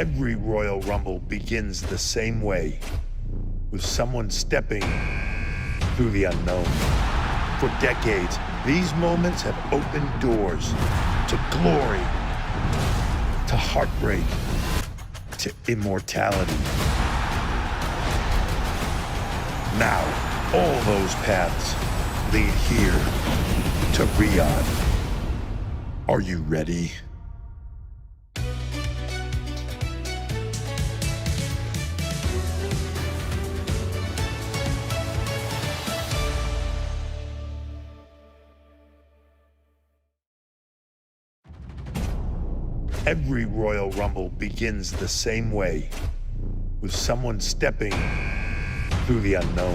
Every Royal Rumble begins the same way, with someone stepping through the unknown. For decades, these moments have opened doors to glory, to heartbreak, to immortality. Now, all those paths lead here to Riyadh. Are you ready? Every Royal Rumble begins the same way, with someone stepping through the unknown.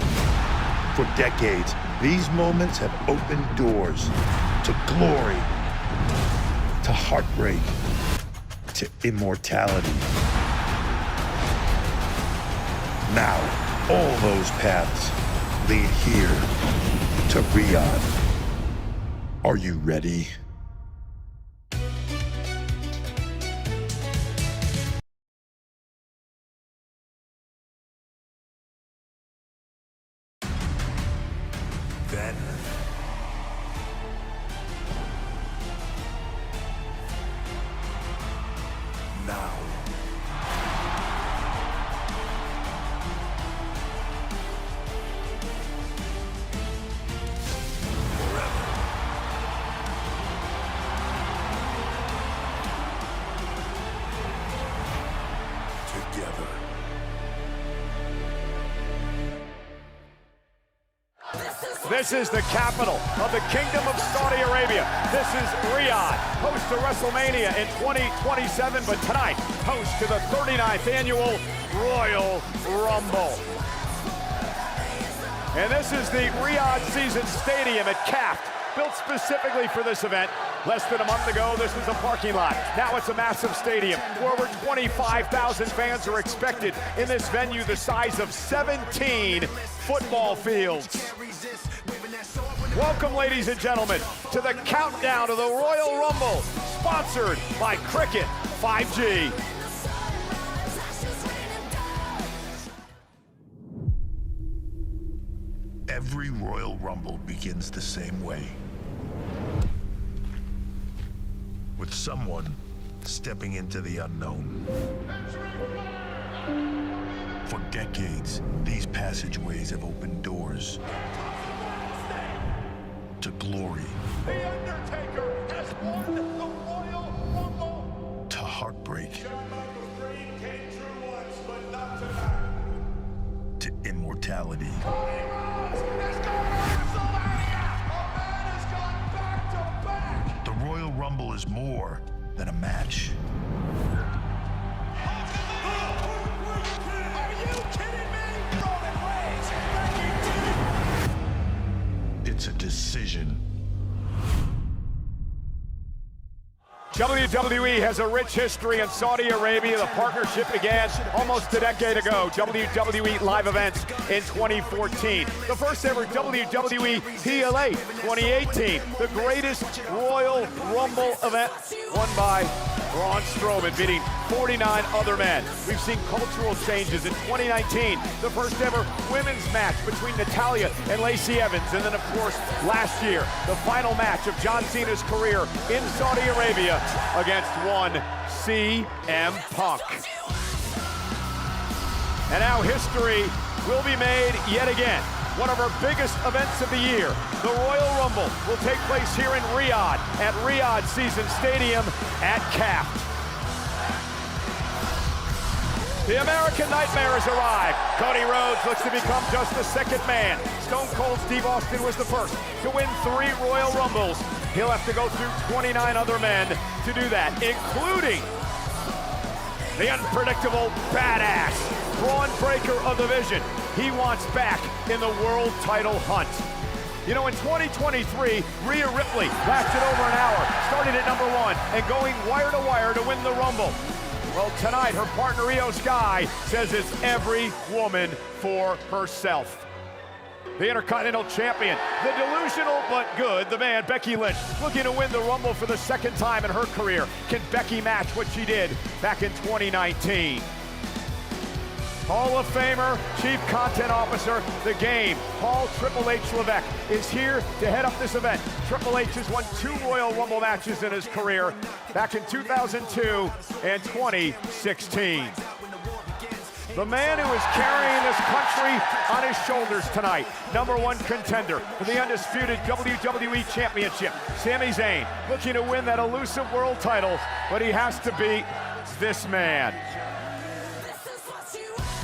For decades, these moments have opened doors to glory, to heartbreak, to immortality. Now, all those paths lead here to Riyadh. Are you ready? Then, now, forever. Together. This is the capital of the Kingdom of Saudi Arabia. This is Riyadh, host to WrestleMania in 2027, but tonight, host to the 39th annual Royal Rumble. And this is the Riyadh Season Stadium at CAF, built specifically for this event. Less than a month ago, this was a parking lot. Now it's a massive stadium where over 25,000 fans are expected in this venue the size of 17 football fields. Welcome, ladies and gentlemen, to the countdown to the Royal Rumble, sponsored by Cricket 5G. Every Royal Rumble begins the same way, with someone stepping into the unknown. For decades, these passageways have opened doors to glory, The Undertaker has won the Royal Rumble. to heartbreak, Dream came true once, but not tonight. to immortality. Cody Rhodes is going to WrestleMania. A man has gone back to back. The Royal Rumble is more than a match. Are you kidding me? Roman Reigns, It's a decision. WWE has a rich history in Saudi Arabia. The partnership began almost a decade ago. WWE live events in 2014. The first ever WWE PLA 2018. The greatest Royal Rumble event won by Braun Strowman, beating 49 other men. We've seen cultural changes in 2019. The first ever women's match between Natalya and Lacey Evans. And then, of course, last year, the final match of John Cena's career in Saudi Arabia against one CM Punk. And now history will be made yet again. One of our biggest events of the year, the Royal Rumble, will take place here in Riyadh at Riyadh Season Stadium at CAF. The American Nightmare has arrived. Cody Rhodes looks to become just the second man. Stone Cold Steve Austin was the first to win 3 Royal Rumbles. He'll have to go through 29 other men to do that, including the unpredictable badass Braun Breaker of the Vision. He wants back in the world title hunt. You know, in 2023, Rhea Ripley lasted over an hour, started at number 1, and going wire to wire to win the Rumble. Well, tonight, her partner, Io Sky, says it's every woman for herself. the Intercontinental Champion, the delusional but good, the man Becky Lynch, looking to win the Rumble for the second time in her career. Can Becky match what she did back in 2019? Hall of Famer, Chief Content Officer, The Game, Paul Triple H Levesque is here to head up this event. Triple H has won 2 Royal Rumble matches in his career, back in 2002 and 2016. The man who is carrying this country on his shoulders tonight, #1 contender for the undisputed WWE Championship, Sami Zayn, looking to win that elusive world title, but he has to beat this man.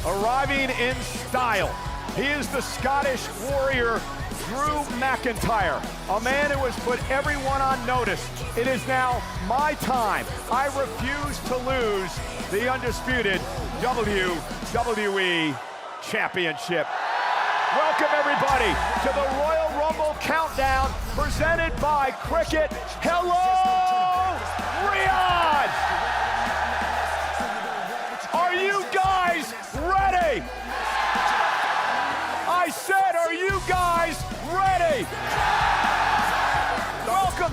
Arriving in style, he is the Scottish warrior, Drew McIntyre, a man who has put everyone on notice. It is now my time. I refuse to lose the undisputed WWE Championship. Welcome everybody to the Royal Rumble Countdown presented by Cricket. Hello, Riyadh! Are you guys ready? I said, are you guys ready? Welcome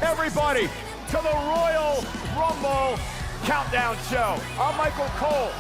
everybody to the Royal Rumble Countdown Show. I'm Michael Cole,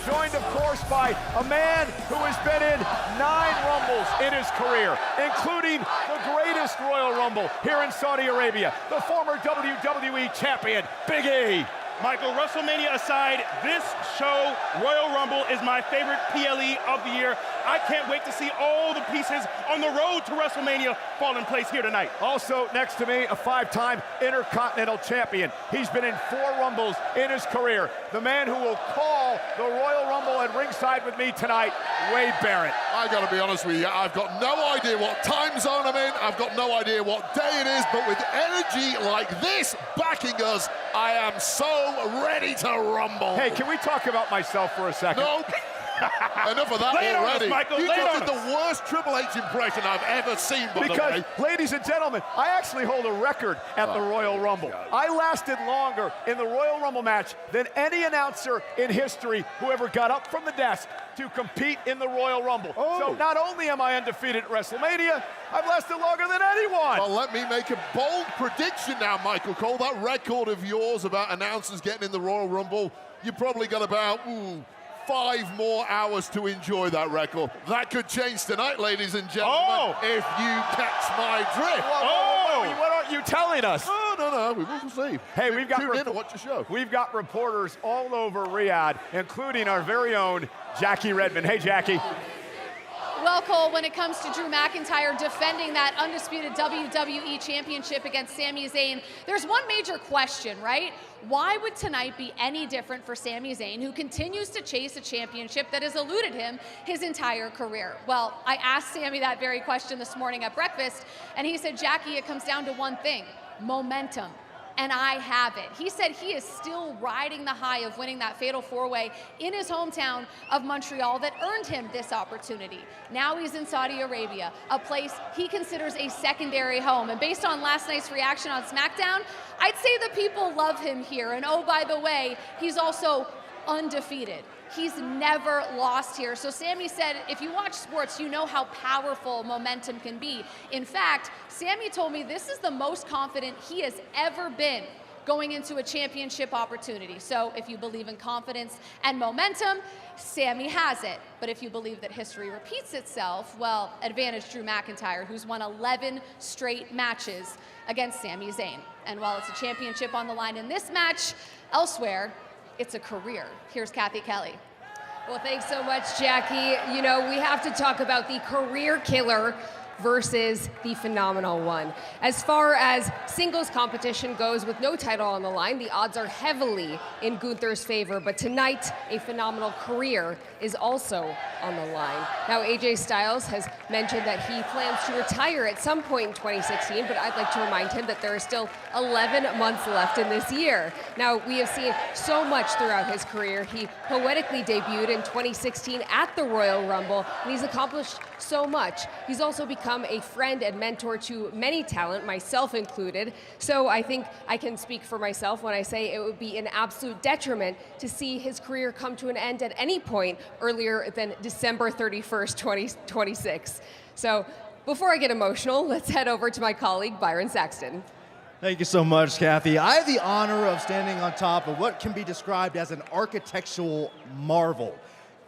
joined of course by a man who has been in 9 Rumbles in his career, including the greatest Royal Rumble here in Saudi Arabia, the former WWE Champion, Big E. Michael, WrestleMania aside, this show, Royal Rumble, is my favorite PLE of the year. I can't wait to see all the pieces on the road to WrestleMania fall in place here tonight. Also next to me, a 5-time Intercontinental Champion. He's been in 4 Rumbles in his career. The man who will call the Royal Rumble at ringside with me tonight, Wade Barrett. I gotta be honest with you, I've got no idea what time zone I'm in, I've got no idea what day it is, but with energy like this backing us, I am so ready to rumble. Hey, can we talk about myself for a second? No. Enough of that Lay it on already. us, Michael, You lay it just on did the worst Triple H impression I've ever seen, by the Because, way. ladies and gentlemen, I actually hold a record at the Royal Rumble. I lasted longer in the Royal Rumble match than any announcer in history who ever got up from the desk to compete in the Royal Rumble. So not only am I undefeated at WrestleMania, I've lasted longer than anyone. Well, let me make a bold prediction now, Michael Cole. That record of yours about announcers getting in the Royal Rumble, you probably got about 5 more hours to enjoy that record. That could change tonight, ladies and gentlemen, if you catch my drift. What aren't you telling us? No, we will see. Hey, we've got Tune in and watch the show. We've got reporters all over Riyadh, including our very own Jackie Redmond. Hey, Jackie. Well, Cole, when it comes to Drew McIntyre defending that undisputed WWE Championship against Sami Zayn, there's one major question, right? Why would tonight be any different for Sami Zayn, who continues to chase a championship that has eluded him his entire career? Well, I asked Sami that very question this morning at breakfast, and he said, Jackie, it comes down to one thing: momentum. And I have it. He said he is still riding the high of winning that fatal 4-way in his hometown of Montreal that earned him this opportunity. Now he's in Saudi Arabia, a place he considers a secondary home. And based on last night's reaction on SmackDown, I'd say the people love him here. And oh, by the way, he's also undefeated. He's never lost here. So Sami said, if you watch sports, you know how powerful momentum can be. In fact, Sami told me this is the most confident he has ever been going into a championship opportunity. So if you believe in confidence and momentum, Sami has it. But if you believe that history repeats itself, well, advantage Drew McIntyre, who's won 11 straight matches against Sami Zayn. And while it's a championship on the line in this match, elsewhere, it's a career. Here's Kathy Kelly. Well, thanks so much, Jackie. You know, we have to talk about the career killer versus the phenomenal one. As far as singles competition goes, with no title on the line, the odds are heavily in Gunther's favor, but tonight, a phenomenal career is also on the line. Now, AJ Styles has mentioned that he plans to retire at some point in 2016, but I'd like to remind him that there are still 11 months left in this year. Now, we have seen so much throughout his career. He poetically debuted in 2016 at the Royal Rumble, and he's accomplished so much. He's also become a friend and mentor to many talent, myself included. So I think I can speak for myself when I say it would be an absolute detriment to see his career come to an end at any point earlier than December 31st, 2026. So before I get emotional, let's head over to my colleague, Byron Saxton. Thank you so much, Kathy. I have the honor of standing on top of what can be described as an architectural marvel.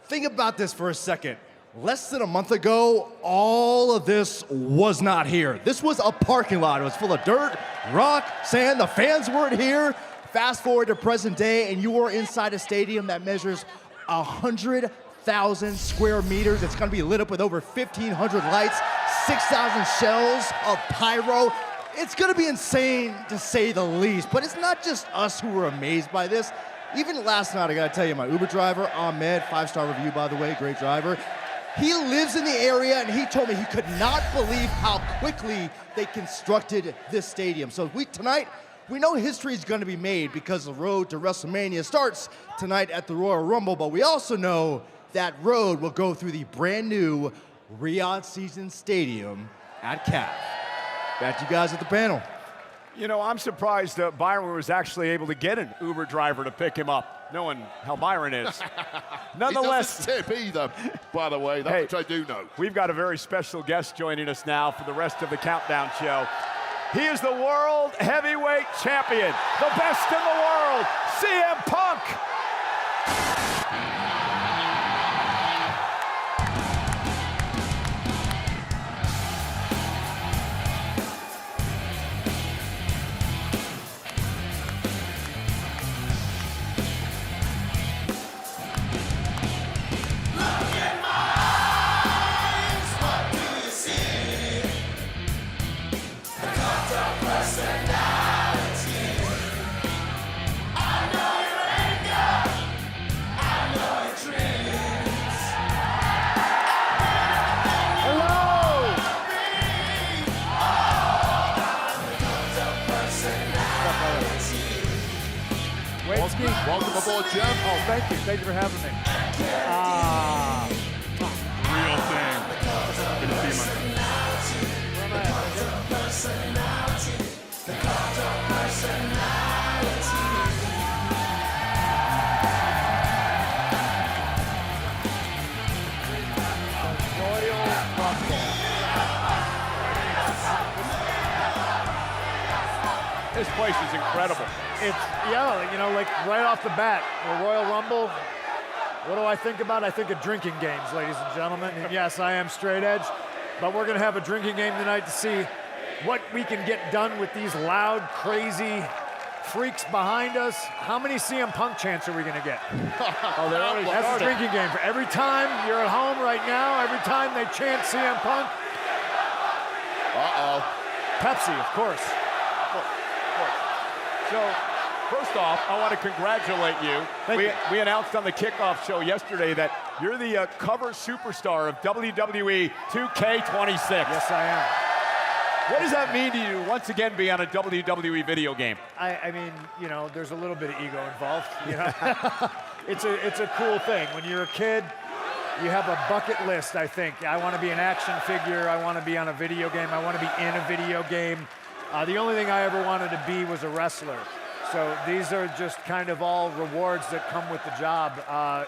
Think about this for a second. Less than a month ago, all of this was not here. This was a parking lot. It was full of dirt, rock, sand. The fans weren't here. Fast forward to present day, and you are inside a stadium that measures 100,000 square meters. It's going to be lit up with over 1,500 lights, 6,000 shells of pyro. It's going to be insane, to say the least. But it's not just us who were amazed by this. Even last night, I got to tell you, my Uber driver, Ahmed, 5-star review, by the way, great driver. He lives in the area, and he told me he could not believe how quickly they constructed this stadium. So tonight, we know history is going to be made because the road to WrestleMania starts tonight at the Royal Rumble, but we also know that road will go through the brand new Riyadh Season Stadium at CAF. Back to you guys at the panel. You know, I'm surprised Byron was actually able to get an Uber driver to pick him up, knowing how Byron is. Nonetheless, he doesn't tip either, by the way, that which I do know. We've got a very special guest joining us now for the rest of the Countdown show. He is the World Heavyweight Champion, the best in the world, CM Punk. Welcome aboard, Jim. Oh, thank you. Thank you for having me. Real thing. Good to see you, This place is incredible. It's, yeah, you know, like right off the bat, the Royal Rumble, what do I think about? I think of drinking games, ladies and gentlemen. And yes, I am straight edge, but we're going to have a drinking game tonight to see what we can get done with these loud, crazy freaks behind us. How many CM Punk chants are we going to get? That's a drinking game. For every time you're at home right now, every time they chant CM Punk. Pepsi, of course. So, first off, I want to congratulate you. We announced on the kickoff show yesterday that you're the cover superstar of WWE 2K26. Yes, I am. What does that mean to you, once again, be on a WWE video game? I mean, you know, there's a little bit of ego involved, you know? It's a cool thing. When you're a kid, you have a bucket list, I think. I want to be an action figure. I want to be on a video game. I want to be in a video game. The only thing I ever wanted to be was a wrestler. So these are just kind of all rewards that come with the job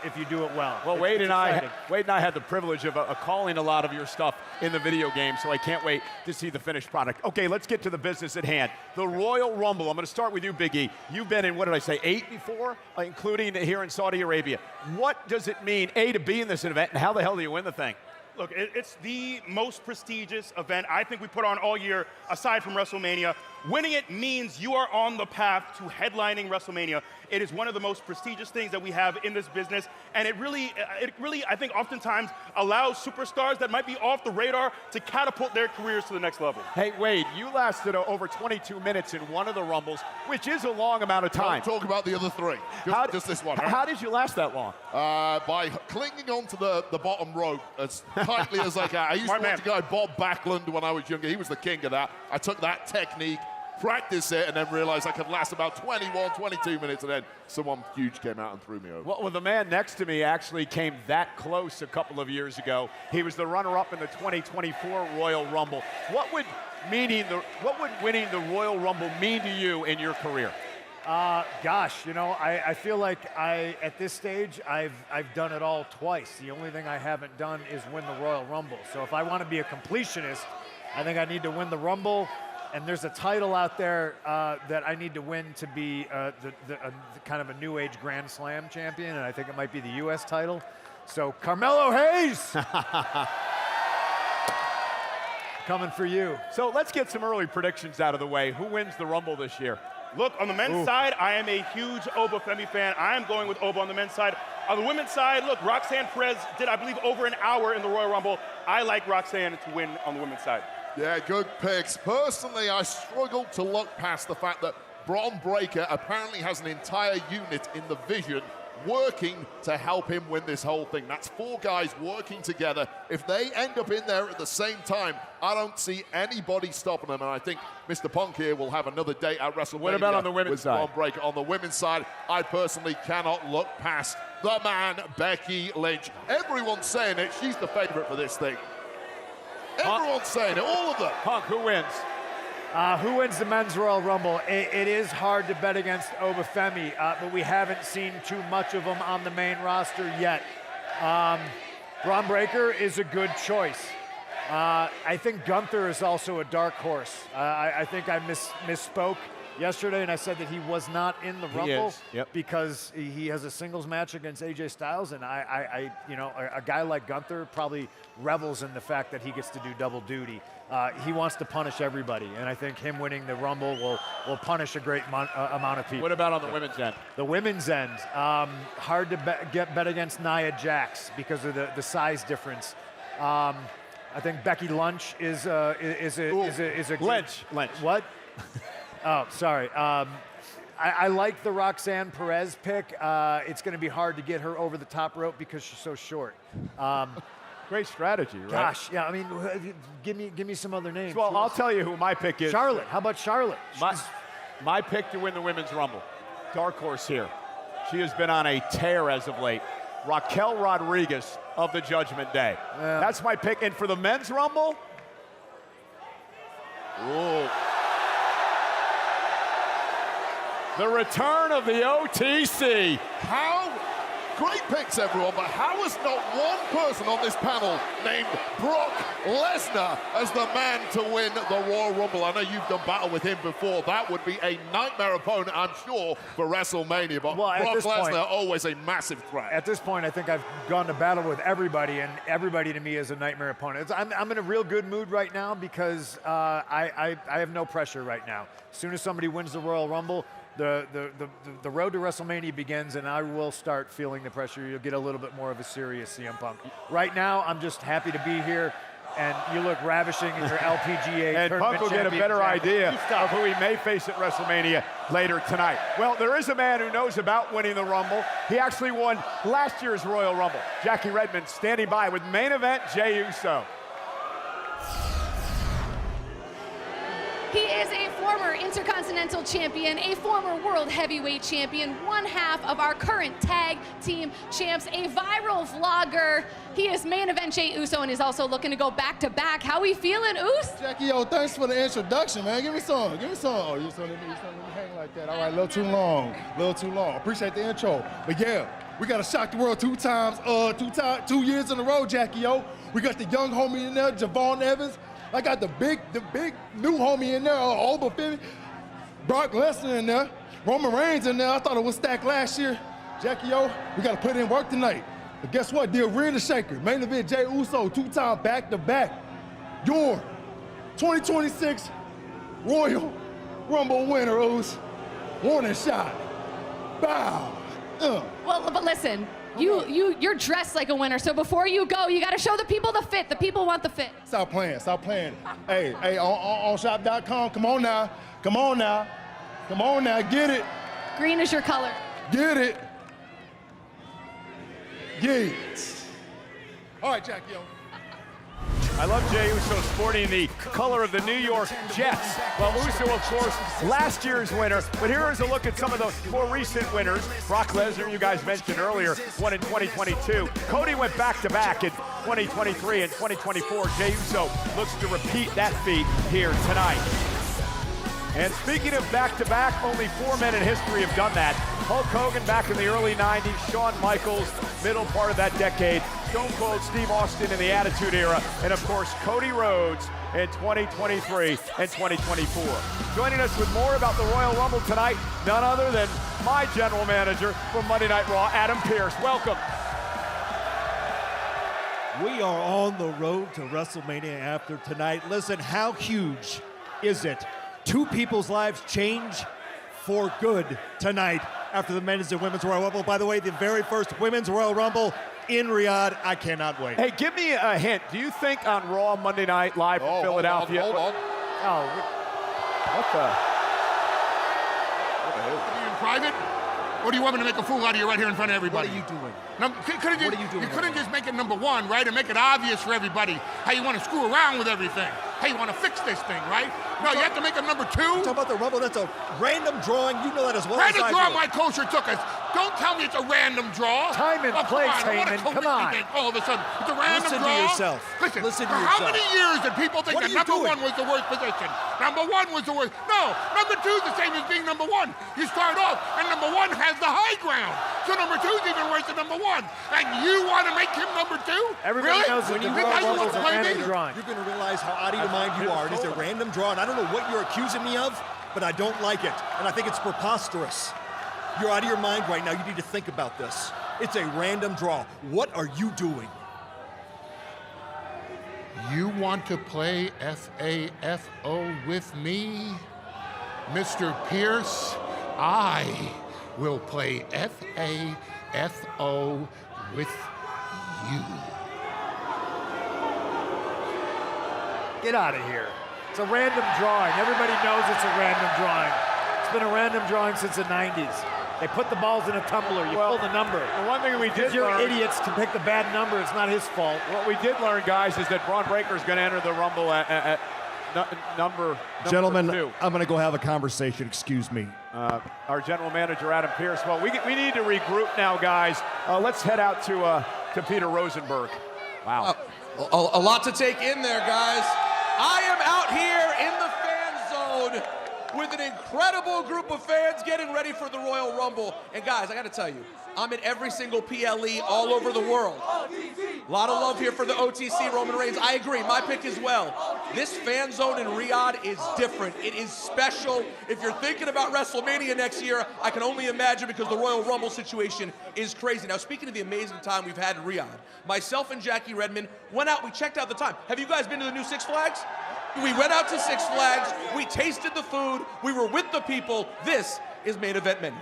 if you do it well. Well, Wade and I had the privilege of calling a lot of your stuff in the video game, so I can't wait to see the finished product. Okay, let's get to the business at hand. The Royal Rumble. I'm going to start with you, Big E. You've been in, what did I say, 8 before, including here in Saudi Arabia. What does it mean, A, to be in this event, and how the hell do you win the thing? Look, it's the most prestigious event I think we put on all year, aside from WrestleMania. Winning it means you are on the path to headlining WrestleMania. It is one of the most prestigious things that we have in this business, and it really, I think, oftentimes allows superstars that might be off the radar to catapult their careers to the next level. Hey, Wade, you lasted over 22 minutes in one of the Rumbles, which is a long amount of time. Don't talk about the other three, just this one. Right? How did you last that long? By clinging onto the bottom rope as tightly as I can. I used to watch a guy, Bob Backlund, when I was younger. He was the king of that. I took that technique, practice it, and then realized I could last about 21, 22 minutes, and then someone huge came out and threw me over. Well, the man next to me actually came that close a couple of years ago. He was the runner-up in the 2024 Royal Rumble. What would winning the Royal Rumble mean to you in your career? Gosh, you know, I feel like at this stage, I've done it all twice. The only thing I haven't done is win the Royal Rumble. So if I want to be a completionist, I think I need to win the Rumble. And there's a title out there that I need to win to be the kind of a new age Grand Slam champion, and I think it might be the U.S. title. So Carmelo Hayes, coming for you. So let's get some early predictions out of the way. Who wins the Rumble this year? Look, on the men's side, I am a huge Oba Femi fan. I am going with Oba on the men's side. On the women's side, look, Roxanne Perez did, I believe, over an hour in the Royal Rumble. I like Roxanne to win on the women's side. Yeah, good picks. Personally, I struggle to look past the fact that Bron Breakker apparently has an entire unit in the Vision working to help him win this whole thing. That's 4 guys working together. If they end up in there at the same time, I don't see anybody stopping them, and I think Mr. Punk here will have another day at WrestleMania. What about on the women's side? Bron Breakker. On the women's side, I personally cannot look past the man, Becky Lynch. Everyone's saying it. She's the favorite for this thing. Everyone's saying it, all of them. Punk, who wins? Who wins the men's Royal Rumble? It is hard to bet against Oba Femi, but we haven't seen too much of him on the main roster yet. Bron Breakker is a good choice. I think Gunther is also a dark horse. I think I misspoke yesterday, and I said that he was not in the Rumble because he has a singles match against AJ Styles, and you know, a guy like Gunther probably revels in the fact that he gets to do double duty. He wants to punish everybody, and I think him winning the Rumble will punish a great amount of people. What about on the women's end? The women's end, hard to bet against Nia Jax because of the size difference. I think Becky Lynch is a Lynch. What? Oh, sorry. I like the Roxanne Perez pick. It's going to be hard to get her over the top rope because she's so short. Great strategy, right? Gosh, yeah. I mean, give me some other names. Well, I'll tell you who my pick is. Charlotte. How about Charlotte? My pick to win the women's Rumble. Dark horse here. She has been on a tear as of late. Raquel Rodriguez of the Judgment Day. Yeah. That's my pick. And for the men's Rumble, the return of the OTC. How? Great picks, everyone, but how is not one person on this panel named Brock Lesnar as the man to win the Royal Rumble? I know you've done battle with him before. That would be a nightmare opponent, I'm sure, for WrestleMania. But Brock Lesnar, always a massive threat. At this point, I think I've gone to battle with everybody, and everybody to me is a nightmare opponent. I'm in a real good mood right now because I have no pressure right now. As soon as somebody wins the Royal Rumble, the road to WrestleMania begins, and I will start feeling the pressure. You'll get a little bit more of a serious CM Punk. Right now, I'm just happy to be here, and you look ravishing in your LPGA and tournament Punk will get a better idea of who he may face at WrestleMania later tonight. Well, there is a man who knows about winning the Rumble. He actually won last year's Royal Rumble. Jackie Redmond standing by with main event Jey Uso. He is a former Intercontinental Champion, a former World Heavyweight Champion, one half of our current tag team champs, a viral vlogger. He is main event Jey Uso and is also looking to go back-to-back. How we feeling, Us? Jackie, yo, thanks for the introduction, man. Give me some. Give me some. Oh, you just let me hang like that. All right, a little too long. A little too long. Appreciate the intro. But yeah, we got to shock the world 2 years in a row, Jackie, yo. We got the young homie in there, Javon Evans. I got the big new homie in there, Oba Femi, Brock Lesnar in there, Roman Reigns in there. I thought it was stacked last year. Jackie, yo, we got to put in work tonight. But guess what? The arena shaker, main event Jey Uso, 2-time back-to-back. Your 2026 Royal Rumble winner, Us. Warning shot. Bow. Well, but listen. You're dressed like a winner, so before you go, you got to show the people the fit. The people want the fit. Stop playing. Hey, on shop.com, come on now. Come on now, get it. Green is your color. Get it. Get it. All right, Jackie, yo. I love Jey Uso sporting the color of the New York Jets. Well, Uso, of course, last year's winner. But here is a look at some of the more recent winners. Brock Lesnar, you guys mentioned earlier, won in 2022. Cody went back-to-back in 2023 and 2024. Jey Uso looks to repeat that feat here tonight. And speaking of back-to-back, only 4 men in history have done that. Hulk Hogan back in the early 90s, Shawn Michaels, middle part of that decade, Stone Cold Steve Austin in the Attitude Era, and of course, Cody Rhodes in 2023 and 2024. Joining us with more about the Royal Rumble tonight, none other than my general manager from Monday Night Raw, Adam Pearce. Welcome. We are on the road to WrestleMania after tonight. Listen, how huge is it? 2 people's lives change for good tonight after the men's and women's Royal Rumble. By the way, the very first women's Royal Rumble in Riyadh. I cannot wait. Hey, give me a hint. Do you think on Raw Monday Night Live from Philadelphia? Hold on. Oh, what the? Are you in private? Or do you want me to make a fool out of you right here in front of everybody? What are you doing? What are you doing? You couldn't just make it number 1, right? And make it obvious for everybody how you want to screw around with everything. How you want to fix this thing, right? No, you have to make it number 2. Talk about the Rumble. That's a random drawing. You know that as well as I do. Random draw Mike Kosher took us. Don't tell me it's a random draw. Time and place, Heyman. Come on. All of a sudden, it's a random Listen draw. to yourself. Listen to for yourself. how many years did people think What that are you number doing? 1 was the worst position? Number 1 was the worst. No, number 2 is the same as being number 1. You start off, and number 1 has the high ground. So number 2 is even worse than number 1. And you want to make him number 2? Everybody really? knows that You the think Royal I Rumble want is to a play random me? drawing. You're going to realize how out of your mind you are. It is a random draw, and I don't know what you're accusing me of, but I don't like it. And I think it's preposterous. You're out of your mind right now. You need to think about this. It's a random draw. What are you doing? You want to play FAFO with me, Mr. Pierce? I will play FAFO with you. Get out of here. It's a random drawing. Everybody knows it's a random drawing. It's been a random drawing since the 90s. They put the balls in a tumbler. You pull the number. The one thing we did You're learn, idiots to pick the bad number. It's not his fault. what we did learn, guys, is that Braun Breaker is going to enter the Rumble at number Gentlemen, 2. I'm going to go have a conversation. Excuse me. Our general manager, Adam Pearce. Well, we need to regroup now, guys. Let's head out to Peter Rosenberg. Wow. A lot to take in there, guys. I am out here in the fan zone with an incredible group of fans getting ready for the Royal Rumble. And guys, I got to tell you, I'm at every single PLE all over the world. A lot of love here for the OTC Roman Reigns. I agree, my pick as well. This fan zone in Riyadh is different. It is special. If you're thinking about WrestleMania next year, I can only imagine because the Royal Rumble situation is crazy. Now, speaking of the amazing time we've had in Riyadh, myself and Jackie Redmond went out, we checked out the time. Have you guys been to the new Six Flags? We went out to Six Flags, we tasted the food, we were with the people. This is Main Event Menu.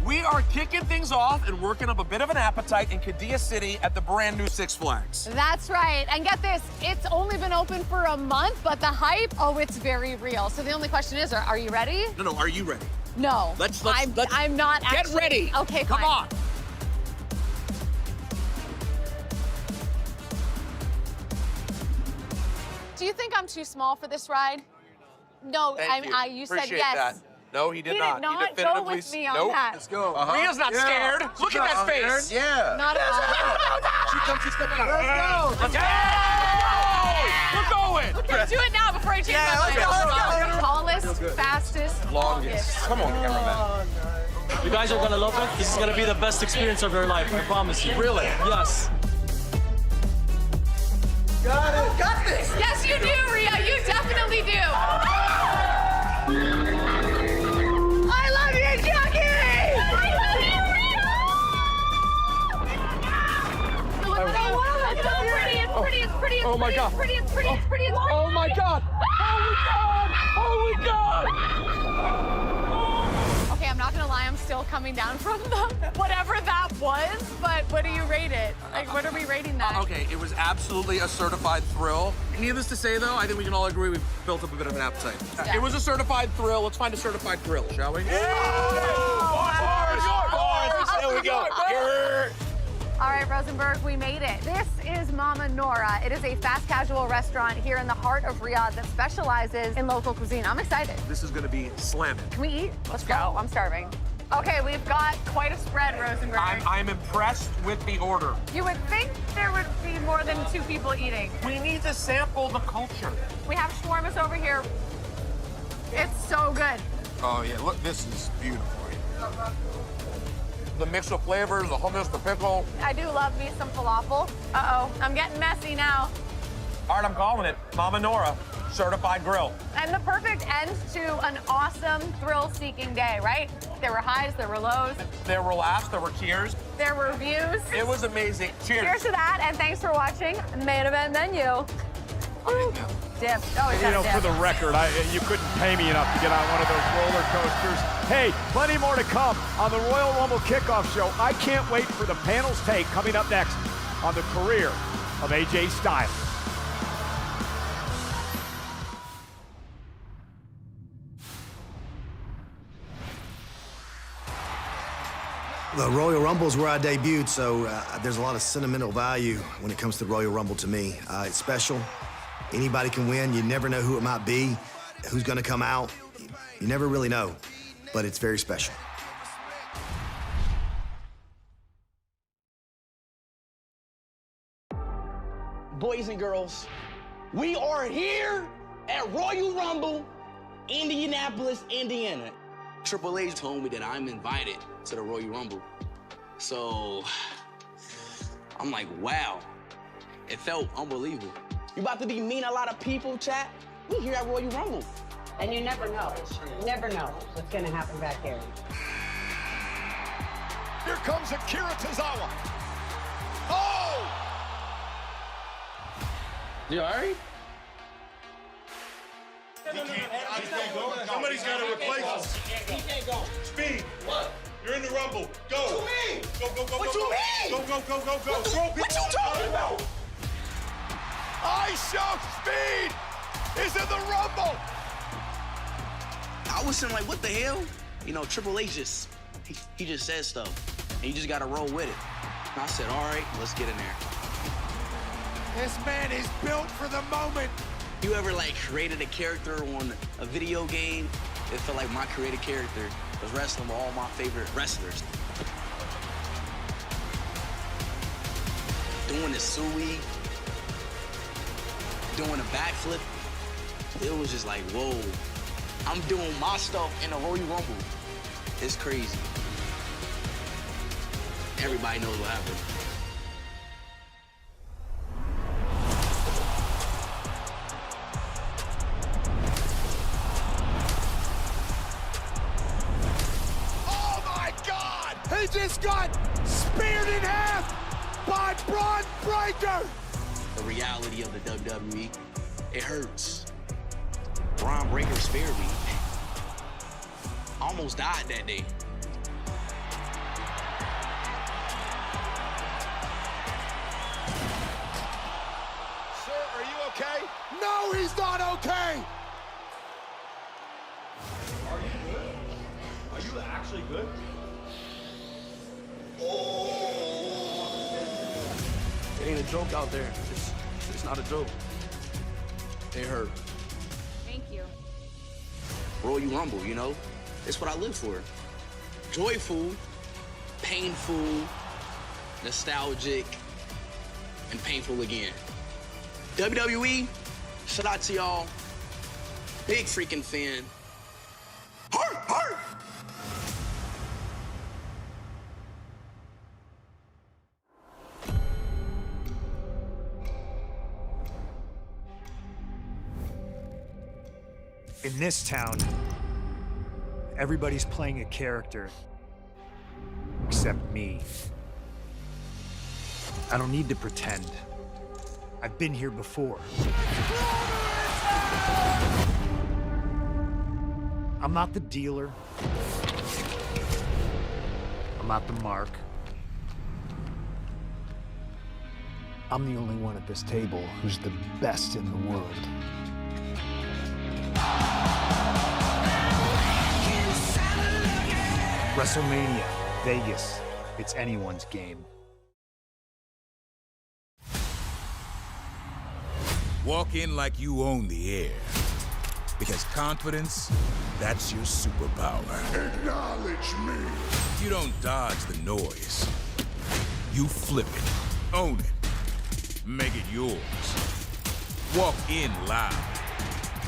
We are kicking things off and working up a bit of an appetite in Qiddiya City at the brand new Six Flags. That's right. And get this, it's only been open for a month, but the hype, oh, it's very real. So the only question is, are you ready? No, are you ready? No. I'm not Get actually. ready. Okay, Come fine. on. Do you think I'm too small for this ride? No, Thank you. you said Appreciate yes. that. No, he did He not. did not He go definitively with me on nope. that. Let's go. Rhea's not scared. Look at that face. Yeah. Not at all. She comes, she's stepping out. Let's go. We're going. Okay, do it now before I change my mind. Let's go. Tallest, fastest, Longest. Come on, cameraman. You guys are gonna love it. This is gonna be the best experience of your life, I promise you. Really? Yes. Got this. Yes, you do, Rhea. You definitely do. I love you, Jackie. I love you, Rhea. It's so pretty. It's pretty. It's pretty. It's Oh my God! Oh my God! Okay, I'm not gonna lie, I'm still coming down from the whatever that was, but what do you rate it? Like, what are we rating that? Okay, it was absolutely a certified thrill. Needless to say, though, I think we can all agree we've built up a bit of an appetite. Yeah. It was a certified thrill. Let's find a certified grill, shall we? Bars! There we go. All right, Rosenberg, we made it. This is Mama Nora. It is a fast casual restaurant here in the heart of Riyadh that specializes in local cuisine. I'm excited. This is gonna be slamming. Can we eat? Let's go. I'm starving. Okay, we've got quite a spread, Rosenberg. I'm impressed with the order. You would think there would be more than 2 people eating. We need to sample the culture. We have shawarmas over here. It's so good. Oh yeah, look, this is beautiful. The mix of flavors, the hummus, the pickle. I do love me some falafel. Uh-oh, I'm getting messy now. All right, I'm calling it. Mama Nora, certified grill. And the perfect end to an awesome thrill-seeking day, right? There were highs, there were lows. There were laughs, there were tears. There were views. It was amazing. Cheers. Cheers to that, and thanks for watching Main Event Menu. Woo. Dip. Oh, it's You know, dip. for the record, you couldn't pay me enough to get on one of those roller coasters. Hey, plenty more to come on the Royal Rumble Kickoff Show. I can't wait for the panel's take coming up next on the career of AJ Styles. The Royal Rumble's where I debuted, so there's a lot of sentimental value when it comes to the Royal Rumble to me. It's special. Anybody can win. You never know who it might be, who's going to come out. You never really know, but it's very special. Boys and girls, we are here at Royal Rumble, Indianapolis, Indiana. Triple H told me that I'm invited to the Royal Rumble. So, I'm like, wow. It felt unbelievable. You about to be meeting a lot of people, chat. We here at Royal Rumble. And you never know. You never know what's gonna happen back there. Here comes Akira Tozawa. Oh! You all right? Somebody's got to replace him. He can't go. Speed. What? You're in the Rumble. Go. What you mean? Go, go, go, What go, you go. mean? Go, go, go, go, go. What you talking about? I Show Speed is in the Rumble. I was saying, like, what the hell? You know, Triple H just, he just said stuff. And you just got to roll with it. And I said, all right, let's get in there. This man is built for the moment. You ever, like, created a character on a video game? It felt like my created character was wrestling with all my favorite wrestlers. Doing the sui, doing a backflip, it was just like, whoa. I'm doing my stuff in the Royal Rumble. It's crazy. Everybody knows what happened. Oh my God! He just got speared in half by Braun Breaker. The reality of the WWE, it hurts. Braun Breaker spared me. I almost died that day. Sir, are you okay? No, he's not okay. Are you good? Are you actually good? It ain't a joke out there. It's not a joke. It hurt. Thank you. Royal Rumble, you know? It's what I live for. Joyful, painful, nostalgic, and painful again. WWE, shout out to y'all. Big freaking fan. Heart, heart! In this town, everybody's playing a character except me. I don't need to pretend. I've been here before. I'm not the dealer. I'm not the mark. I'm the only one at this table who's the best in the world. WrestleMania, Vegas, it's anyone's game. Walk in like you own the air. Because confidence, that's your superpower. Acknowledge me. You don't dodge the noise. You flip it, own it, make it yours. Walk in loud.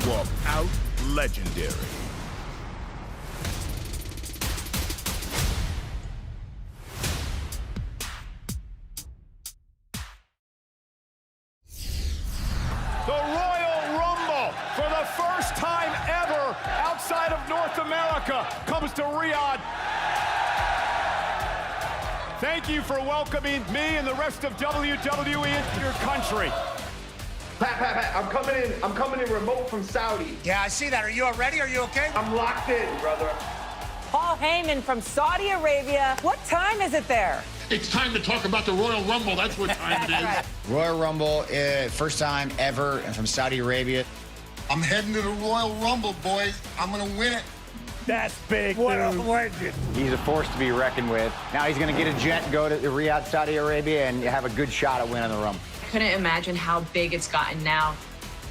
Walk out legendary. The Royal Rumble, for the first time ever outside of North America, comes to Riyadh. Thank you for welcoming me and the rest of WWE into your country. Pat, I'm coming in remote from Saudi. Yeah, I see that. Are you all ready? Are you okay? I'm locked in, brother. Paul Heyman from Saudi Arabia. What time is it there? It's time to talk about the Royal Rumble. That's what time it is. Royal Rumble, first time ever, and from Saudi Arabia. I'm heading to the Royal Rumble, boys. I'm going to win it. That's big What news. a legend. He's a force to be reckoned with. Now he's going to get a jet and go to Riyadh, Saudi Arabia, and have a good shot at winning the Rumble. I couldn't imagine how big it's gotten now.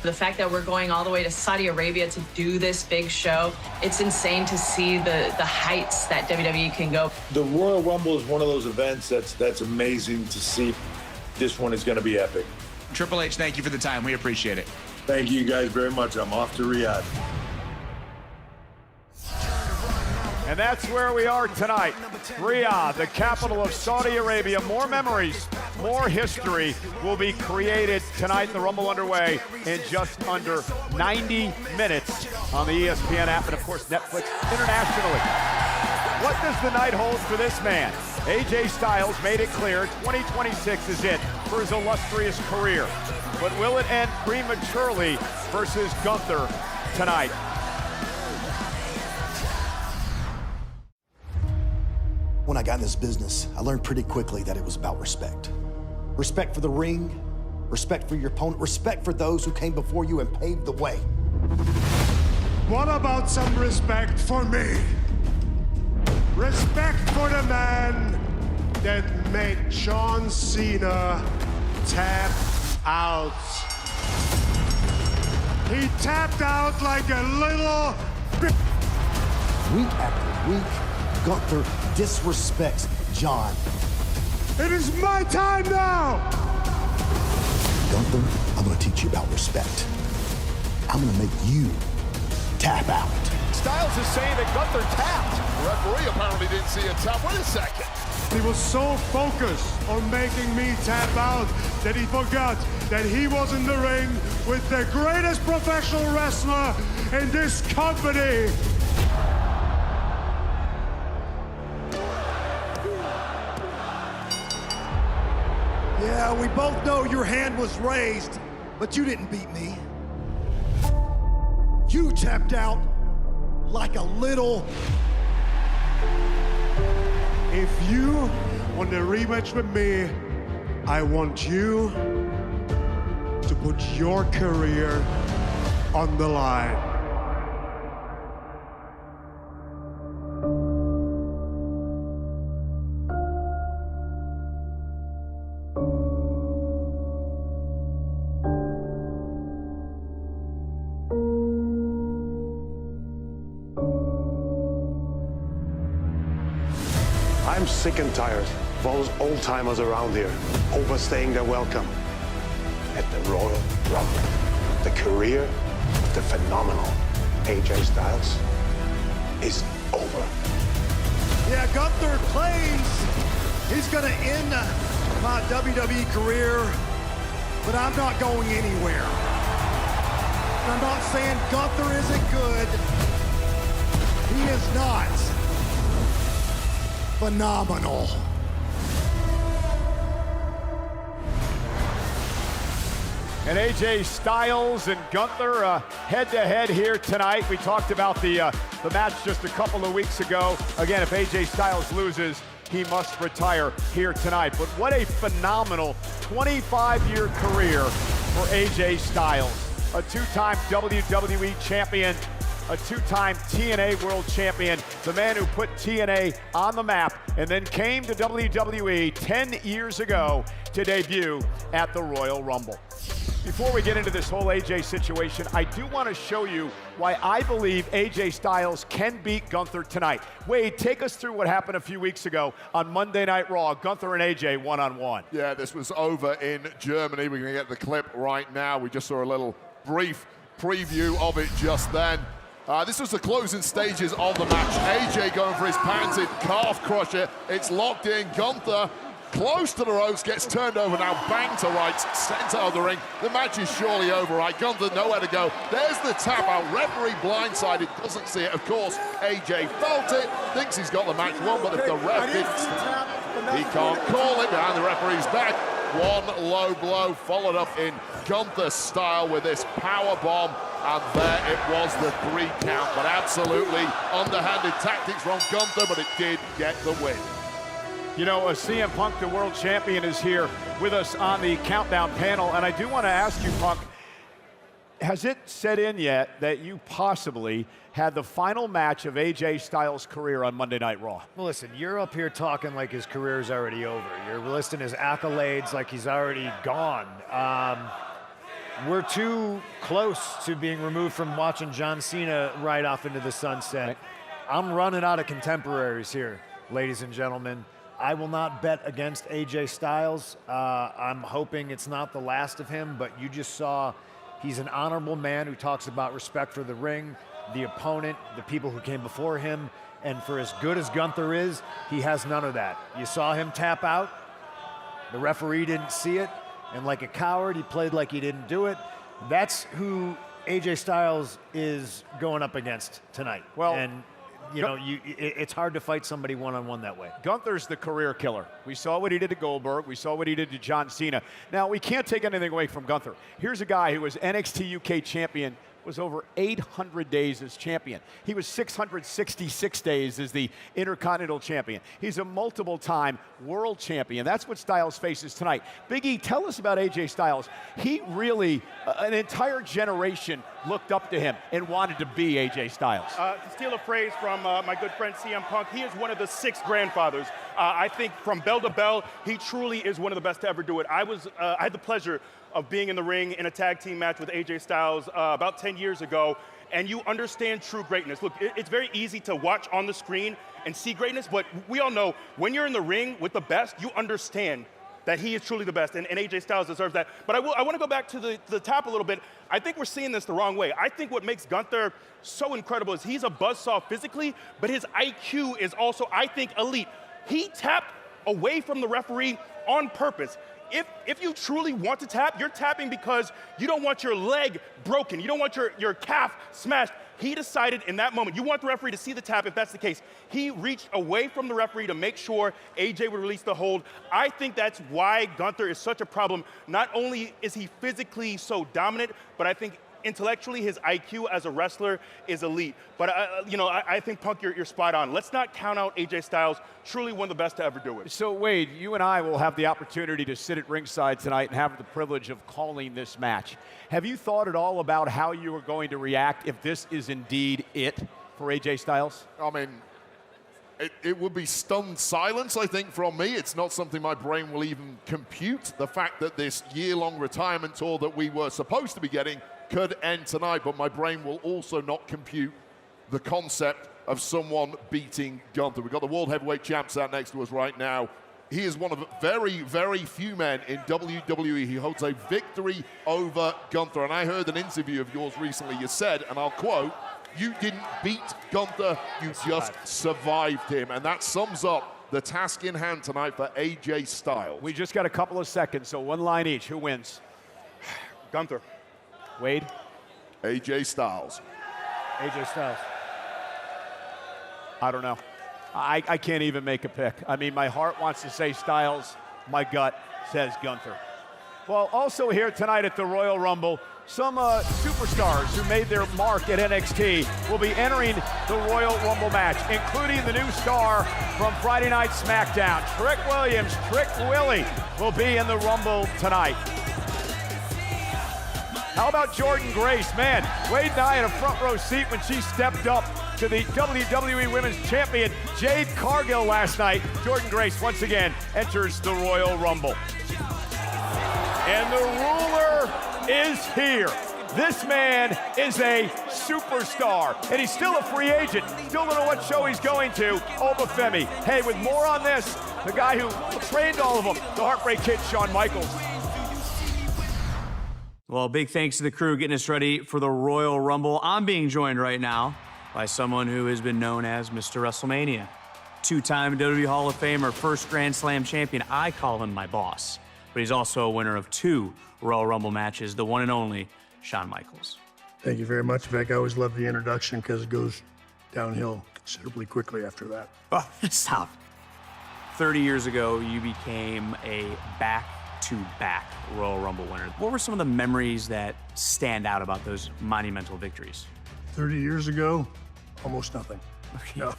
The fact that we're going all the way to Saudi Arabia to do this big show, it's insane to see the heights that WWE can go. The Royal Rumble is one of those events that's amazing to see. This one is going to be epic. Triple H, thank you for the time. We appreciate it. Thank you guys very much. I'm off to Riyadh. And that's where we are tonight. Riyadh, the capital of Saudi Arabia. More memories, more history will be created tonight. The Rumble underway in just under 90 minutes on the ESPN app and, of course, Netflix internationally. What does the night hold for this man? AJ Styles made it clear 2026 is it for his illustrious career. But will it end prematurely versus Gunther tonight? When I got in this business, I learned pretty quickly that it was about respect. Respect for the ring, respect for your opponent, respect for those who came before you and paved the way. What about some respect for me? Respect for the man that made John Cena tap out. He tapped out like a little bit. Week after week, Gunther disrespects John. It is my time now! Gunther, I'm gonna teach you about respect. I'm gonna make you tap out. Styles is saying that Gunther tapped. The referee apparently didn't see a tap. Wait a second. He was so focused on making me tap out that he forgot that he was in the ring with the greatest professional wrestler in this company. Yeah, we both know your hand was raised, but you didn't beat me. You tapped out like a little. If you want a rematch with me, I want you to put your career on the line. I'm sick and tired of all those old-timers around here overstaying their welcome. At the Royal Rumble, the career of the phenomenal AJ Styles is over. Yeah, Gunther claims he's gonna end my WWE career, but I'm not going anywhere. And I'm not saying Gunther isn't good. He is not phenomenal. And AJ Styles and Gunther head-to-head here tonight. We talked about the match just a couple of weeks ago. Again, if AJ Styles loses, he must retire here tonight. But what a phenomenal 25-year career for AJ Styles. A two-time WWE champion, a two-time TNA World Champion, the man who put TNA on the map and then came to WWE 10 years ago to debut at the Royal Rumble. Before we get into this whole AJ situation, I do want to show you why I believe AJ Styles can beat Gunther tonight. Wade, take us through what happened a few weeks ago on Monday Night Raw, Gunther and AJ one-on-one. Yeah, this was over in Germany. We're going to get the clip right now. We just saw a little brief preview of it just then. This was the closing stages of the match. AJ going for his patented calf crusher. It's locked in. Gunther close to the ropes, gets turned over now, bang to right, sent out of the ring. The match is surely over, right? Gunther nowhere to go. There's the tap out. Referee blindsided, doesn't see it. Of course, AJ felt it, thinks he's got the match won, but if the ref didn't, he can't call it. Behind the referee's back. One low blow followed up in Gunther style with this power bomb, and there it was, the 3 count. But absolutely underhanded tactics from Gunther, but it did get the win. You know, CM Punk, the world champion, is here with us on the Countdown panel, and I do want to ask you, Punk, has it set in yet that you possibly had the final match of AJ Styles' career on Monday Night Raw? Well, listen, you're up here talking like his career is already over. You're listing his accolades like he's already gone. We're too close to being removed from watching John Cena ride off into the sunset. Right. I'm running out of contemporaries here, ladies and gentlemen. I will not bet against AJ Styles. I'm hoping it's not the last of him, but you just saw he's an honorable man who talks about respect for the ring, the opponent, the people who came before him, and for as good as Gunther is, he has none of that. You saw him tap out. The referee didn't see it, and like a coward, he played like he didn't do it. That's who AJ Styles is going up against tonight. Well, and you know, it's hard to fight somebody one-on-one that way. Gunther's the career killer. We saw what he did to Goldberg. We saw what he did to John Cena. Now, we can't take anything away from Gunther. Here's a guy who was NXT UK champion, was over 800 days as champion. He was 666 days as the Intercontinental champion. He's a multiple-time world champion. That's what Styles faces tonight. Big E, tell us about AJ Styles. He really, an entire generation looked up to him and wanted to be AJ Styles. To steal a phrase from my good friend CM Punk, he is one of the 6 grandfathers. I think from bell to bell, he truly is one of the best to ever do it. I had the pleasure of being in the ring in a tag team match with AJ Styles about 10 years ago, and you understand true greatness. Look, it's very easy to watch on the screen and see greatness, but we all know when you're in the ring with the best, you understand that he is truly the best, and AJ Styles deserves that. But I want to go back to the tap a little bit. I think we're seeing this the wrong way. I think what makes Gunther so incredible is he's a buzzsaw physically, but his IQ is also, I think, elite. He tapped away from the referee on purpose. If you truly want to tap, you're tapping because you don't want your leg broken. You don't want your calf smashed. He decided in that moment, you want the referee to see the tap if that's the case. He reached away from the referee to make sure AJ would release the hold. I think that's why Gunther is such a problem. Not only is he physically so dominant, but I think intellectually his IQ as a wrestler is elite. But I think, Punk, you're spot on. Let's not count out AJ Styles, truly one of the best to ever do it. So, Wade, you and I will have the opportunity to sit at ringside tonight and have the privilege of calling this match. Have you thought at all about how you are going to react if this is indeed it for AJ Styles? I mean, it would be stunned silence, I think, from me. It's not something my brain will even compute. The fact that this year-long retirement tour that we were supposed to be getting could end tonight, but my brain will also not compute the concept of someone beating Gunther. We've got the World Heavyweight Champs out next to us right now. He is one of very, very few men in WWE. He holds a victory over Gunther. And I heard an interview of yours recently. You said, and I'll quote, "You didn't beat Gunther, you just survived him." And that sums up the task in hand tonight for AJ Styles. We just got a couple of seconds, so one line each. Who wins? Gunther. Wade? AJ Styles. AJ Styles. I don't know. I can't even make a pick. I mean, my heart wants to say Styles. My gut says Gunther. Well, also here tonight at the Royal Rumble, some superstars who made their mark at NXT will be entering the Royal Rumble match, including the new star from Friday Night SmackDown. Trick Williams, Trick Willie, will be in the Rumble tonight. How about Jordynne Grace? Man, Wade and I had a front row seat when she stepped up to the WWE Women's Champion Jade Cargill last night. Jordynne Grace once again enters the Royal Rumble. And the ruler is here. This man is a superstar, and he's still a free agent. Still don't know what show he's going to, Obafemi. Hey, with more on this, the guy who trained all of them, the Heartbreak Kid, Shawn Michaels. Well, big thanks to the crew getting us ready for the Royal Rumble. I'm being joined right now by someone who has been known as Mr. WrestleMania. Two-time WWE Hall of Famer, first Grand Slam champion. I call him my boss. But he's also a winner of 2 Royal Rumble matches, the one and only Shawn Michaels. Thank you very much, Vic. I always love the introduction because it goes downhill considerably quickly after that. Oh, stop. 30 years ago, you became a back-to-back Royal Rumble winner. What were some of the memories that stand out about those monumental victories? 30 years ago, almost nothing. No,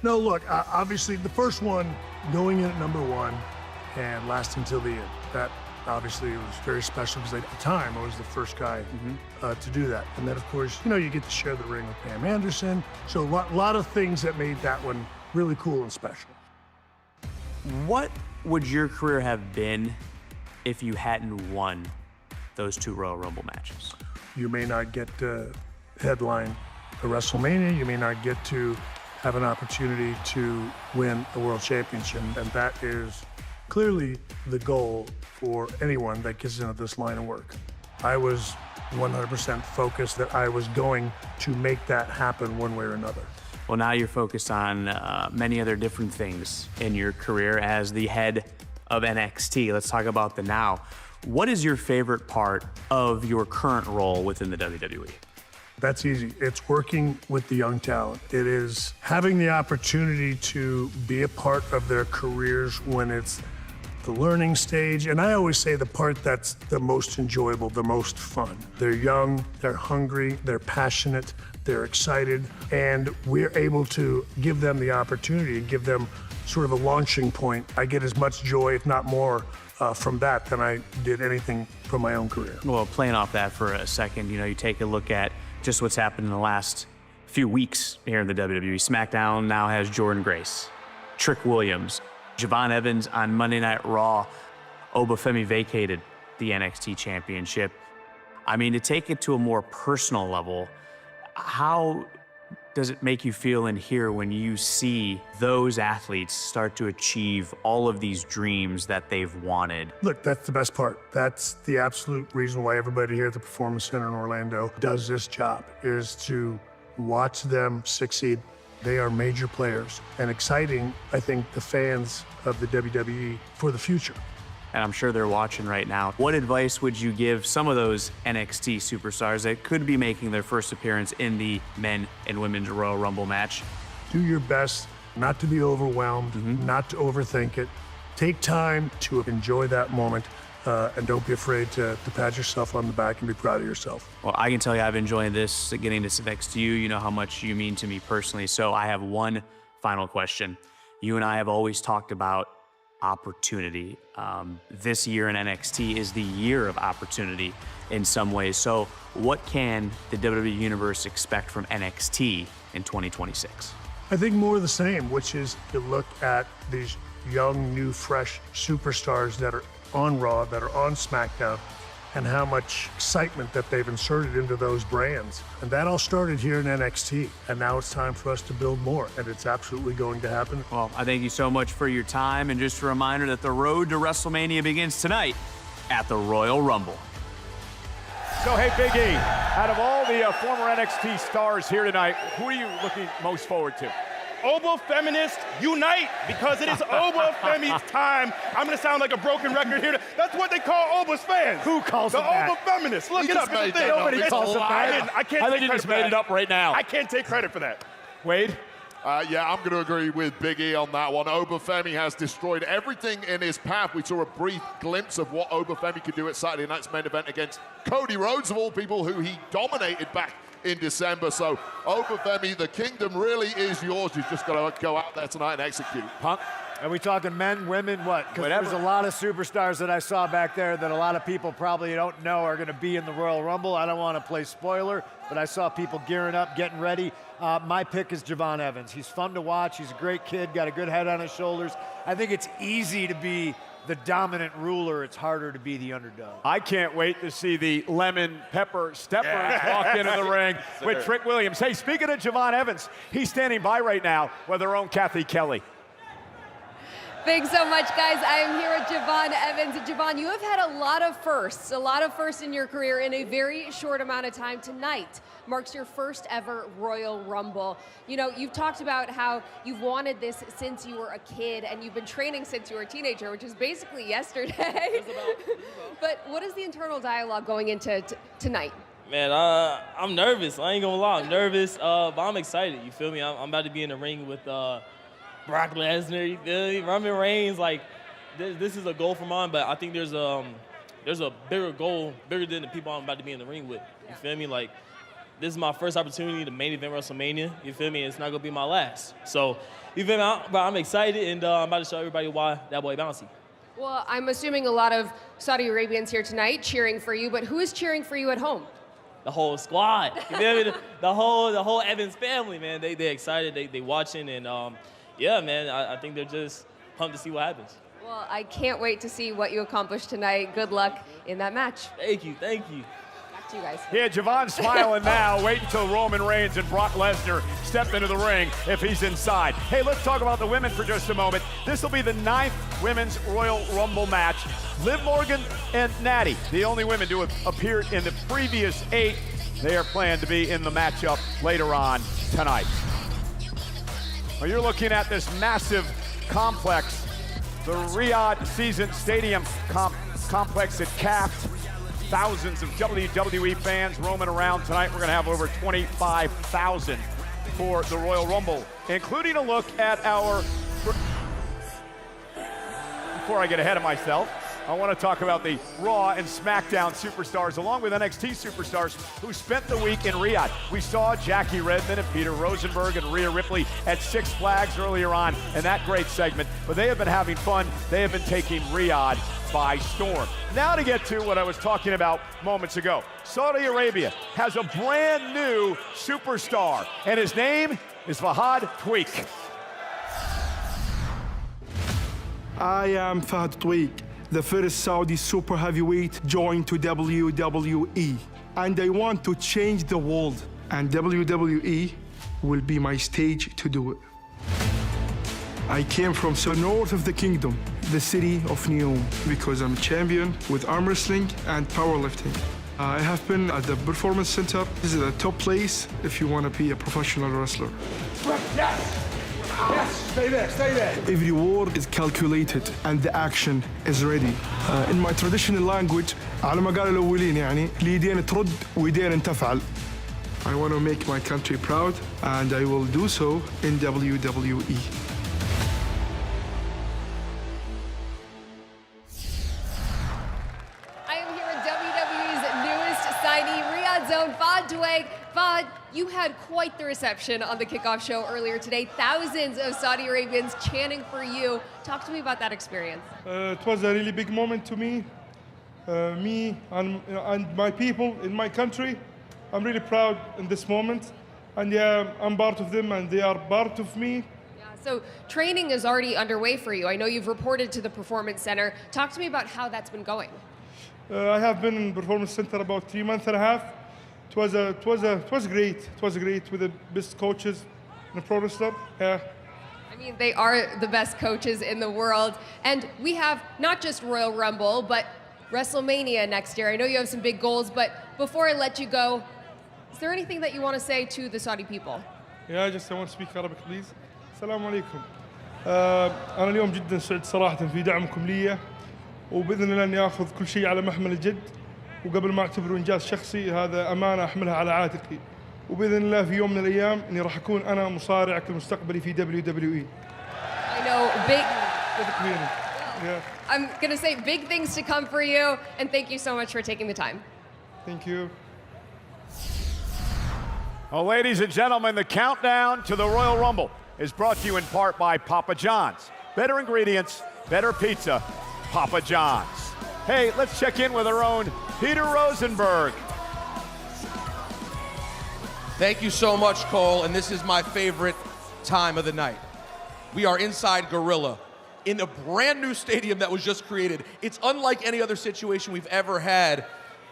no, look, obviously the first one, going in at #1 and lasting till the end, that obviously was very special because at the time I was the first guy to do that. And then of course, you know, you get to share the ring with Pam Anderson. So a lot of things that made that one really cool and special. What would your career have been if you hadn't won those 2 Royal Rumble matches? You may not get to headline a WrestleMania. You may not get to have an opportunity to win a world championship. And that is clearly the goal for anyone that gets into this line of work. I was 100% focused that I was going to make that happen one way or another. Well, now you're focused on many other different things in your career as the head of NXT. Let's talk about the now. What is your favorite part of your current role within the WWE? That's easy. It's working with the young talent. It is having the opportunity to be a part of their careers when it's the learning stage. And I always say the part that's the most enjoyable, the most fun. They're young, they're hungry, they're passionate, they're excited, and we're able to give them the opportunity and give them sort of a launching point. I get as much joy, if not more, from that than I did anything from my own career. Well, playing off that for a second, you know, you take a look at just what's happened in the last few weeks here in the WWE. SmackDown now has Jordynne Grace, Trick Williams, Javon Evans on Monday Night Raw. Obafemi vacated the NXT Championship. I mean, to take it to a more personal level, how does it make you feel in here when you see those athletes start to achieve all of these dreams that they've wanted? Look, that's the best part. That's the absolute reason why everybody here at the Performance Center in Orlando does this job, is to watch them succeed. They are major players and exciting, I think, the fans of the WWE for the future. And I'm sure they're watching right now. What advice would you give some of those NXT superstars that could be making their first appearance in the men and women's Royal Rumble match? Do your best not to be overwhelmed, not to overthink it. Take time to enjoy that moment, and don't be afraid to pat yourself on the back and be proud of yourself. Well, I can tell you I've enjoyed this, getting to sit next to you. You know how much you mean to me personally. So I have one final question. You and I have always talked about opportunity. This year in NXT is the year of opportunity in some ways. So what can the WWE Universe expect from NXT in 2026? I think more of the same, which is to look at these young, new, fresh superstars that are on Raw, that are on SmackDown, and how much excitement that they've inserted into those brands. And that all started here in NXT, and now it's time for us to build more, and it's absolutely going to happen. Well, I thank you so much for your time, and just a reminder that the road to WrestleMania begins tonight at the Royal Rumble. So, hey, Big E, out of all the former NXT stars here tonight, who are you looking most forward to? Obafeminists unite, because it is Obafemi's time. I'm gonna sound like a broken record here. That's what they call Oba's fans. Who calls the it that? Obafeminists? Look You it just up. made It's a that thing. up. Nobody It's calls a it lie. that. I can't I take think you credit just for made that. it up right now. I can't take credit for that. Wade? Yeah, I'm going to agree with Big E on that one. Obafemi has destroyed everything in his path. We saw a brief glimpse of what Obafemi could do at Saturday night's main event against Cody Rhodes, of all people, who he dominated back in December. So Obafemi, the kingdom really is yours. You've just got to go out there tonight and execute. Punk. Are we talking men, women, what? Because there's a lot of superstars that I saw back there that a lot of people probably don't know are going to be in the Royal Rumble. I don't want to play spoiler, but I saw people gearing up, getting ready. My pick is Javon Evans. He's fun to watch. He's a great kid, got a good head on his shoulders. I think it's easy to be the dominant ruler. It's harder to be the underdog. I can't wait to see the lemon pepper steppers walk into the ring with Trick Williams. Hey, speaking of Javon Evans, he's standing by right now with our own Kathy Kelly. Thanks so much, guys. I am here with Javon Evans. Javon, you have had a lot of firsts in your career in a very short amount of time. Tonight marks your first ever Royal Rumble. You know, you've talked about how you've wanted this since you were a kid, and you've been training since you were a teenager, which is basically yesterday. But what is the internal dialogue going into tonight? Man, I'm nervous. I ain't gonna lie, I'm nervous, but I'm excited. You feel me? I'm about to be in the ring with Brock Lesnar, you feel me? Roman Reigns, like, this is a goal for mine, but I think there's a bigger goal, bigger than the people I'm about to be in the ring with. You feel me? Like, this is my first opportunity to main event WrestleMania. You feel me? It's not gonna be my last. So, you feel me? But I'm excited, and I'm about to show everybody why that boy bouncy. Well, I'm assuming a lot of Saudi Arabians here tonight cheering for you, but who is cheering for you at home? The whole squad. You feel me? The whole Evans family, man. They excited. They watching, and yeah, man, I think they're just pumped to see what happens. Well, I can't wait to see what you accomplish tonight. Good luck in that match. Thank you, thank you. Back to you guys. Yeah, Javon's smiling now. Wait until Roman Reigns and Brock Lesnar step into the ring if he's inside. Hey, let's talk about the women for just a moment. This will be the 9th Women's Royal Rumble match. Liv Morgan and Natty, the only women to have appeared in the previous 8. They are planned to be in the matchup later on tonight. Well, you're looking at this massive complex, the Riyadh Season Stadium complex at CAF. Thousands of WWE fans roaming around tonight. We're going to have over 25,000 for the Royal Rumble, including a look at our... Before I get ahead of myself, I want to talk about the Raw and SmackDown superstars, along with NXT superstars who spent the week in Riyadh. We saw Jackie Redmond and Peter Rosenberg and Rhea Ripley at Six Flags earlier on in that great segment, but they have been having fun. They have been taking Riyadh by storm. Now to get to what I was talking about moments ago. Saudi Arabia has a brand new superstar, and his name is Fahad Tweek. I am Fahad Tweek, the first Saudi super heavyweight joined to WWE. And I want to change the world. And WWE will be my stage to do it. I came from the north of the kingdom, the city of Neom, because I'm a champion with arm wrestling and powerlifting. I have been at the Performance Center. This is a top place if you want to be a professional wrestler. Yes! Yes, stay there, stay there. Every word is calculated and the action is ready. In my traditional language, على ما قال الأولين يعني اليدين ترد ويدين تفعل. I want to make my country proud and I will do so in WWE. I am here with WWE's newest signee, Riyadh's own Fahad Tweek. Fahad, you had quite the reception on the kickoff show earlier today. Thousands of Saudi Arabians chanting for you. Talk to me about that experience. It was a really big moment to me. Me and my people in my country. I'm really proud in this moment. And yeah, I'm part of them and they are part of me. Yeah, so training is already underway for you. I know you've reported to the Performance Center. Talk to me about how that's been going. I have been in Performance Center about 3 months and a half. It was great. It was great with the best coaches in the pro wrestler. Yeah. I mean, they are the best coaches in the world. And we have not just Royal Rumble, but WrestleMania next year. I know you have some big goals, but before I let you go, is there anything that you want to say to the Saudi people? Yeah, I want to speak Arabic, please. Assalamu alaikum. أنا اليوم جدا سعيد صراحة في دعمكم لي وبإذن الله إني آخذ كل شيء على محمل الجد وقبل ما أعتبره إنجاز شخصي هذا أمانة أحملها على عاتقي وباذن الله في يوم من الايام اني راح اكون انا مصارعك المستقبلي في WWE. I know big. Yeah. I'm gonna say big things to come for you, and thank you so much for taking the time. Thank you. Well, ladies and gentlemen, the countdown to the Royal Rumble is brought to you in part by Papa John's. Better ingredients, better pizza, Papa John's. Hey, let's check in with our own Peter Rosenberg. Thank you so much, Cole, and this is my favorite time of the night. We are inside Gorilla in a brand new stadium that was just created. It's unlike any other situation we've ever had.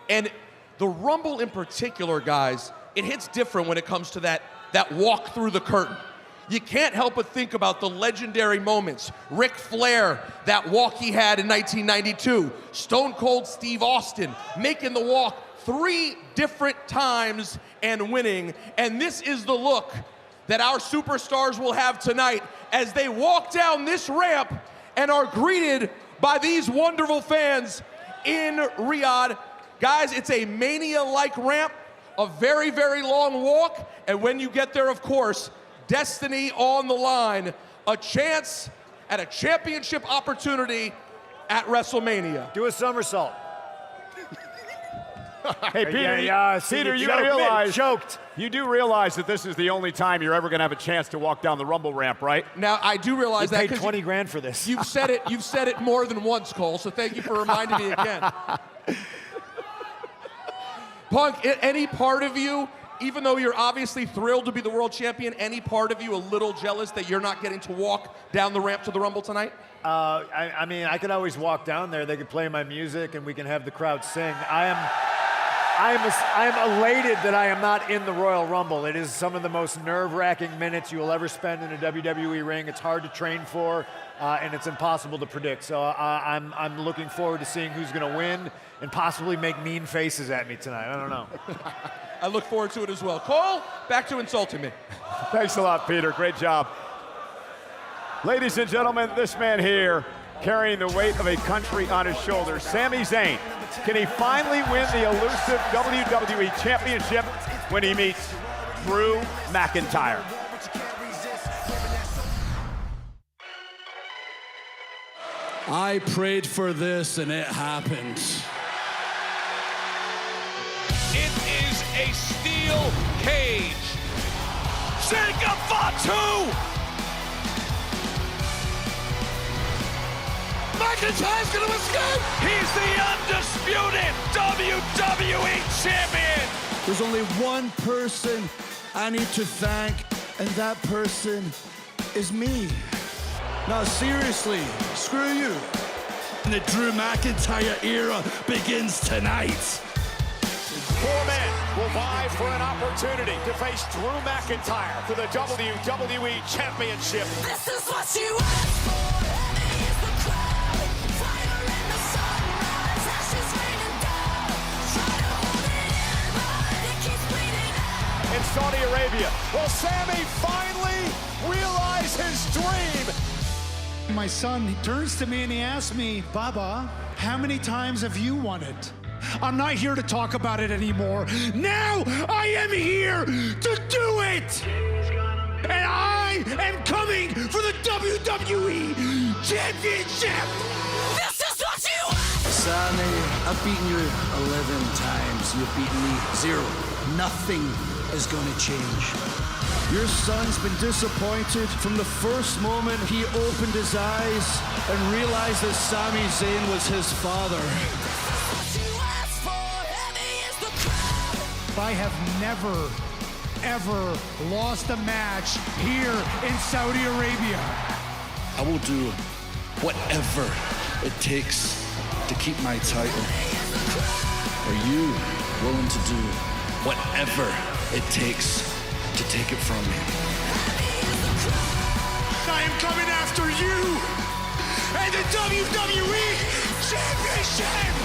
And the Rumble in particular, guys, it hits different when it comes to that walk through the curtain. You can't help but think about the legendary moments. Ric Flair, that walk he had in 1992. Stone Cold Steve Austin making the walk 3 different times and winning. And this is the look that our superstars will have tonight as they walk down this ramp and are greeted by these wonderful fans in Riyadh. Guys, it's a Mania-like ramp, a very, very long walk, and when you get there, of course, destiny on the line, a chance at a championship opportunity at WrestleMania. Do a somersault. Hey, Peter, Peter, you realize choked. You do realize that this is the only time you're ever going to have a chance to walk down the Rumble ramp, right? Now, I do realize You that paid 20 grand for this. You've said it more than once, Cole, so thank you for reminding me again. Punk, any part of you, even though you're obviously thrilled to be the world champion, any part of you a little jealous that you're not getting to walk down the ramp to the Rumble tonight? I mean, I could always walk down there. They could play my music, and we can have the crowd sing. I am elated that I am not in the Royal Rumble. It is some of the most nerve-wracking minutes you will ever spend in a WWE ring. It's hard to train for, and it's impossible to predict. So I'm looking forward to seeing who's going to win and possibly make mean faces at me tonight. I don't know. I look forward to it as well. Cole, back to insulting me. Thanks a lot, Peter. Great job. Ladies and gentlemen, this man here carrying the weight of a country on his shoulders, Sami Zayn. Can he finally win the elusive WWE Championship when he meets Drew McIntyre? I prayed for this and it happened. It is a steel cage. Jacob Fatu! McIntyre's gonna escape! He's the undisputed WWE Champion! There's only one person I need to thank, and that person is me. Now seriously, screw you. The Drew McIntyre era begins tonight. 4 men will vie for an opportunity to face Drew McIntyre for the WWE Championship. This is what you asked for. Heavy is the crowd. Fire in the sunrise. Ashes raining down. Try to hold it in, but it keeps bleeding out. In Saudi Arabia, will Sami finally realize his dream? My son, he turns to me and he asks me, Baba, how many times have you won it? I'm not here to talk about it anymore. Now I am here to do it! And I am coming for the WWE Championship! This is what you want! Sami, I've beaten you 11 times. You've beaten me 0. Nothing is going to change. Your son's been disappointed from the first moment he opened his eyes and realized that Sami Zayn was his father. I have never, ever lost a match here in Saudi Arabia. I will do whatever it takes to keep my title. Are you willing to do whatever it takes to take it from me? I am coming after you and the WWE Championship!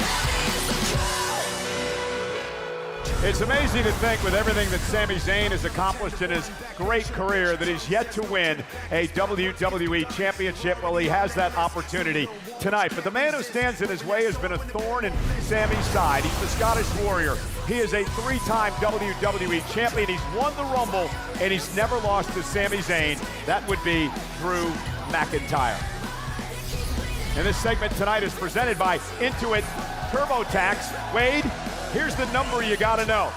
It's amazing to think with everything that Sami Zayn has accomplished in his great career that he's yet to win a WWE Championship. Well, he has that opportunity tonight. But the man who stands in his way has been a thorn in Sami's side. He's the Scottish Warrior. He is a three-time WWE Champion. He's won the Rumble, and he's never lost to Sami Zayn. That would be Drew McIntyre. And this segment tonight is presented by Intuit TurboTax. Wade, here's the number you gotta know.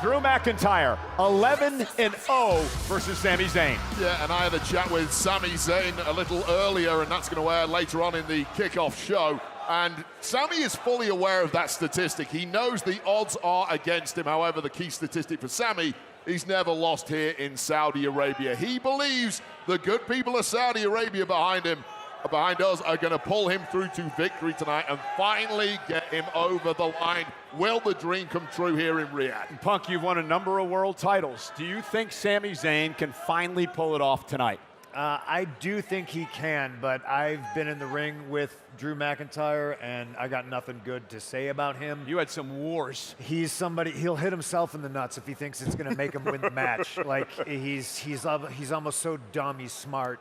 Drew McIntyre, 11-0 versus Sami Zayn. Yeah, and I had a chat with Sami Zayn a little earlier, and that's going to air later on in the kickoff show. And Sami is fully aware of that statistic. He knows the odds are against him. However, the key statistic for Sami, he's never lost here in Saudi Arabia. He believes the good people of Saudi Arabia behind us are going to pull him through to victory tonight and finally get him over the line. Will the dream come true here in Riyadh? Punk, you've won a number of world titles. Do you think Sami Zayn can finally pull it off tonight? I do think he can, but I've been in the ring with Drew McIntyre, and I got nothing good to say about him. You had some wars. He's somebody, he'll hit himself in the nuts if he thinks it's going to make him win the match. Like, he's almost so dumb, he's smart.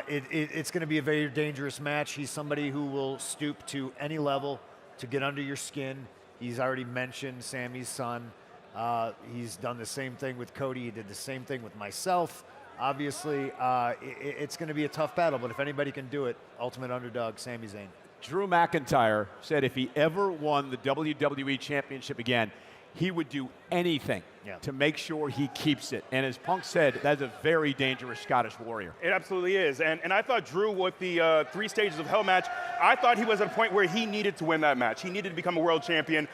It's going to be a very dangerous match. He's somebody who will stoop to any level to get under your skin. He's already mentioned Sami's son. He's done the same thing with Cody. He did the same thing with myself. Obviously, it's going to be a tough battle, but if anybody can do it, ultimate underdog, Sami Zayn. Drew McIntyre said if he ever won the WWE Championship again, he would do anything to make sure he keeps it. And as Punk said, that's a very dangerous Scottish Warrior. It absolutely is. And I thought Drew, with the 3 stages of Hell match, I thought he was at a point where he needed to win that match. He needed to become a world champion.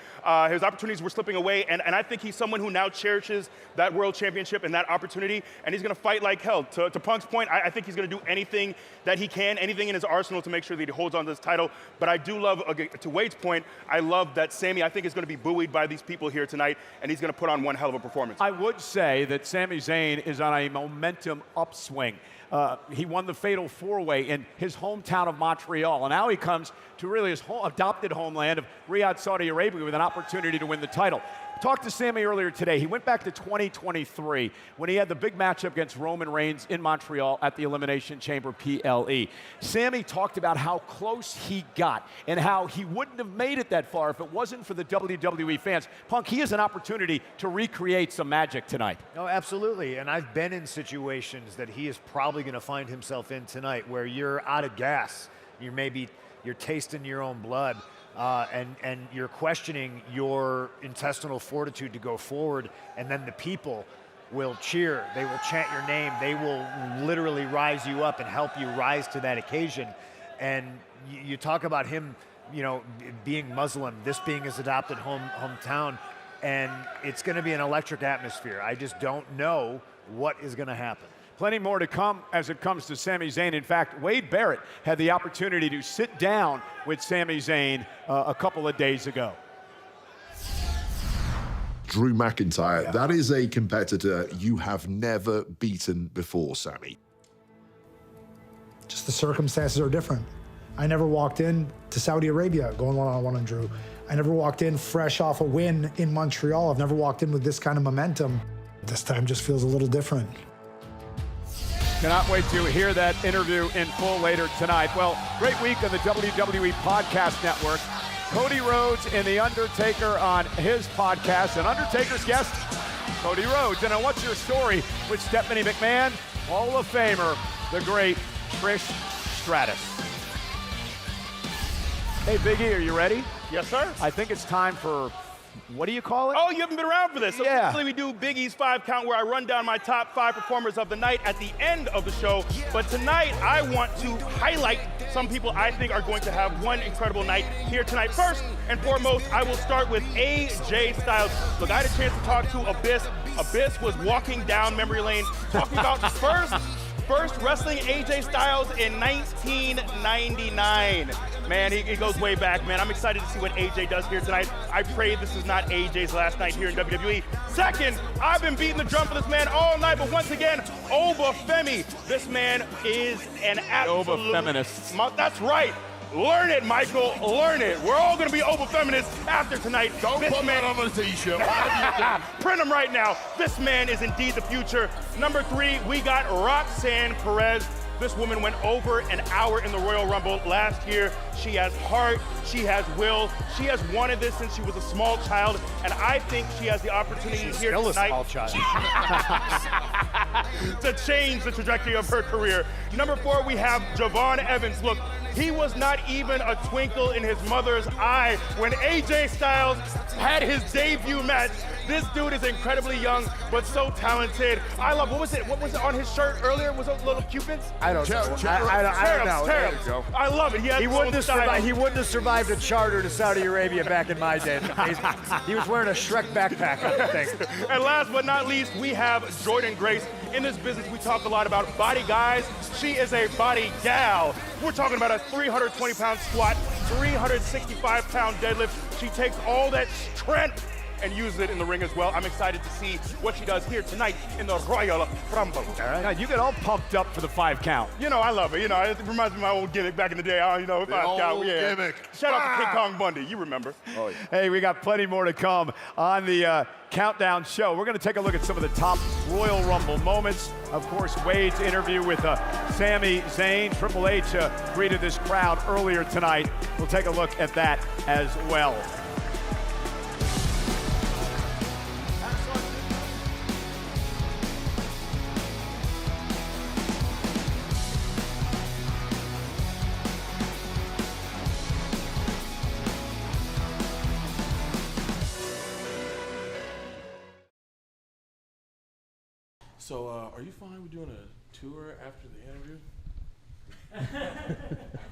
His opportunities were slipping away, and I think he's someone who now cherishes that world championship and that opportunity, and he's going to fight like hell. To Punk's point, I think he's going to do anything that he can, anything in his arsenal to make sure that he holds on to this title. But I do love, to Wade's point, I love that Sami, I think, is going to be buoyed by these people here tonight, and he's going to put on one hell of a performance. I would say that Sami Zayn is on a momentum upswing. He won the Fatal 4-Way in his hometown of Montreal, and now he comes to really his adopted homeland of Riyadh, Saudi Arabia, with an opportunity to win the title. Talked to Sami earlier today. He went back to 2023 when he had the big matchup against Roman Reigns in Montreal at the Elimination Chamber PLE. Sami talked about how close he got and how he wouldn't have made it that far if it wasn't for the WWE fans. Punk, he has an opportunity to recreate some magic tonight. No, absolutely. And I've been in situations that he is probably going to find himself in tonight where you're out of gas. You're tasting your own blood. And you're questioning your intestinal fortitude to go forward, and then the people will cheer. They will chant your name. They will literally rise you up and help you rise to that occasion. And you talk about him, being Muslim, this being his adopted hometown, and it's going to be an electric atmosphere. I just don't know what is going to happen. Plenty more to come as it comes to Sami Zayn. In fact, Wade Barrett had the opportunity to sit down with Sami Zayn a couple of days ago. Drew McIntyre, that is a competitor you have never beaten before, Sami. Just the circumstances are different. I never walked in to Saudi Arabia going one-on-one on Drew. I never walked in fresh off a win in Montreal. I've never walked in with this kind of momentum. This time just feels a little different. Cannot wait to hear that interview in full later tonight. Well, great week on the WWE Podcast Network. Cody Rhodes and The Undertaker on his podcast. And Undertaker's guest, Cody Rhodes. And what's your story with Stephanie McMahon, Hall of Famer, the great Trish Stratus? Hey, Biggie, are you ready? Yes, sir. I think it's time for, what do you call it? Oh, you haven't been around for this. So yeah. Usually we do Biggie's 5 count where I run down my top 5 performers of the night at the end of the show. But tonight, I want to highlight some people I think are going to have one incredible night here tonight. First and foremost, I will start with AJ Styles. Look, I had a chance to talk to Abyss. Abyss was walking down memory lane, talking about the first wrestling AJ Styles in 1999. Man, he goes way back, man. I'm excited to see what AJ does here tonight. I pray this is not AJ's last night here in WWE. Second, I've been beating the drum for this man all night, but once again, Oba Femi. This man is an absolute... Oba feminist. That's right. Learn it, Michael. Learn it. We're all going to be over feminists after tonight. Don't This put man- that on a t-shirt. Print them right now. This man is indeed the future. Number 3, we got Roxanne Perez. This woman went over an hour in the Royal Rumble last year. She has heart, she has will, she has wanted this since she was a small child, and I think she has the opportunity She's here still a tonight small child. to change the trajectory of her career. Number 4, we have Javon Evans. Look, he was not even a twinkle in his mother's eye when AJ Styles had his debut match. This dude is incredibly young, but so talented. I love, what was it on his shirt earlier? Was it little Cupids? I don't know. I don't know. There you go. I love it. He wouldn't have survived a charter to Saudi Arabia back in my day. He was wearing a Shrek backpack, I think. And last but not least, we have Jordan Grace. In this business, we talk a lot about body guys. She is a body gal. We're talking about a 320-pound squat, 365-pound deadlift. She takes all that strength and uses it in the ring as well. I'm excited to see what she does here tonight in the Royal Rumble. All right. Now, you get all pumped up for the 5 count. You know, I love it. You know, it reminds me of my old gimmick back in the day. You know, 5 count. Yeah. Gimmick. Shout out to King Kong Bundy. You remember. Oh, yeah. Hey, we got plenty more to come on the Countdown Show. We're going to take a look at some of the top Royal Rumble moments. Of course, Wade's interview with Sami Zayn. Triple H greeted this crowd earlier tonight. We'll take a look at that as well. So, are you fine with doing a tour after the interview?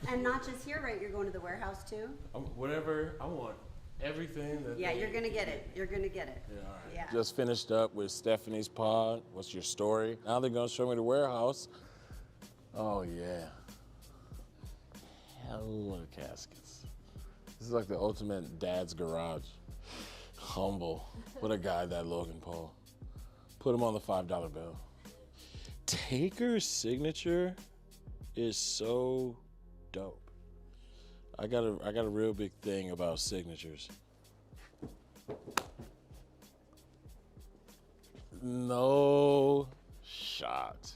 And not just here, right? You're going to the warehouse too? Whatever. I want everything that. Yeah, you're gonna get it. You're gonna get it. Yeah, all right. Yeah. Just finished up with Stephanie's pod. What's your story? Now they're gonna show me the warehouse. Oh yeah. Hell of caskets. This is like the ultimate dad's garage. Humble. What a guy, that Logan Paul. Put him on the $5 bill. Taker's signature is so dope. I got a real big thing about signatures. No shot.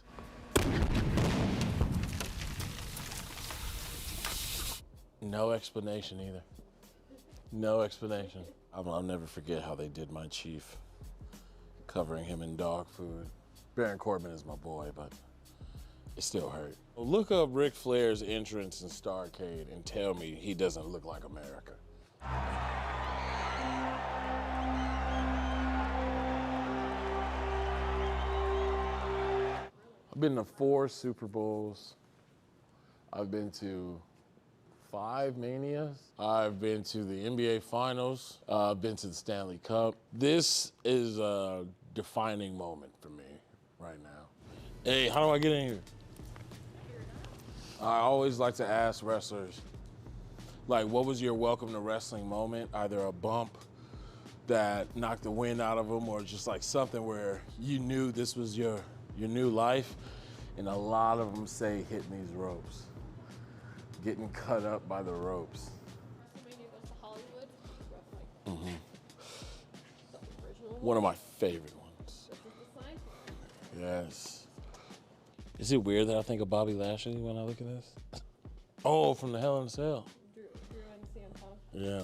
No explanation either. No explanation. I'll never forget how they did my chief, covering him in dog food. Baron Corbin is my boy, but it still hurt. Look up Ric Flair's entrance in Starrcade and tell me he doesn't look like America. I've been to 4 Super Bowls. I've been to 5 Manias. I've been to the NBA Finals. I've been to the Stanley Cup. This is a defining moment for me right now. Hey, how do I get in here? I always like to ask wrestlers, like, what was your welcome to wrestling moment? Either a bump that knocked the wind out of them or just like something where you knew this was your new life. And a lot of them say hitting these ropes, getting cut up by the ropes. Mm-hmm. One of my favorite ones. Yes. Is it weird that I think of Bobby Lashley when I look at this? Oh, from the Hell in a Cell. Yeah.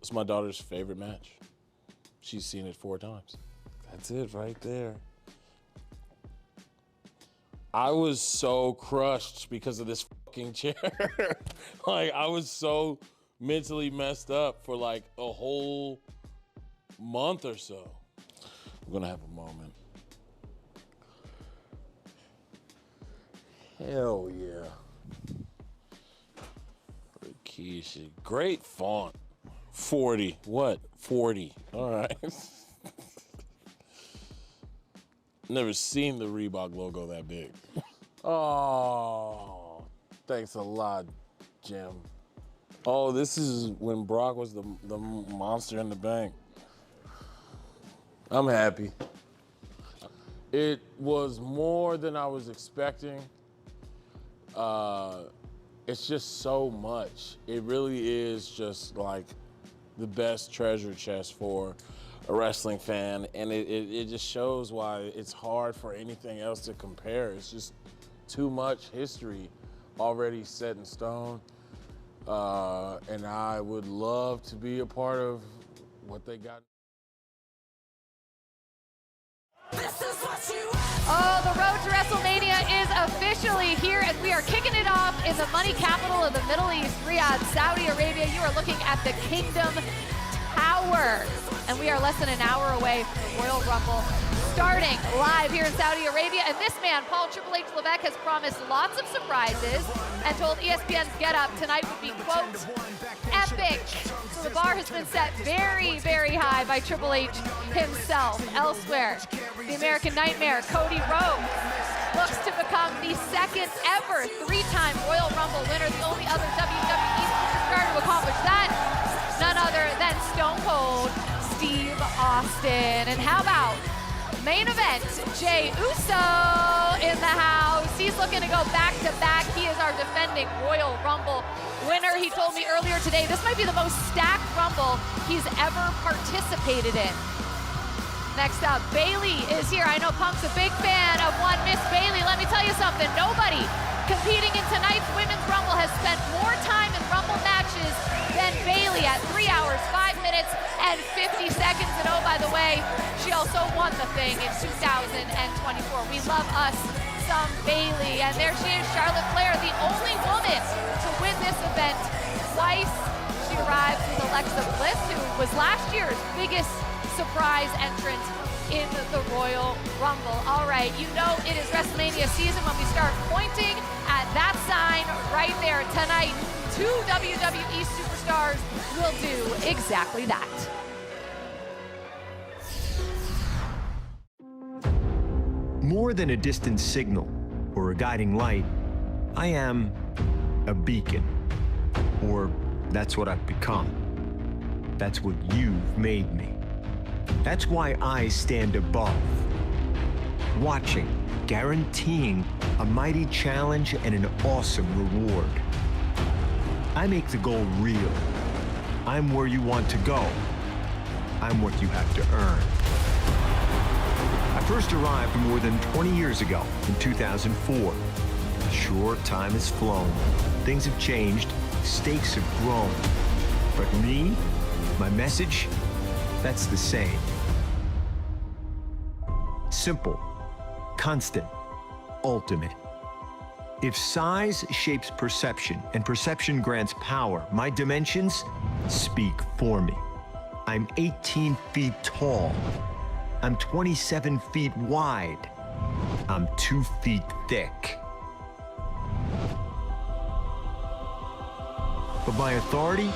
It's my daughter's favorite match. She's seen it 4 times. That's it right there. I was so crushed because of this fucking chair. Like, I was so mentally messed up for like a whole month or so. I'm gonna have a moment. Hell yeah. Rikishi, great font. 40, what? 40, all right. Never seen the Reebok logo that big. Oh, thanks a lot, Jim. Oh, this is when Brock was the monster in the bank. I'm happy. It was more than I was expecting. It's just so much. It really is just like the best treasure chest for a wrestling fan, and it just shows why it's hard for anything else to compare. It's just too much history already set in stone, and I would love to be a part of what they got. Oh, the road to WrestleMania is officially here as we are kicking it off in the money capital of the Middle East, Riyadh, Saudi Arabia. You are looking at the Kingdom Tower, and we are less than an hour away from Royal Rumble starting live here in Saudi Arabia. And this man, Paul Triple H Levesque, has promised lots of surprises and told ESPN's Get Up tonight would be, quote, epic. So the bar has been set very, very high by Triple H himself. Elsewhere, the American Nightmare, Cody Rhodes, looks to become the second ever three-time Royal Rumble winner, the only other WWE superstar to accomplish that, none other than Stone Cold Steve Austin. And how about main event, Jey Uso in the house. He's looking to go back-to-back. He is our defending Royal Rumble winner. He told me earlier today this might be the most stacked Rumble he's ever participated in. Next up, Bayley is here. I know Punk's a big fan of one Miss Bayley. Let me tell you something. Nobody competing in tonight's Women's Rumble has spent more time in Rumble matches than Bayley at 3 hours, 5 minutes, and 50 seconds. And oh, by the way, she also won the thing in 2024. We love us some Bayley. And there she is, Charlotte Flair, the only woman to win this event twice. She arrives with Alexa Bliss, who was last year's biggest surprise entrant in the Royal Rumble. All right, you know it is WrestleMania season when we start pointing at that sign right there. Tonight, two WWE superstars will do exactly that. More than a distant signal or a guiding light, I am a beacon. Or that's what I've become. That's what you've made me. That's why I stand above, watching, guaranteeing a mighty challenge and an awesome reward. I make the goal real. I'm where you want to go. I'm what you have to earn. I first arrived more than 20 years ago in 2004. Sure, time has flown. Things have changed. Stakes have grown. But me, my message, that's the same. Simple, constant, ultimate. If size shapes perception and perception grants power, my dimensions speak for me. I'm 18 feet tall. I'm 27 feet wide. I'm 2 feet thick. But my authority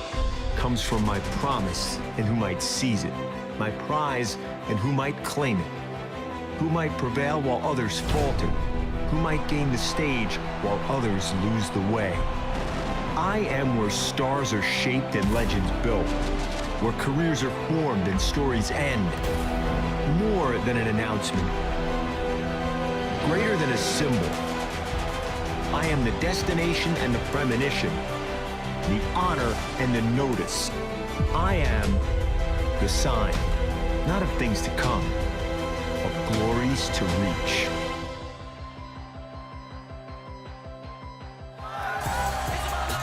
comes from my promise and who might seize it, my prize and who might claim it, who might prevail while others falter, who might gain the stage while others lose the way. I am where stars are shaped and legends built, where careers are formed and stories end. More than an announcement, greater than a symbol. I am the destination and the premonition, the honor and the notice. I am the sign, not of things to come, of glories to reach.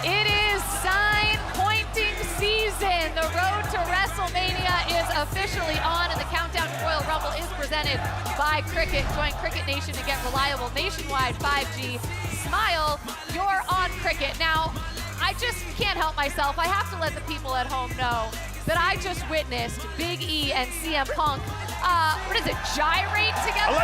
It is sign pointing season. The road to WrestleMania is officially on, and the countdown to Royal Rumble is presented by Cricket. Join Cricket Nation to get reliable nationwide 5G. Smile, you're on Cricket. Now, I just can't help myself. I have to let the people at home know that I just witnessed Big E and CM Punk, what is it, gyrate together?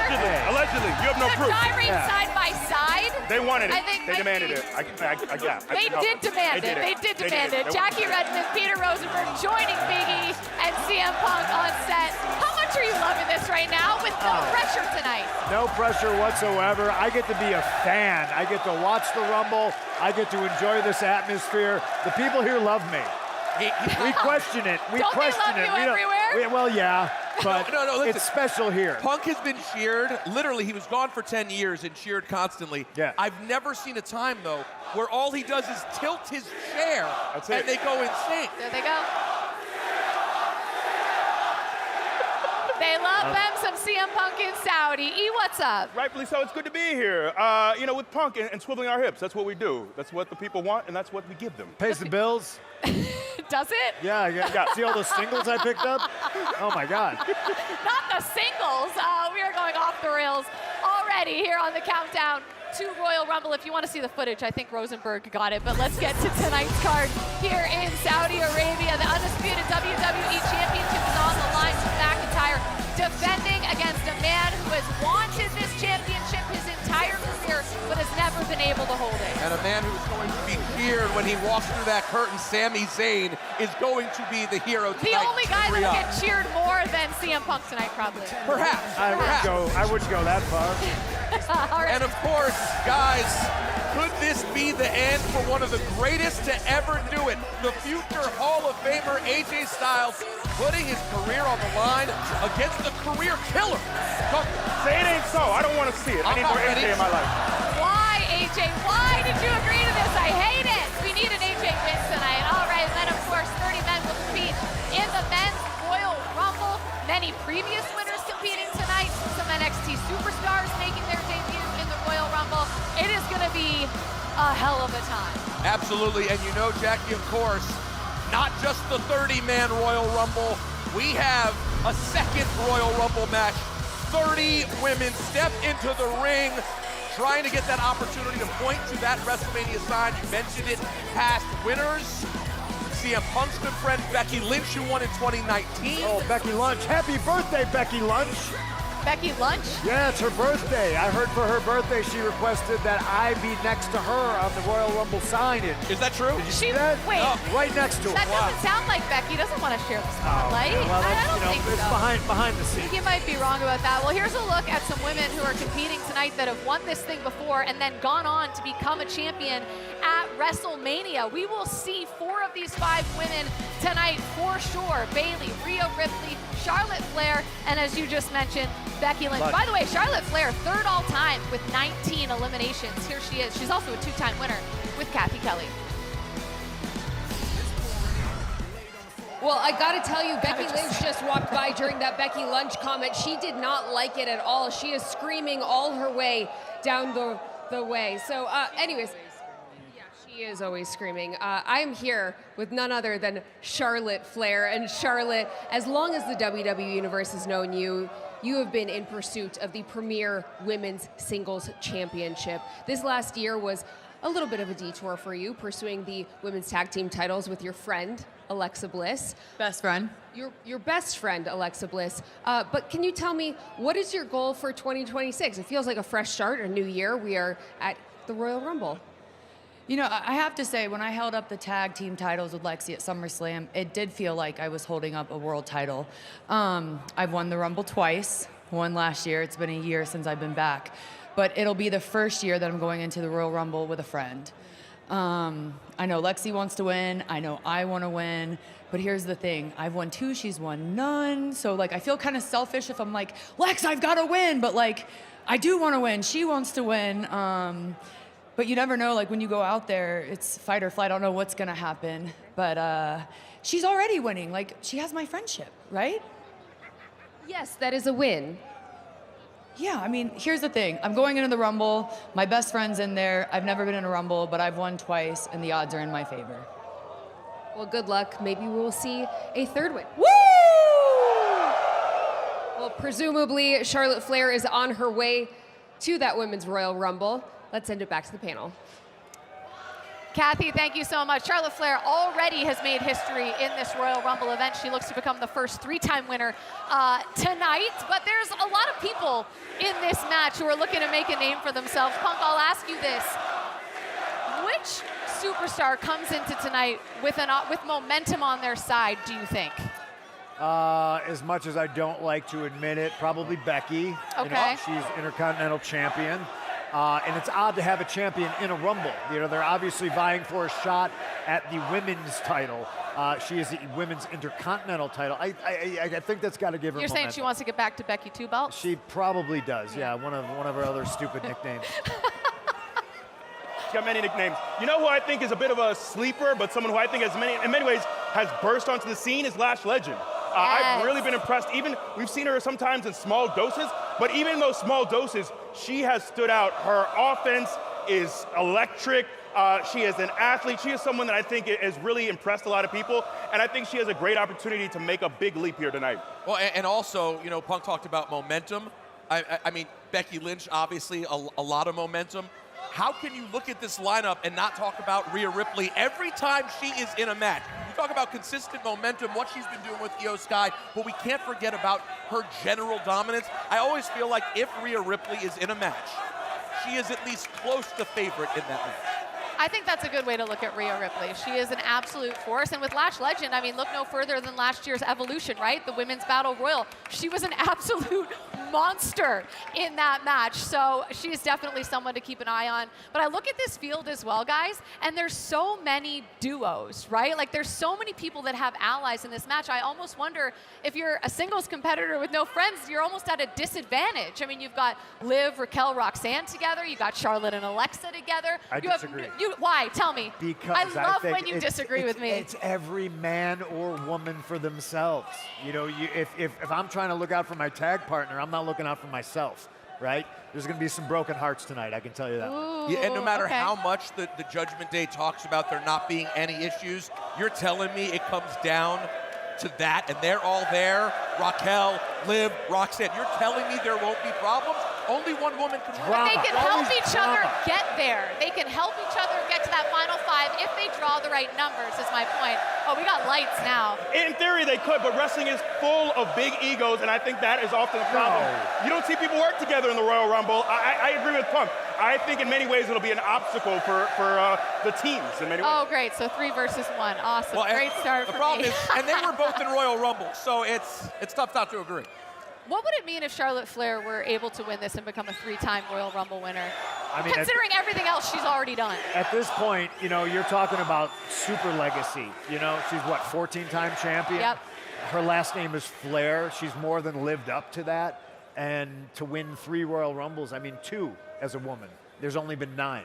Allegedly. You have no proof. Gyrate side by side. They wanted it. I think They demanded it. They did demand it. They did demand it. Jackie Redmond, Peter Rosenberg joining Big E and CM Punk on set. How much are you loving this right now with no pressure tonight? No pressure whatsoever. I get to be a fan. I get to watch the Rumble. I get to enjoy this atmosphere. The people here love me. We question it. We Don't question they love it. you everywhere? Well, yeah. but no, listen. it's special here. Punk has been cheered. Literally, he was gone for 10 years and cheered constantly. Yeah. I've never seen a time, though, where all he does is tilt his chair and they go insane. There they go. They love them some CM Punk in Saudi. E, what's up? Rightfully so. It's good to be here. You know, with Punk and swiveling our hips, that's what we do. That's what the people want, and that's what we give them. Pays the bills. Does it? Yeah. See all those singles I picked up? Oh my God. Not the singles. We are going off the rails already here on the countdown to Royal Rumble. If you want to see the footage, I think Rosenberg got it. But let's get to tonight's card here in Saudi Arabia. The undisputed WWE Championship is on the line. Drew McIntyre defending against a man who has wanted this championship his entire career, but has never been able to hold it. And a man who is going to be cheered when he walks through that curtain, Sami Zayn, is going to be the hero tonight. The only guy that'll Riyadh. get cheered more than CM Punk tonight, probably. Perhaps. I wouldn't go that far. All right. And of course, guys, could this be the end for one of the greatest to ever do it? The future Hall of Famer AJ Styles putting his career on the line against the career killer. Say it ain't so. I don't want to see it. I need more AJ in my life. Why, AJ? Why did you agree to this? I hate it. We need an AJ win tonight. All right, and then of course 30 men will compete in the men's Royal Rumble. Many previous winners competing tonight. Some NXT superstars making their debut in the Royal Rumble. It is going to be a hell of a time. Absolutely, and you know, Jackie, of course, not just the 30-man Royal Rumble. We have a second Royal Rumble match. 30 women step into the ring, trying to get that opportunity to point to that WrestleMania sign. You mentioned it, past winners. CM Punk's good friend Becky Lynch, who won in 2019. Oh, Becky Lynch. Happy birthday, Becky Lynch. Becky Lynch? Yeah, it's her birthday. I heard for her birthday she requested that I be next to her on the Royal Rumble signage. Is that true? Did you see that? Wait. No, right next to her. That doesn't sound like Becky. Doesn't want to share the spotlight. Well, I don't think it's so. behind the scenes. You might be wrong about that. Well, here's a look at some women who are competing tonight that have won this thing before and then gone on to become a champion at WrestleMania. We will see 4 of these 5 women tonight for sure. Bayley, Rhea Ripley, Charlotte Flair, and as you just mentioned, Becky Lynch. By the way, Charlotte Flair, 3rd all time with 19 eliminations. Here she is. She's also a 2-time winner with Kathy Kelly. Well, I gotta tell you, Becky Lynch just walked by during that Becky Lynch comment. She did not like it at all. She is screaming all her way down the way. So anyways, yeah, she is always screaming. I am here with none other than Charlotte Flair. And Charlotte, as long as the WWE Universe has known you, you have been in pursuit of the premier women's singles championship. This last year was a little bit of a detour for you, pursuing the women's tag team titles with your friend, Alexa Bliss. Best friend. Your best friend, Alexa Bliss. But can you tell me, what is your goal for 2026? It feels like a fresh start, a new year. We are at the Royal Rumble. You know, I have to say, when I held up the tag team titles with Lexi at SummerSlam, it did feel like I was holding up a world title. I've won the Rumble twice, won last year. It's been a year since I've been back. But it'll be the first year that I'm going into the Royal Rumble with a friend. I know Lexi wants to win. I know I want to win. But here's the thing. I've won 2, she's won none. So, like, I feel kind of selfish if I'm like, Lex, I've got to win. But, like, I do want to win. She wants to win. But you never know, like, when you go out there, it's fight or flight. I don't know what's going to happen. But she's already winning. Like, she has my friendship, right? Yes, that is a win. Yeah, I mean, here's the thing. I'm going into the Rumble. My best friend's in there. I've never been in a Rumble, but I've won twice, and the odds are in my favor. Well, good luck. Maybe we'll see a 3rd win. Woo! Well, presumably, Charlotte Flair is on her way to that Women's Royal Rumble. Let's send it back to the panel. Kathy, thank you so much. Charlotte Flair already has made history in this Royal Rumble event. She looks to become the first 3-time winner tonight. But there's a lot of people in this match who are looking to make a name for themselves. Punk, I'll ask you this. Which superstar comes into tonight with momentum on their side, do you think? As much as I don't like to admit it, probably Becky. Okay. She's Intercontinental Champion. And it's odd to have a champion in a Rumble. You know, they're obviously vying for a shot at the women's title. She is the women's intercontinental title. I think that's got to give her You're saying momentum. she wants to get back to Becky Two Belts? She probably does, yeah. One of her other stupid nicknames. She's got many nicknames. You know who I think is a bit of a sleeper, but someone who I think in many ways has burst onto the scene is Lash Legend. I've really been impressed. Even we've seen her sometimes in small doses, but even in those small doses, she has stood out. Her offense is electric. She is an athlete. She is someone that I think has really impressed a lot of people, and I think she has a great opportunity to make a big leap here tonight. Well, and also, you know, Punk talked about momentum. I mean, Becky Lynch, obviously, a lot of momentum. How can you look at this lineup and not talk about Rhea Ripley every time she is in a match? You talk about consistent momentum, what she's been doing with Io Sky, but we can't forget about her general dominance. I always feel like if Rhea Ripley is in a match, she is at least close to favorite in that match. I think that's a good way to look at Rhea Ripley. She is an absolute force. And with Lash Legend, I mean, look no further than last year's Evolution, right? The Women's Battle Royal. She was an absolute monster in that match. So she is definitely someone to keep an eye on. But I look at this field as well, guys, and there's so many duos, right? Like, there's so many people that have allies in this match. I almost wonder if you're a singles competitor with no friends, you're almost at a disadvantage. I mean, you've got Liv, Raquel, Roxanne together. You got Charlotte and Alexa together. I disagree. Why? Tell me. Because I love think when you disagree with me. It's every man or woman for themselves. You know, if I'm trying to look out for my tag partner, I'm not looking out for myself, right? There's going to be some broken hearts tonight, I can tell you that. Ooh, Yeah, and no matter okay. how much the Judgment Day talks about there not being any issues, you're telling me it comes down to that, and they're all there. Raquel, Liv, Roxanne. You're telling me there won't be problems? Only one woman can win. But they can help Always each drama. other get there. They can help each other get to that final five if they draw the right numbers, is my point. Oh, we got lights now. In theory, they could, but wrestling is full of big egos, and I think that is often a problem. You don't see people work together in the Royal Rumble. I agree with Punk. I think in many ways it'll be an obstacle for the teams in many ways. Oh, great. So 3 versus 1. Awesome. Well, and Great start the for problem me. is, and they were both in Royal Rumble, so it's tough not to agree. What would it mean if Charlotte Flair were able to win this and become a 3-time Royal Rumble winner? I mean, Considering everything else she's already done. At this point, you know, you're talking about super legacy. You know, she's what, 14-time champion? Yep. Her last name is Flair. She's more than lived up to that. And to win 3 Royal Rumbles, I mean 2 as a woman. There's only been 9.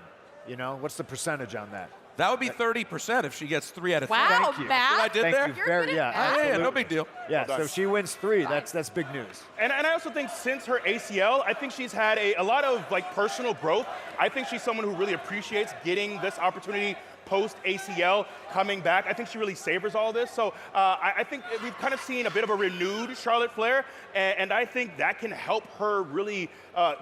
You know, what's the percentage on that? That would be 30% if she gets 3 out of 3. Wow, Thank you. Matt. See what I did Thank there? you You're very, good at yeah, math. Yeah, absolutely. no big deal. Yeah, Well so done. she wins 3. That's big news. And I also think since her ACL, I think she's had a lot of like personal growth. I think she's someone who really appreciates getting this opportunity post ACL coming back. I think she really savors all this. So I think we've kind of seen a bit of a renewed Charlotte Flair, and I think that can help her really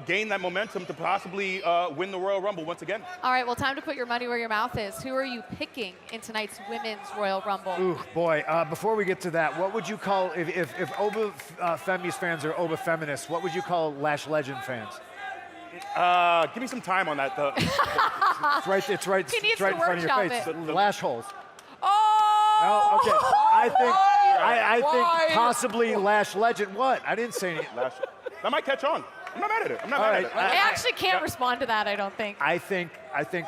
gain that momentum to possibly win the Royal Rumble once again. All right, well, time to put your money where your mouth is. Who are you picking in tonight's Women's Royal Rumble? Ooh, boy, before we get to that, what would you call, if Oba Femis fans are Oba feminists, what would you call Lash Legend fans? Give me some time on that. It's right He needs right to in front of your workshop face. it. The lash holes. Oh! No, okay. I Why? think possibly Lash Legend. What? I didn't say anything. That might catch on. I'm not mad at it. I'm not All mad right, at it. I actually can't respond to that, I don't think. I think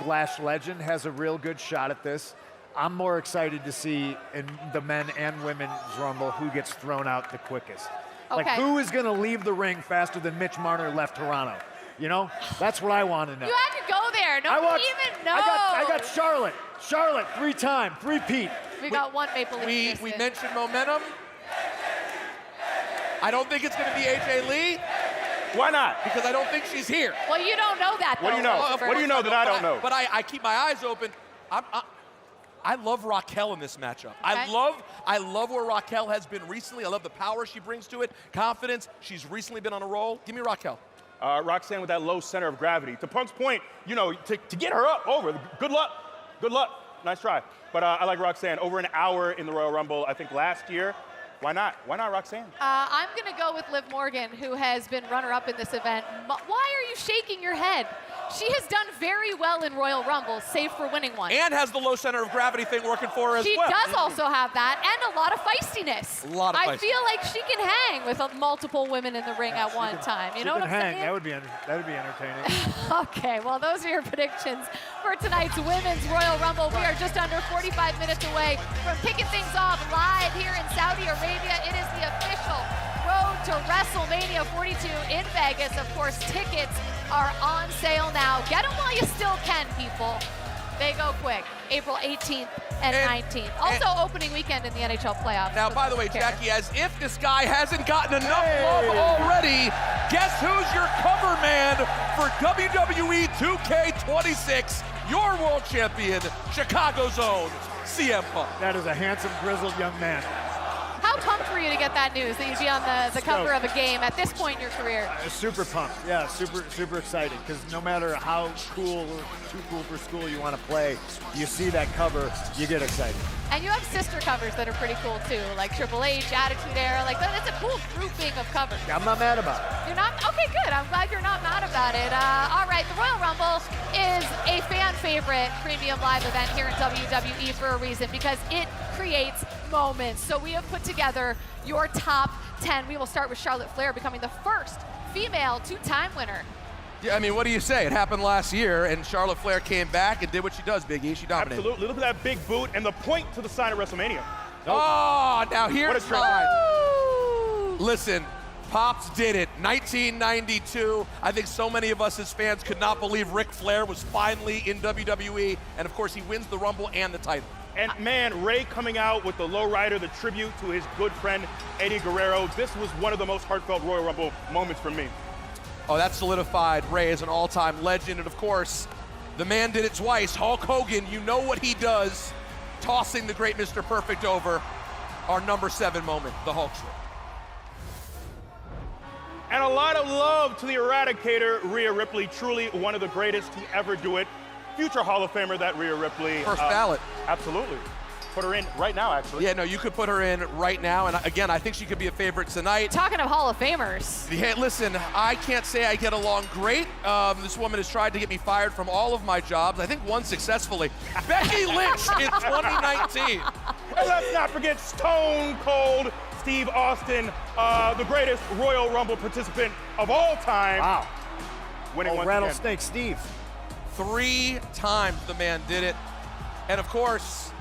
Lash Legend has a real good shot at this. I'm more excited to see in the men and women's Rumble who gets thrown out the quickest. Like, Okay. who is going to leave the ring faster than Mitch Marner left Toronto? You know, that's what I want to know. You had to go there. Nobody even knows. I got Charlotte. Charlotte, 3-time, 3-peat. We got one Maple Leaf. We mentioned momentum. I don't think it's going to be AJ Lee. Why not? Because I don't think she's here. Well, you don't know that, though. What do you know? Christopher. What do you know that I don't know? But I keep my eyes open. I love Raquel in this matchup. Okay. I love where Raquel has been recently. I love the power she brings to it, confidence. She's recently been on a roll. Give me Raquel. Roxanne with that low center of gravity. To Punk's point, you know, to get her up over, good luck. Good luck. Nice try. But I like Roxanne. Over an hour in the Royal Rumble, I think last year. Why not? Why not Roxanne? I'm going to go with Liv Morgan, who has been runner-up in this event. Why are you shaking your head? She has done very well in Royal Rumble, save for winning one. And has the low center of gravity thing working for her as She well. does also have that, and a lot of feistiness. A lot of I feistiness. feel like she can hang with multiple women in the ring at one time. You She know what can I'm hang. saying? That would be entertaining. Okay, well, those are your predictions for tonight's Women's Royal Rumble. We are just under 45 minutes away from kicking things off live here in Saudi Arabia. It is the official road to WrestleMania 42 in Vegas. Of course, tickets are on sale now. Get them while you still can, people. They go quick. April 18th and 19th. Also opening weekend in the NHL playoffs. Now, so by the way, don't care. Jackie, as if this guy hasn't gotten enough love already, guess who's your cover man for WWE 2K26? Your world champion, Chicago's own CM Punk. That is a handsome, grizzled young man. How pumped were you to get that news that you'd be on the cover of a game at this point in your career? Super pumped. Yeah, super excited. Because no matter how cool or too cool for school you want to play, you see that cover, you get excited. And you have sister covers that are pretty cool too, like Triple H, Attitude Era. Like that's a cool grouping of covers. I'm not mad about it. You're not? Okay, good. I'm glad you're not mad about it. All right, the Royal Rumble is a fan favorite premium live event here in WWE for a reason, because it creates moments. So we have put together your top 10. We will start with Charlotte Flair becoming the first female two-time winner. Yeah, I mean, what do you say? It happened last year, and Charlotte Flair came back and did what she does, Big E. She dominated. Absolutely. Look at that big boot and the point to the sign of WrestleMania. Oh, now here's What a trip. mine. Listen, Pops did it. 1992. I think so many of us as fans could not believe Ric Flair was finally in WWE, and of course he wins the Rumble and the title. And man, Ray coming out with the lowrider, the tribute to his good friend Eddie Guerrero. This was one of the most heartfelt Royal Rumble moments for me. Oh, that solidified Ray as an all-time legend, and of course, the man did it twice. Hulk Hogan, you know what he does, tossing the great Mr. Perfect over. Our number 7 moment, the Hulk Shrug. And a lot of love to the Eradicator, Rhea Ripley, truly one of the greatest to ever do it. Future Hall of Famer, that Rhea Ripley. First ballot. Absolutely. Put her in right now, actually. Yeah, no, you could put her in right now, and again, I think she could be a favorite tonight. Talking of Hall of Famers. Yeah, listen, I can't say I get along great. This woman has tried to get me fired from all of my jobs, I think one successfully. Becky Lynch in 2019. And let's not forget Stone Cold Steve Austin, the greatest Royal Rumble participant of all time. Wow. Winning once Rattlesnake Steve. 3 times the man did it. And of course,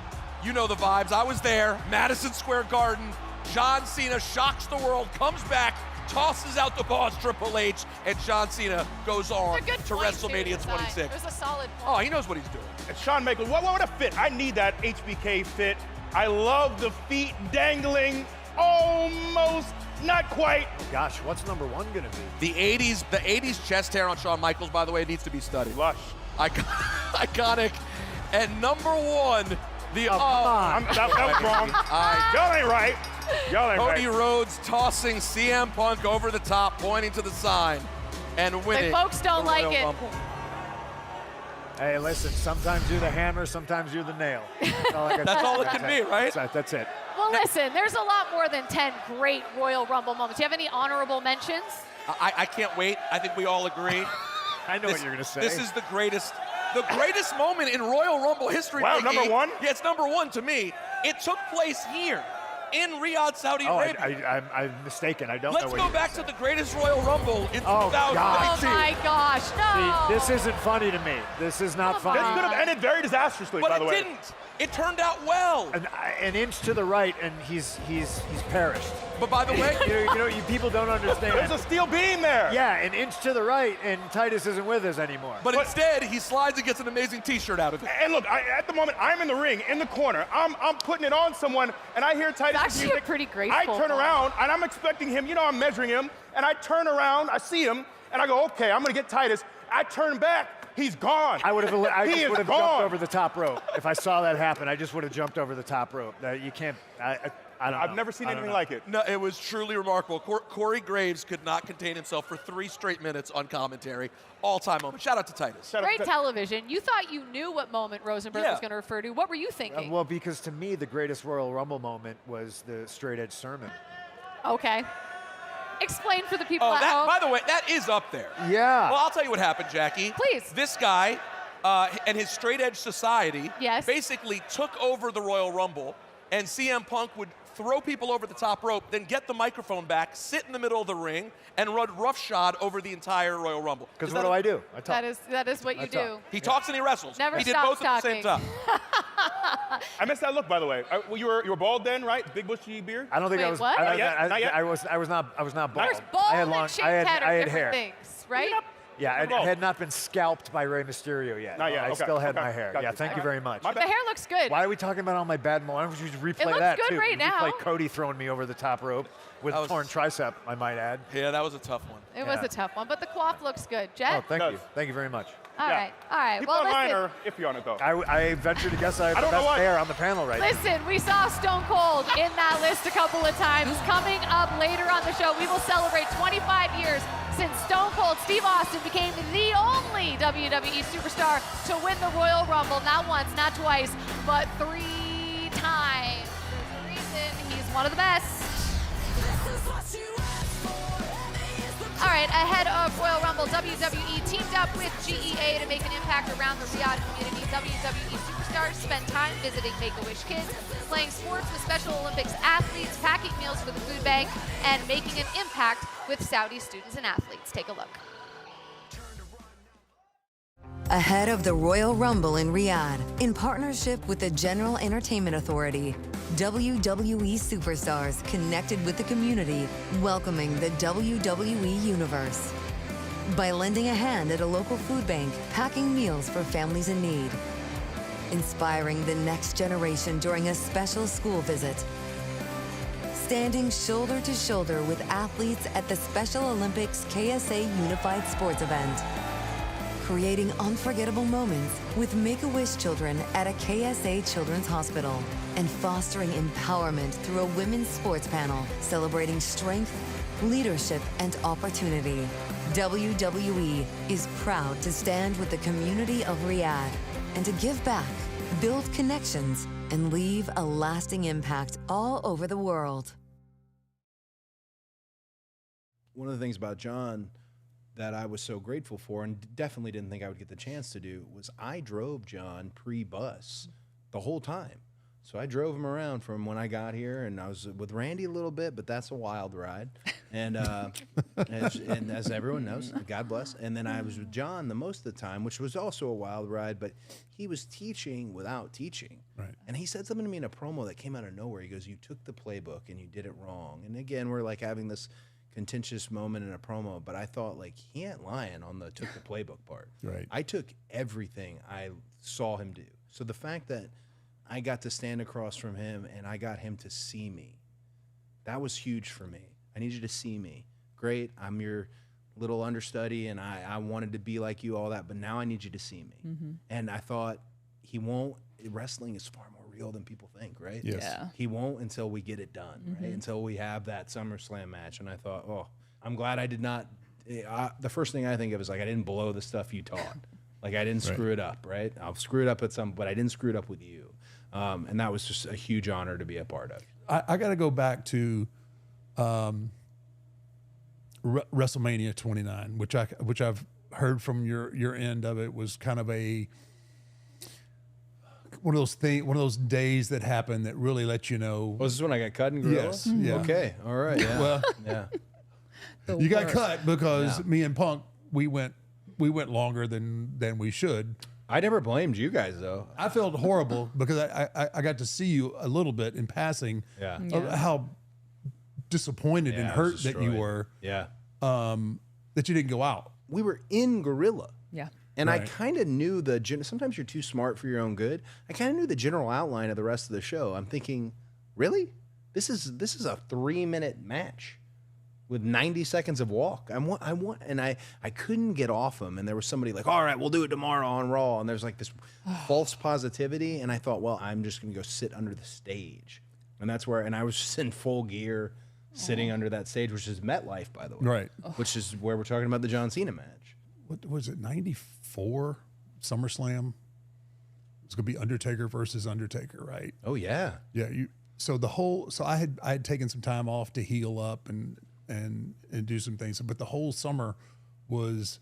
you know the vibes. I was there, Madison Square Garden. John Cena shocks the world, comes back, tosses out the boss, Triple H, and John Cena goes on to WrestleMania 26. It was a solid point. Oh, he knows what he's doing. And Shawn Michaels, what a fit. I need that HBK fit. I love the feet dangling, almost, not quite. Oh gosh, what's number 1 gonna be? The 80s chest hair on Shawn Michaels, by the way, needs to be studied. Lush. Iconic. And number 1, the that was wrong. Y'all ain't right. Y'all ain't Cody right. Rhodes tossing CM Punk over the top, pointing to the sign, and winning. The folks don't the like Royal it. Rumble. Hey, listen, sometimes you're the hammer, sometimes you're the nail. That's all it can be, right? That's it. Well, listen, there's a lot more than 10 great Royal Rumble moments. Do you have any honorable mentions? I can't wait. I think we all agree. I know what you're gonna say. This is the greatest moment in Royal Rumble history. Wow, Big E. number 1? Yeah, it's number 1 to me. It took place here in Riyadh, Saudi Oh, Arabia. I'm mistaken. I don't Let's know what go you're back to the greatest Royal Rumble in Oh, 2019. God. Oh my gosh, no! See, this isn't funny to me. This is not funny. This could have ended very disastrously, But by the it way. didn't. It turned out well. An inch to the right, and he's perished. But by the way, you people don't understand. There's a steel beam there. Yeah, an inch to the right, and Titus isn't with us anymore. But instead, he slides and gets an amazing T-shirt out of it. And look, at the moment, I'm in the ring, in the corner. I'm putting it on someone, and I hear Titus' It's actually music. a pretty graceful I turn around, and I'm expecting him. You know, I'm measuring him, and I turn around, I see him, and I go, okay, I'm gonna get Titus. I turn back, he's gone. I would have He is jumped gone. over the top rope. If I saw that happen, I just would have jumped over the top rope. You can't. I don't know. I've never seen I don't anything know. like it. No, it was truly remarkable. Corey Graves could not contain himself for 3 straight minutes on commentary. All-time moment. Shout out to Titus. Great television. You thought you knew what moment Rosenberg was going to refer to. What were you thinking? Well, because to me, the greatest Royal Rumble moment was the straight edge sermon. Okay. explain for the people Oh, at that, home. by the way, that is up there. Yeah. Well, I'll tell you what happened, Jackie. Please. This guy and his straight edge society basically took over the Royal Rumble, and CM Punk would throw people over the top rope, then get the microphone back, sit in the middle of the ring, and run roughshod over the entire Royal Rumble. Because what do I do? I talk. That is what you do. He talks and he wrestles. Never he did stops both at the same time. I missed that look, by the way. Well, you were bald then, right? Big bushy beard. I don't think Wait, I was. what? Not yet? Not yet? I was not bald. There's bald I had and long. shaved I head had, are I had different hair. things, right? Yeah, I bald. had not been scalped by Rey Mysterio yet. Not yet, I okay, still had okay, my hair. got Yeah, you. thank you very much. The hair looks good. Why are we talking about all my bad moments? Why don't you just replay looks that good too? right now. Replay Cody throwing me over the top rope with That was- torn tricep, I might add. Yeah, that was a tough one. It was Yeah. a tough one, but the coif looks good. Jet? Oh, thank you. Thank you very much. All right. All right. People Well, online listen. are iffy on it, though. I venture to guess I have I the don't know best why. hair on the panel right now. Listen, we saw Stone Cold in that list a couple of times. Coming up later on the show, we will celebrate 25 years since Stone Cold Steve Austin became the only WWE superstar to win the Royal Rumble, not once, not twice, but 3 times. There's a reason he's one of the best. All right, ahead of Royal Rumble, WWE teamed up with GEA to make an impact around the Riyadh community. WWE superstars spend time visiting Make-A-Wish kids, playing sports with Special Olympics athletes, packing meals for the food bank, and making an impact with Saudi students and athletes. Take a look. Ahead of the Royal Rumble in Riyadh, in partnership with the General Entertainment Authority, WWE superstars connected with the community, welcoming the WWE Universe. By lending a hand at a local food bank, packing meals for families in need. Inspiring the next generation during a special school visit. Standing shoulder to shoulder with athletes at the Special Olympics KSA Unified Sports event. Creating unforgettable moments with Make-A-Wish children at a KSA Children's Hospital, and fostering empowerment through a women's sports panel celebrating strength, leadership, and opportunity. WWE is proud to stand with the community of Riyadh and to give back, build connections, and leave a lasting impact all over the world. One of the things about John that I was so grateful for and definitely didn't think I would get the chance to do was I drove John pre-bus the whole time. So I drove him around from when I got here, and I was with Randy a little bit, but that's a wild ride. And, and as everyone knows, God bless. And then I was with John the most of the time, which was also a wild ride, but he was teaching without teaching. Right. And he said something to me in a promo that came out of nowhere. He goes, "You took the playbook and you did it wrong." And again, we're like having this contentious moment in a promo, but I thought, like, he ain't lying on the took the playbook part. Right. I took everything I saw him do. So the fact that I got to stand across from him and I got him to see me, that was huge for me. I need you to see me. Great, I'm your little understudy and I wanted to be like you, all that, but now I need you to see me. Mhm. And I thought, wrestling is far more real than people think, right? Yes. Yeah. He won't until we get it done, right? Mhm. Until we have that SummerSlam match. And I thought, oh, I'm glad I did not. The first thing I think of is, like, I didn't blow the stuff you taught. Like, I didn't screw it up, right? I'll screw it up at some, but I didn't screw it up with you. And that was just a huge honor to be a part of. I got to go back to WrestleMania 29, which I've heard from your end of it was kind of one of those days that happened that really let you know. Was this when I got cut in Gorilla? Yes. Yeah. Okay. All right. Yeah. Well, yeah. You got cut because Yeah. me and Punk we went longer than we should. I never blamed you guys though. I felt horrible because I got to see you a little bit in passing. Yeah. Of how disappointed and Yeah, I was hurt that you destroyed. were. Yeah. That you didn't go out. We were in Gorilla. Yeah. And I Right. kind of knew sometimes you're too smart for your own good. I kind of knew the general outline of the rest of the show. I'm thinking, really? This is a 3-minute match with 90 seconds of walk. And I couldn't get off him. And there was somebody like, all right, we'll do it tomorrow on Raw. And there's like this false positivity. And I thought, well, I'm just going to go sit under the stage. And that's where, and I was just in full gear sitting under that stage, which is MetLife, by the way. Right. Which is where we're talking about the John Cena match. What was it? 94 SummerSlam. It's gonna be Undertaker versus Undertaker, right? Oh yeah. Yeah. So I had taken some time off to heal up and and do some things. But the whole summer was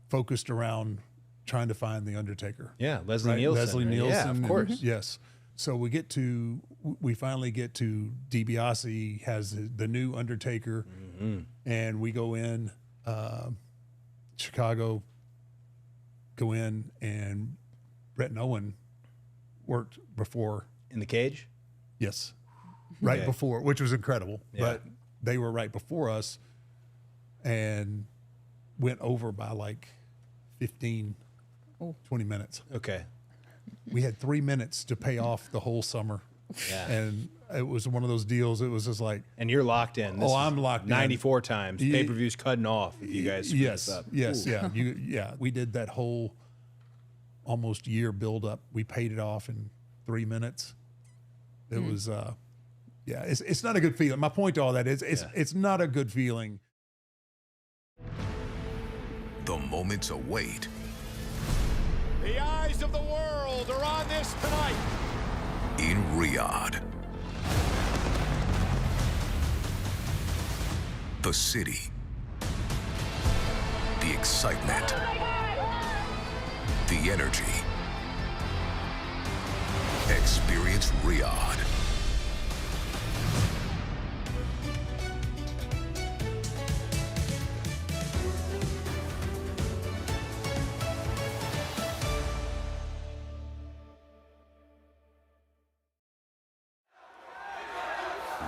focused around trying to find the Undertaker. Yeah, Leslie Nielsen. Leslie Yeah, Nielsen. of and- course. yes. So we finally get to DiBiase has the new Undertaker, and we go in, Chicago, go in, and Brett and Owen worked before. In the cage? Yes. Right Okay. before, which was incredible. Yeah. But they were right before us and went over by like 15, 20 minutes. Okay. We had 3 minutes to pay off the whole summer. Yeah. And it was one of those deals. It was just like, And you're locked in. This I'm is locked in. 94 times. Ye- Pay-per-views cutting off if you guys screw yes, this up. yes, Ooh. yeah. We did that whole almost year build up. We paid it off in 3 minutes. It was, it's not a good feeling. My point to all that is it's not a good feeling. The moments await. The eyes of the world are on this tonight. In Riyadh. The city. The excitement. The energy. Experience Riyadh.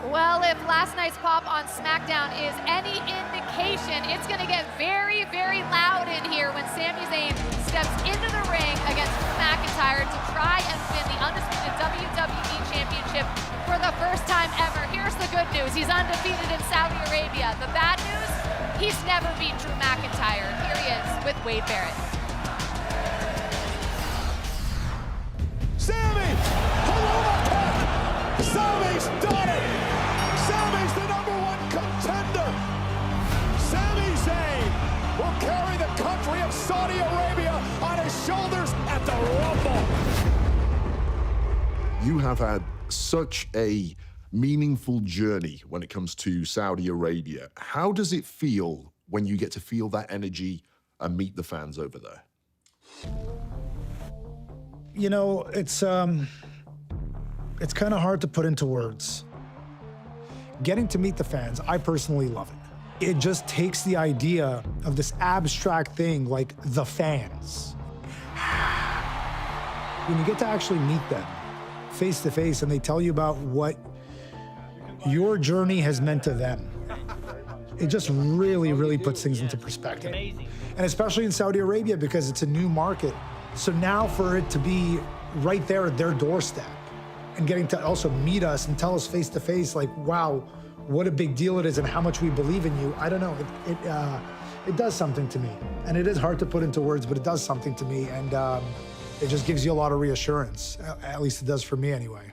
Well, if last night's pop on SmackDown is any indication, it's going to get very, very loud in here when Sami Zayn steps into the ring against Drew McIntyre to try and win the undisputed WWE Championship for the first time ever. Here's the good news. He's undefeated in Saudi Arabia. The bad news, he's never beat Drew McIntyre. Here he is with Wade Barrett. Sami! Hello, Sami's done it! Sami's the #1 contender! Sami Zayn will carry the country of Saudi Arabia on his shoulders at the Rumble! You have had such a meaningful journey when it comes to Saudi Arabia. How does it feel when you get to feel that energy and meet the fans over there? You know, it's kind of hard to put into words. Getting to meet the fans, I personally love it. It just takes the idea of this abstract thing like the fans. When you get to actually meet them face to face and they tell you about what your journey has meant to them, it just really, really puts things into perspective. And especially in Saudi Arabia because it's a new market. So now for it to be right there at their doorstep and getting to also meet us and tell us face to face, like, wow, what a big deal it is and how much we believe in you. I don't know, it does something to me. And it is hard to put into words, but it does something to me. And it just gives you a lot of reassurance. At least it does for me anyway.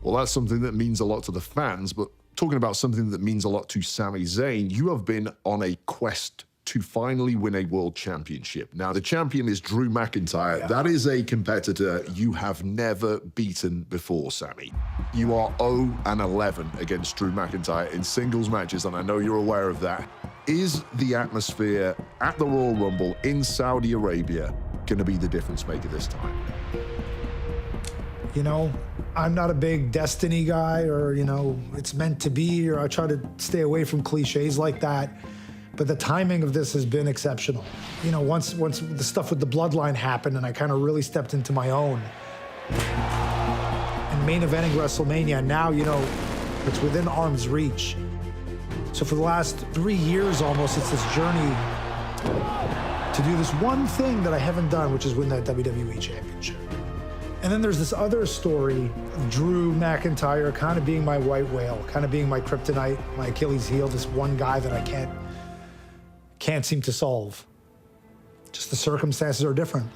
Well, that's something that means a lot to the fans, but talking about something that means a lot to Sami Zayn, you have been on a quest to finally win a world championship. Now, the champion is Drew McIntyre. Yeah. That is a competitor you have never beaten before, Sami. You are 0-11 against Drew McIntyre in singles matches, and I know you're aware of that. Is the atmosphere at the Royal Rumble in Saudi Arabia going to be the difference maker this time? You know, I'm not a big destiny guy or, you know, it's meant to be, or I try to stay away from cliches like that. But the timing of this has been exceptional. You know, once the stuff with the bloodline happened and I kind of really stepped into my own. And main eventing WrestleMania, now, you know, it's within arm's reach. So for the last 3 years almost, it's this journey to do this one thing that I haven't done, which is win that WWE Championship. And then there's this other story of Drew McIntyre kind of being my white whale, kind of being my kryptonite, my Achilles heel, this one guy that I can't seem to solve. Just the circumstances are different.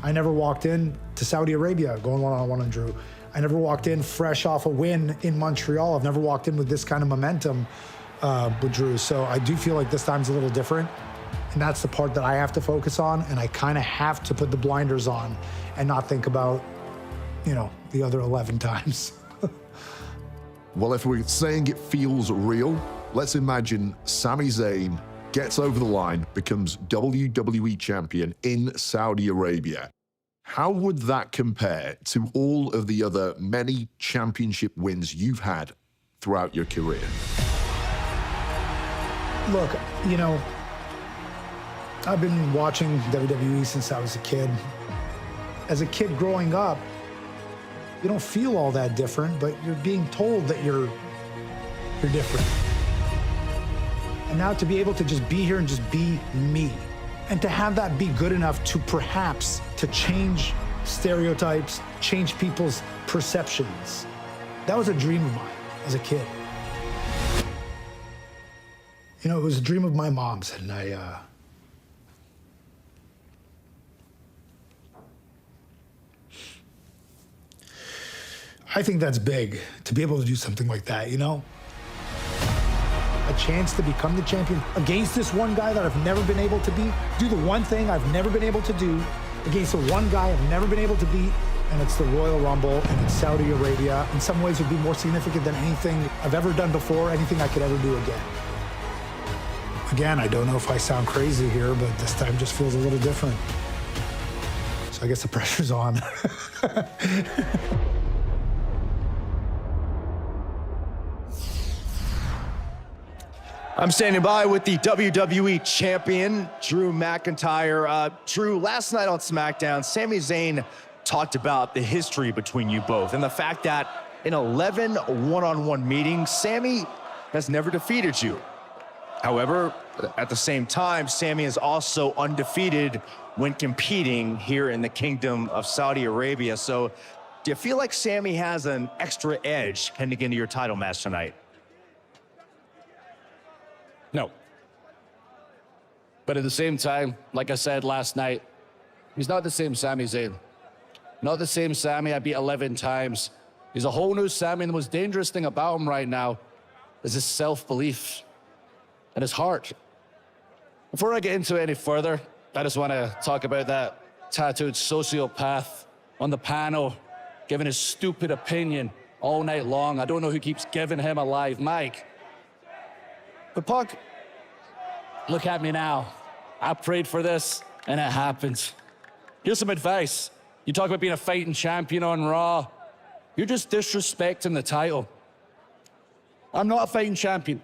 I never walked in to Saudi Arabia going one-on-one on Drew. I never walked in fresh off a win in Montreal. I've never walked in with this kind of momentum with Drew. So I do feel like this time's a little different. And that's the part that I have to focus on. And I kind of have to put the blinders on and not think about, you know, the other 11 times. Well, if we're saying it feels real, let's imagine Sami Zayn gets over the line, becomes WWE champion in Saudi Arabia. How would that compare to all of the other many championship wins you've had throughout your career? Look, you know, I've been watching WWE since I was a kid. As a kid growing up, you don't feel all that different, but you're being told that you're different. And now to be able to just be here and just be me, and to have that be good enough to perhaps to change stereotypes, change people's perceptions. That was a dream of mine as a kid. You know, it was a dream of my mom's, and I think that's big, to be able to do something like that, you know? A chance to become the champion against this one guy that I've never been able to beat, do the one thing I've never been able to do against the one guy I've never been able to beat, and it's the Royal Rumble, and it's Saudi Arabia. In some ways, it would be more significant than anything I've ever done before, anything I could ever do again. Again, I don't know if I sound crazy here, but this time just feels a little different. So I guess the pressure's on. I'm standing by with the WWE Champion, Drew McIntyre. Drew, last night on SmackDown, Sami Zayn talked about the history between you both and the fact that in 11 one-on-one meetings, Sami has never defeated you. However, at the same time, Sami is also undefeated when competing here in the Kingdom of Saudi Arabia. So do you feel like Sami has an extra edge heading into your title match tonight? No. But at the same time, like I said last night, he's not the same Sami Zayn. Not the same Sami I beat 11 times. He's a whole new Sami, and the most dangerous thing about him right now is his self-belief and his heart. Before I get into it any further, I just want to talk about that tattooed sociopath on the panel giving his stupid opinion all night long. I don't know who keeps giving him a live mic. But Punk, look at me now. I prayed for this, and it happened. Here's some advice. You talk about being a fighting champion on Raw. You're just disrespecting the title. I'm not a fighting champion.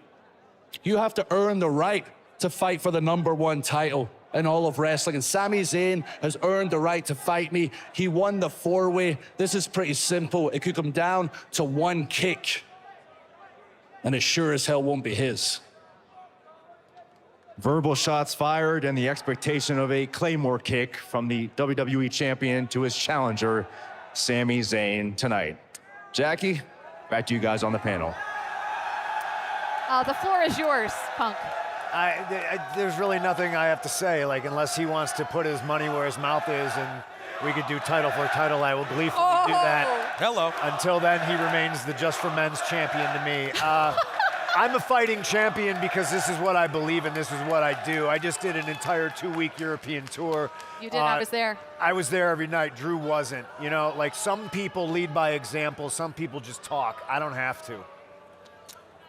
You have to earn the right to fight for the #1 title in all of wrestling. And Sami Zayn has earned the right to fight me. He won the 4-way. This is pretty simple. It could come down to one kick, and it sure as hell won't be his. Verbal shots fired and the expectation of a Claymore kick from the WWE Champion to his challenger, Sami Zayn, tonight. Jackie, back to you guys on the panel. The floor is yours, Punk. There's really nothing I have to say, like, unless he wants to put his money where his mouth is and we could do title for title, I will gleefully do that. Hello. Until then, he remains the Just for Men's champion to me. I'm a fighting champion because this is what I believe in, this is what I do. I just did an entire 2-week European tour. You did, I was there. I was there every night, Drew wasn't. You know, like, some people lead by example, some people just talk. I don't have to.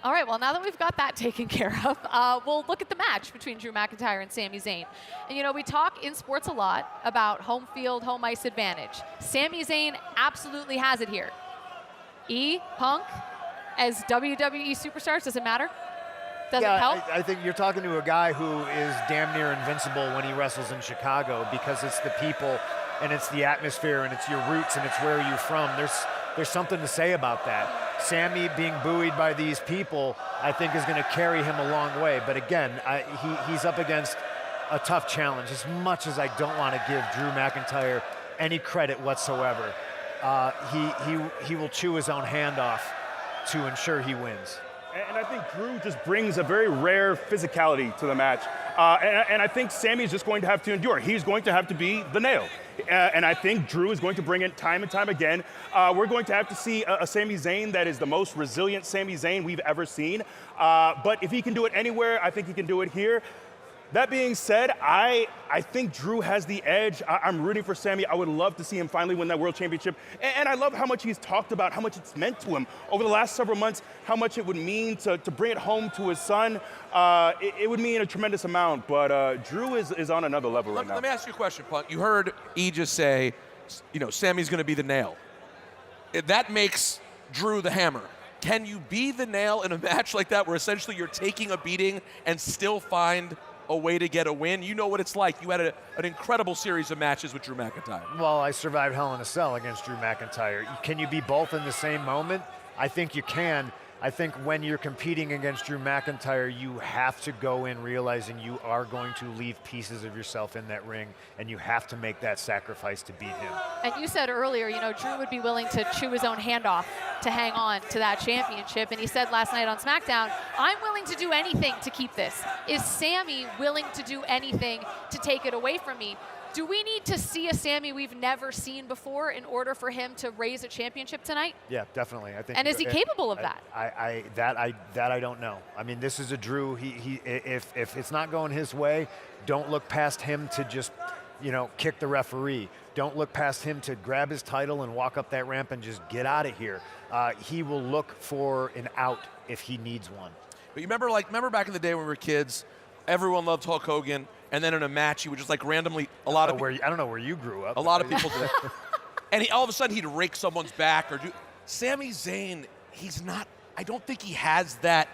All right, well, now that we've got that taken care of, we'll look at the match between Drew McIntyre and Sami Zayn. And, you know, we talk in sports a lot about home field, home ice advantage. Sami Zayn absolutely has it here. Punk, as WWE superstars, does it matter? Does it help? I think you're talking to a guy who is damn near invincible when he wrestles in Chicago because it's the people and it's the atmosphere and it's your roots and it's where you're from. There's something to say about that. Sami being buoyed by these people, I think, is going to carry him a long way. But again, he's up against a tough challenge. As much as I don't want to give Drew McIntyre any credit whatsoever, he will chew his own hand off to ensure he wins. And I think Drew just brings a very rare physicality to the match. And I think Sami's just going to have to endure. He's going to have to be the nail. And I think Drew is going to bring it time and time again. We're going to have to see a Sami Zayn that is the most resilient Sami Zayn we've ever seen. But if he can do it anywhere, I think he can do it here. That being said, I think Drew has the edge. I'm rooting for Sammy. I would love to see him finally win that world championship. And I love how much he's talked about, how much it's meant to him over the last several months, how much it would mean to bring it home to his son. It would mean a tremendous amount, but Drew is on another level right now. Let me ask you a question, Punk. You heard E just say, Sammy's going to be the nail. That makes Drew the hammer. Can you be the nail in a match like that where essentially you're taking a beating and still find a way to get a win? You know what it's like. You had an incredible series of matches with Drew McIntyre. Well, I survived Hell in a Cell against Drew McIntyre. Can you be both in the same moment? I think you can. I think when you're competing against Drew McIntyre, you have to go in realizing you are going to leave pieces of yourself in that ring, and you have to make that sacrifice to beat him. And you said earlier, Drew would be willing to chew his own hand off to hang on to that championship. And he said last night on SmackDown, I'm willing to do anything to keep this. Is Sammy willing to do anything to take it away from me? Do we need to see a Sammy we've never seen before in order for him to raise a championship tonight? Yeah, definitely. I think. And is he capable of that? I don't know. I mean, this is a Drew. If it's not going his way, don't look past him to just, kick the referee. Don't look past him to grab his title and walk up that ramp and just get out of here. He will look for an out if he needs one. But you remember back in the day when we were kids, everyone loved Hulk Hogan. And then in a match, he would just randomly, I don't know where you grew up. A lot of people did. And all of a sudden he'd rake someone's back Sami Zayn, I don't think he has that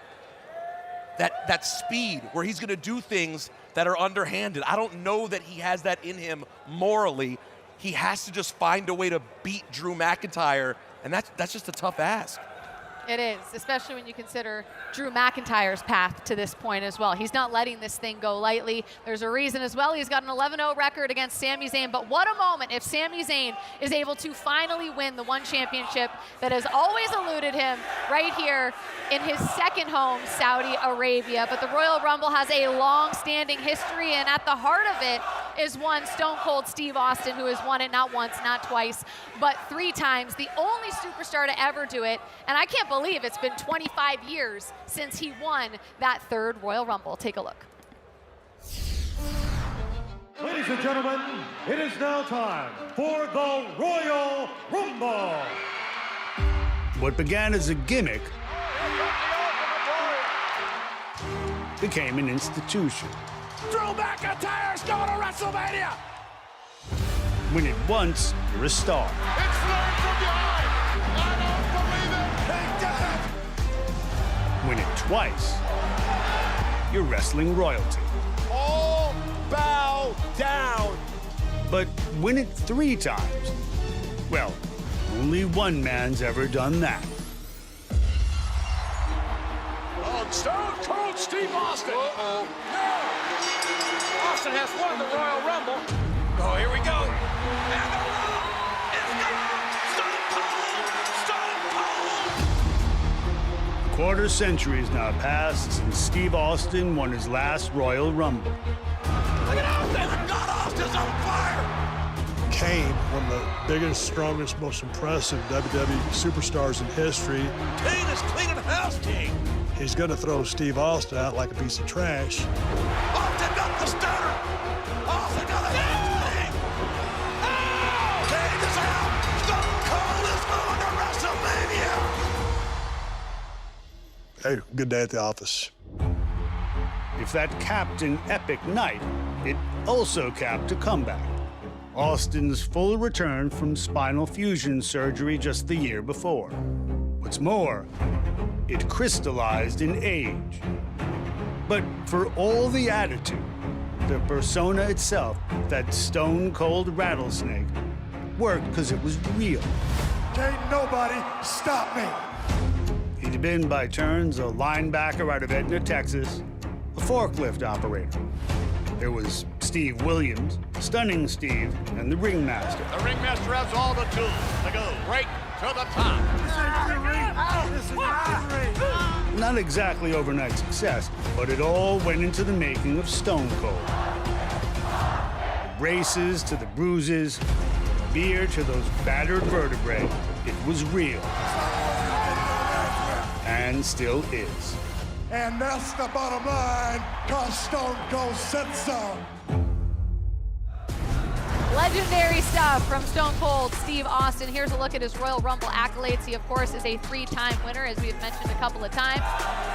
speed where he's going to do things that are underhanded. I don't know that he has that in him morally. He has to just find a way to beat Drew McIntyre, and that's just a tough ask. It is, especially when you consider Drew McIntyre's path to this point as well. He's not letting this thing go lightly. There's a reason as well. He's got an 11-0 record against Sami Zayn, but what a moment if Sami Zayn is able to finally win the one championship that has always eluded him right here in his second home, Saudi Arabia. But the Royal Rumble has a long-standing history, and at the heart of it is one Stone Cold Steve Austin, who has won it not once, not twice, but 3 times, the only superstar to ever do it. And I can't believe it's been 25 years since he won that 3rd Royal Rumble. Take a look. Ladies and gentlemen, it is now time for the Royal Rumble. What began as a gimmick became an institution. Drew McIntyre's going to WrestleMania! Win it once, you're a star. It's flared from behind! I don't believe it! He did it! Win it twice, you're wrestling royalty. All bow down! But win it 3 times, well, only one man's ever done that. Oh, Stone Cold Steve Austin! Uh-oh. No! Austin has won the Royal Rumble. Oh, here we go. And the rope is gone! Stone Cold! Stone Cold! A quarter century has now passed since Steve Austin won his last Royal Rumble. Look at Austin! God, Austin's on fire! Kane, one of the biggest, strongest, most impressive WWE superstars in history. Kane is cleaning house, King. He's going to throw Steve Austin out like a piece of trash. Austin got the stunner. Austin got the thing. Oh! Kane is out. Stone Cold is going to WrestleMania. Hey, good day at the office. If that capped an epic night, it also capped a comeback. Austin's full return from spinal fusion surgery just the year before. What's more, it crystallized in age. But for all the attitude, the persona itself, that stone cold rattlesnake, worked because it was real. Can't nobody stop me. He'd been by turns a linebacker out of Edna, Texas, a forklift operator. There was Steve Williams, Stunning Steve, and the Ringmaster. The Ringmaster has all the tools to go right to the top. Not exactly overnight success, but it all went into the making of Stone Cold. The braces to the bruises, beer to those battered vertebrae, it was real. And still is. And that's the bottom line, cause Stone Cold said so. Legendary stuff from Stone Cold Steve Austin. Here's a look at his Royal Rumble accolades. He, of course, is a 3-time winner, as we've mentioned a couple of times.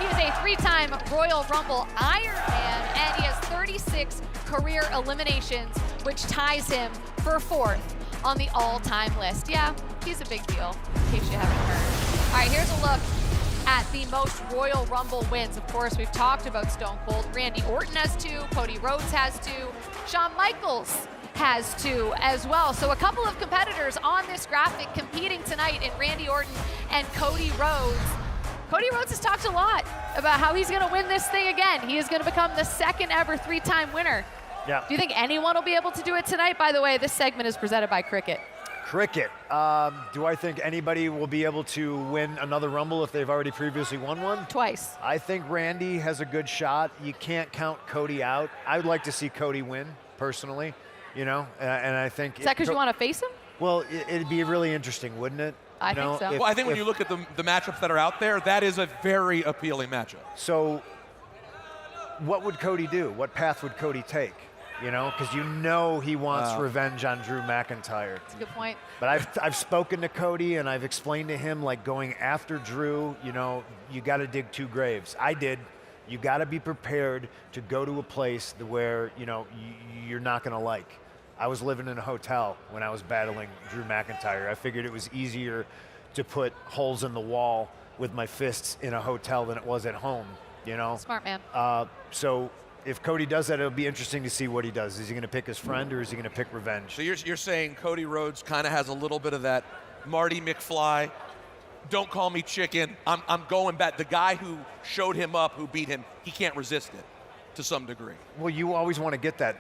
He is a 3-time Royal Rumble Iron Man, and he has 36 career eliminations, which ties him for 4th on the all-time list. Yeah, he's a big deal, in case you haven't heard. All right, here's a look at the most Royal Rumble wins. Of course, we've talked about Stone Cold. Randy Orton has 2, Cody Rhodes has 2, Shawn Michaels has 2 as well. So a couple of competitors on this graphic competing tonight in Randy Orton and Cody Rhodes. Cody Rhodes has talked a lot about how he's gonna win this thing again. He is gonna become the 2nd ever 3-time winner. Yeah. Do you think anyone will be able to do it tonight? By the way, this segment is presented by Cricket. Cricket. Do I think anybody will be able to win another Rumble if they've already previously won one? Twice. I think Randy has a good shot. You can't count Cody out. I would like to see Cody win, personally, you know, and I think... Is that because you want to face him? Well, it'd be really interesting, wouldn't it? I think so. Well, I think when you look at the matchups that are out there, that is a very appealing matchup. So what would Cody do? What path would Cody take? You know, because you know he wants revenge on Drew McIntyre. That's a good point. But I've spoken to Cody and I've explained to him, like, going after Drew, you know, you got to dig 2 graves. I did. You got to be prepared to go to a place where, you know, you're not going to like. I was living in a hotel when I was battling Drew McIntyre. I figured it was easier to put holes in the wall with my fists in a hotel than it was at home, you know? Smart man. So if Cody does that, it'll be interesting to see what he does. Is he going to pick his friend or is he going to pick revenge? So you're saying Cody Rhodes kind of has a little bit of that Marty McFly, don't call me chicken, I'm going back. The guy who showed him up, who beat him, he can't resist it to some degree. Well, you always want to get that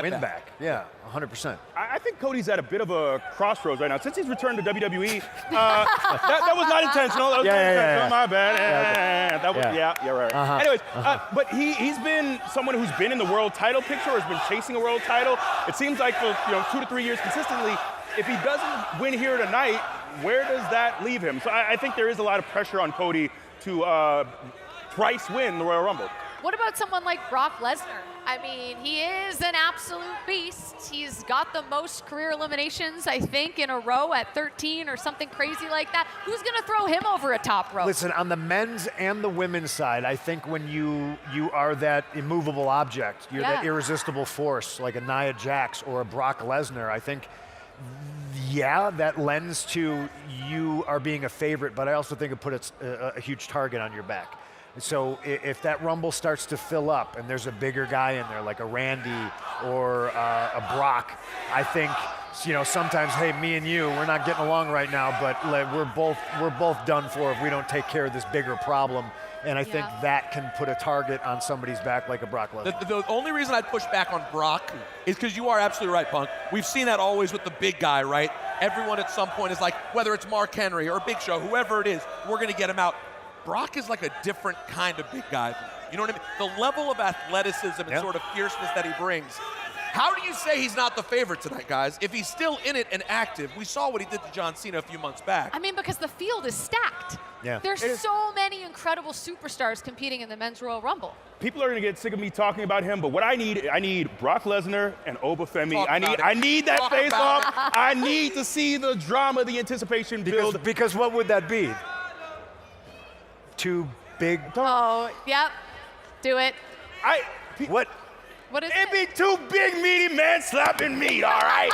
win back. Yeah, 100%. I think Cody's at a bit of a crossroads right now. Since he's returned to WWE, that was not intentional. That was not intentional. My bad. That was, right. Anyways, but he's been someone who's been in the world title picture or has been chasing a world title. It seems like for 2 to 3 years consistently. If he doesn't win here tonight, where does that leave him? So I think there is a lot of pressure on Cody to twice win the Royal Rumble. What about someone like Brock Lesnar? I mean, he is an absolute beast. He's got the most career eliminations, I think, in a row at 13 or something crazy like that. Who's going to throw him over a top rope? Listen, on the men's and the women's side, I think when you are that immovable object, you're that irresistible force like a Nia Jax or a Brock Lesnar, I think, that lends to you are being a favorite, but I also think it puts a huge target on your back. So if that Rumble starts to fill up and there's a bigger guy in there, like a Randy or a Brock, I think, sometimes, hey, me and you, we're not getting along right now, but we're both done for if we don't take care of this bigger problem. And I think that can put a target on somebody's back like a Brock Lesnar. The only reason I'd push back on Brock is because you are absolutely right, Punk. We've seen that always with the big guy, right? Everyone at some point is like, whether it's Mark Henry or Big Show, whoever it is, we're going to get him out. Brock is like a different kind of big guy. You know what I mean? The level of athleticism and sort of fierceness that he brings. How do you say he's not the favorite tonight, guys? If he's still in it and active, we saw what he did to John Cena a few months back. I mean, because the field is stacked. Yeah. There's so many incredible superstars competing in the Men's Royal Rumble. People are going to get sick of me talking about him, but what I need Brock Lesnar and Obafemi. I need that face-off. I need to see the drama, the anticipation build. Because what would that be? Too big? Oh, yep. Do it. What? What is it? It'd be too big, meaty man slapping meat, all right?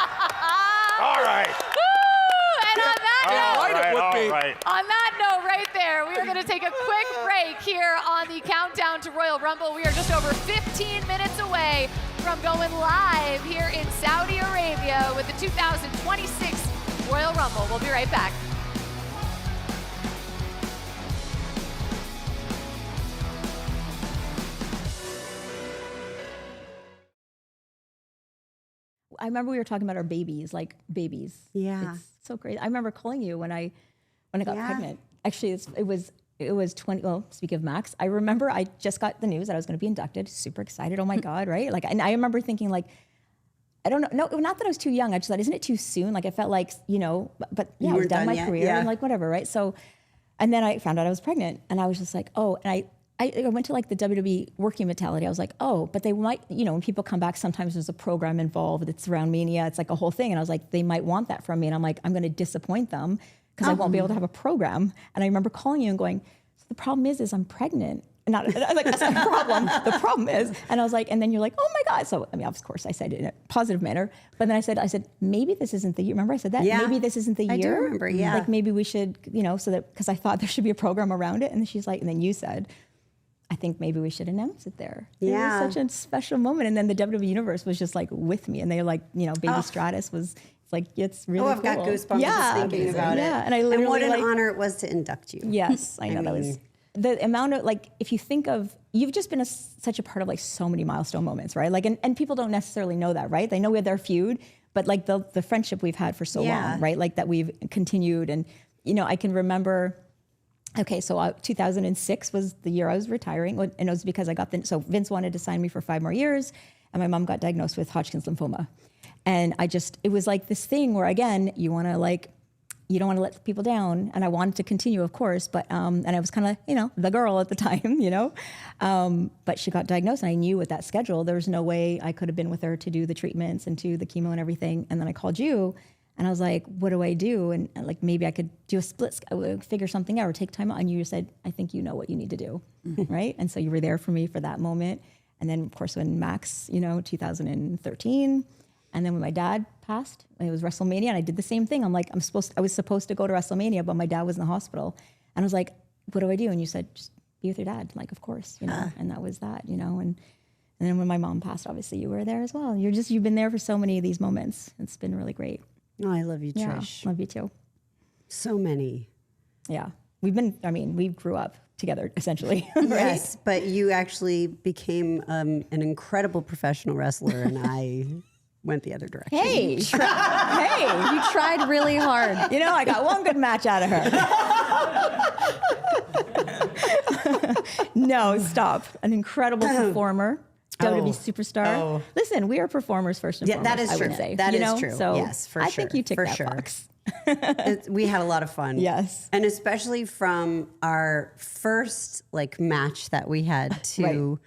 All right. Woo! And on that note, on that note right there, we are going to take a quick break here on the Countdown to Royal Rumble. We are just over 15 minutes away from going live here in Saudi Arabia with the 2026 Royal Rumble. We'll be right back. I remember we were talking about our babies, like babies. Yeah. It's so great. I remember calling you when I got pregnant. Actually, it was 20, well, speaking of Max, I remember I just got the news that I was going to be inducted, super excited. Oh my God, right? Like, and I remember thinking like, I don't know, no, not that I was too young. I just thought, isn't it too soon? Like I felt like, but yeah, I was done my career and like whatever, right? So, and then I found out I was pregnant and I was just like, oh, and I went to like the WWE working mentality. I was like, oh, but they might, you know, when people come back, sometimes there's a program involved. It's around Mania. It's like a whole thing. And I was like, they might want that from me. And I'm like, I'm going to disappoint them because I won't be able to have a program. And I remember calling you and going, so the problem is I'm pregnant. Not, I was like, that's not a problem. The problem is, and I was like, and then you're like, oh my God. So, I mean, of course I said it in a positive manner, but then I said, maybe this isn't the year. Remember I said that? Yeah. Maybe this isn't the year. I do remember, yeah. Like maybe we should, you know, so that, because I thought there should be a program around it. And then she's like, and then you said, I think maybe we should announce it there. Yeah. It was such a special moment. And then the WWE Universe was just like with me. And they were like, you know, Baby Stratus was, it's like, it's really I've got cool. goosebumps just thinking about it. Yeah, and I literally what an like, honor it was to induct you. Yes, I know that was the amount of like, if you think of, you've just been such a part of like so many milestone moments, right? Like, and people don't necessarily know that, right? They know we had their feud, but like the friendship we've had for so long, right? Like that we've continued. And, you know, I can remember, okay, so 2006 was the year I was retiring, and it was because I got so Vince wanted to sign me for 5 more years, and my mom got diagnosed with Hodgkin's lymphoma. And it was like this thing where, again, you want to like, you don't want to let people down. And I wanted to continue, of course, but, and I was kind of, you know, the girl at the time, you know, but she got diagnosed and I knew with that schedule, there was no way I could have been with her to do the treatments and to the chemo and everything. And then I called you and I was like, what do I do? And like, maybe I could do a split, figure something out or take time out. And you said, I think you know what you need to do, right? And so you were there for me for that moment. And then of course, when Max, you know, 2013, and then when my dad passed, it was WrestleMania, and I did the same thing. I'm like, I was supposed to go to WrestleMania, but my dad was in the hospital. And I was like, what do I do? And you said, just be with your dad. I'm like, of course, you know, and that was that, you know. And then when my mom passed, obviously you were there as well. You've been there for so many of these moments. It's been really great. Oh, I love you, Trish. Love you too. So many. Yeah. We grew up together, essentially. Right? Yes, but you actually became an incredible professional wrestler, and I went the other direction. Hey, you tried really hard. You know, I got one good match out of her. No, stop. An incredible performer. WWE superstar. Listen, we are performers first and foremost. That is I true. would say. That you is know? true. So yes, for sure. I think you ticked that box. We had a lot of fun. Yes. And especially from our first match that we had to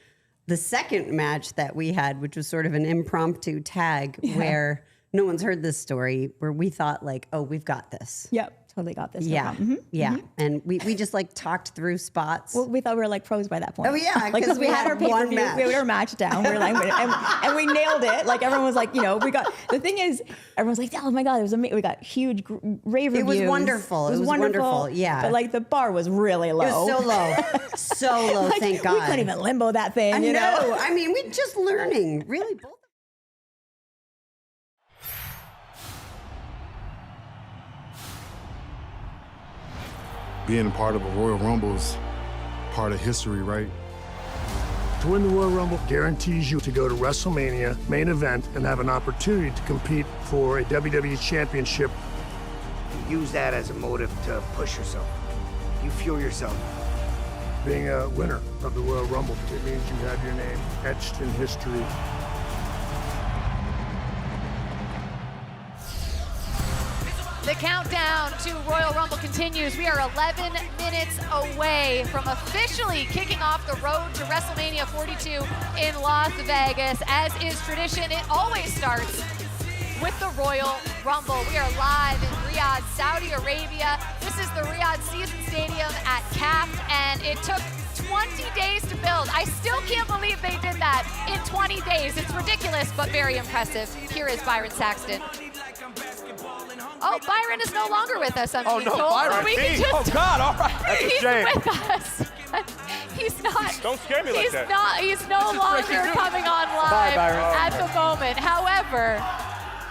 the second match that we had, which was sort of an impromptu tag where no one's heard this story, where we thought we've got this. Yep. Totally got this. Yeah. No yeah. And we just talked through spots. Well, we thought we were pros by that point. Oh yeah. Because we had our pay-per-view, we had our match down. We were and we nailed it. Like everyone was like, you know, the thing is, everyone's like, oh my God, it was amazing. We got huge rave reviews. It was wonderful. It was wonderful. Yeah. But the bar was really low. It was so low. So low, thank God. We couldn't even limbo that thing. I you know? I mean, we're just learning. Really, both. Being a part of a Royal Rumble is part of history, right? To win the Royal Rumble guarantees you to go to WrestleMania main event and have an opportunity to compete for a WWE Championship. You use that as a motive to push yourself. You fuel yourself. Being a winner of the Royal Rumble, it means you have your name etched in history. The countdown to Royal Rumble continues. We are 11 minutes away from officially kicking off the road to WrestleMania 42 in Las Vegas. As is tradition, it always starts with the Royal Rumble. We are live in Riyadh, Saudi Arabia. This is the Riyadh Season Stadium at CAF, and it took 20 days to build. I still can't believe they did that in 20 days. It's ridiculous, but very impressive. Here is Byron Saxton. Oh, Byron is no longer with us. I'm being told. Byron. So God, all right. That's a shame. He's with us. He's not. Don't scare me like that. He's no longer coming on live at the moment. However,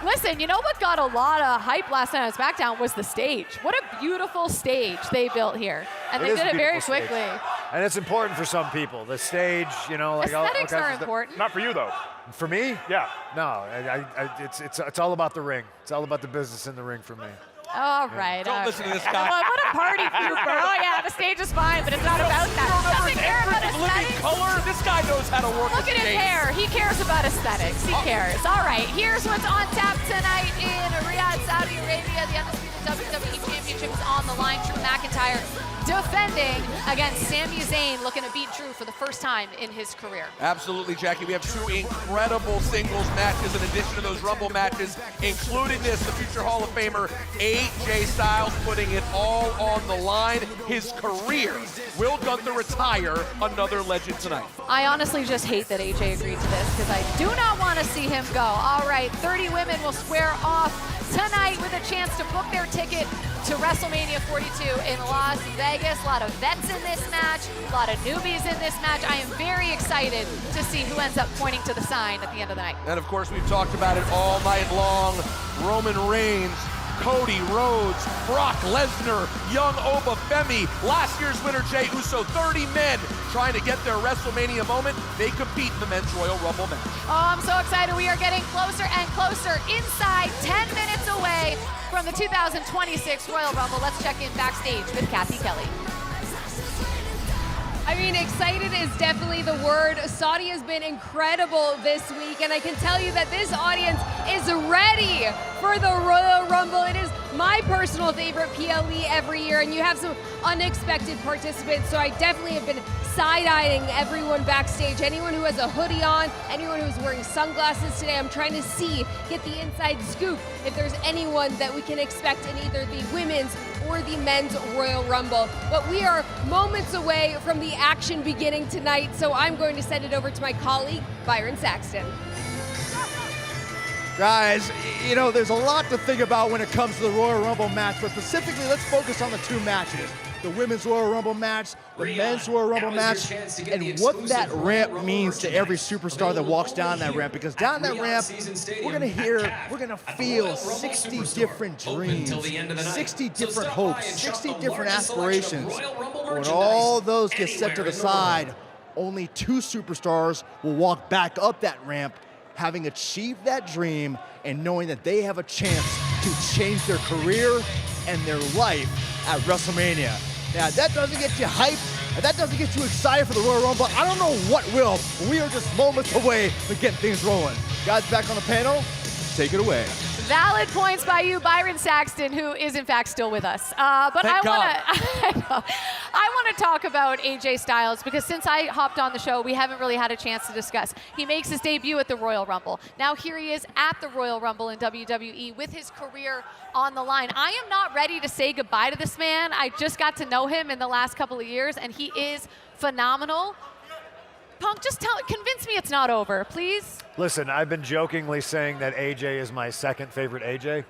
listen, you know what got a lot of hype last night on SmackDown was the stage. What a beautiful stage they built here. And they did it very quickly. And it's important for some people. The stage, you know, aesthetics are important. Not for you though. For me? Yeah. No, it's all about the ring. It's all about the business in the ring for me. All right. Don't listen to this guy. What a party pooper. Oh yeah, the stage is fine, but it's not about that. Doesn't care about aesthetics. Color. This guy knows how to work. Look at his hair. He cares about aesthetics. He cares. All right. Here's what's on tap tonight in Riyadh, Saudi Arabia. The undisputed WWE Championship is on the line. Drew McIntyre defending against Sami Zayn, looking to beat Drew for the first time in his career. Absolutely, Jackie. We have two incredible singles matches in addition to those Rumble matches, including this, the future Hall of Famer AJ Styles putting it all on the line. His career. Will Gunther retire another legend tonight? I honestly just hate that AJ agreed to this because I do not want to see him go. All right, 30 women will square off tonight with a chance to book their ticket to WrestleMania 42 in Las Vegas. A lot of vets in this match, a lot of newbies in this match. I am very excited to see who ends up pointing to the sign at the end of the night. And of course, we've talked about it all night long. Roman Reigns, Cody Rhodes, Brock Lesnar, young Oba Femi, last year's winner Jey Uso, 30 men trying to get their WrestleMania moment. They compete in the Men's Royal Rumble match. Oh, I'm so excited. We are getting closer and closer, inside 10 minutes away from the 2026 Royal Rumble. Let's check in backstage with Kathy Kelly. I mean, excited is definitely the word. Saudi has been incredible this week, and I can tell you that this audience is ready for the Royal Rumble. It is my personal favorite PLE every year, and you have some unexpected participants, so I definitely have been side-eyeing everyone backstage. Anyone who has a hoodie on, anyone who's wearing sunglasses today, I'm trying to get the inside scoop if there's anyone that we can expect in either the women's or the men's Royal Rumble. But we are moments away from the action beginning tonight, so I'm going to send it over to my colleague, Byron Saxton. Guys, you know, there's a lot to think about when it comes to the Royal Rumble match, but specifically, let's focus on the two matches. The Women's Royal Rumble match, the Men's Royal Rumble match, and what that ramp means to every superstar that walks down that ramp. Because down that ramp, we're gonna feel 60 different dreams, 60 different hopes, 60 different aspirations. When all those get set to the side, only two superstars will walk back up that ramp, having achieved that dream and knowing that they have a chance to change their career and their life at WrestleMania. Now, that doesn't get you hyped, and that doesn't get you excited for the Royal Rumble. I don't know what will, but we are just moments away from getting things rolling. Guys, back on the panel, take it away. Valid points by you, Byron Saxton, who is in fact still with us. But Thank I want to talk about AJ Styles because since I hopped on the show, we haven't really had a chance to discuss. He makes his debut at the Royal Rumble. Now here he is at the Royal Rumble in WWE with his career on the line. I am not ready to say goodbye to this man. I just got to know him in the last couple of years, and he is phenomenal. Punk, just convince me it's not over, please. Listen, I've been jokingly saying that AJ is my second favorite AJ,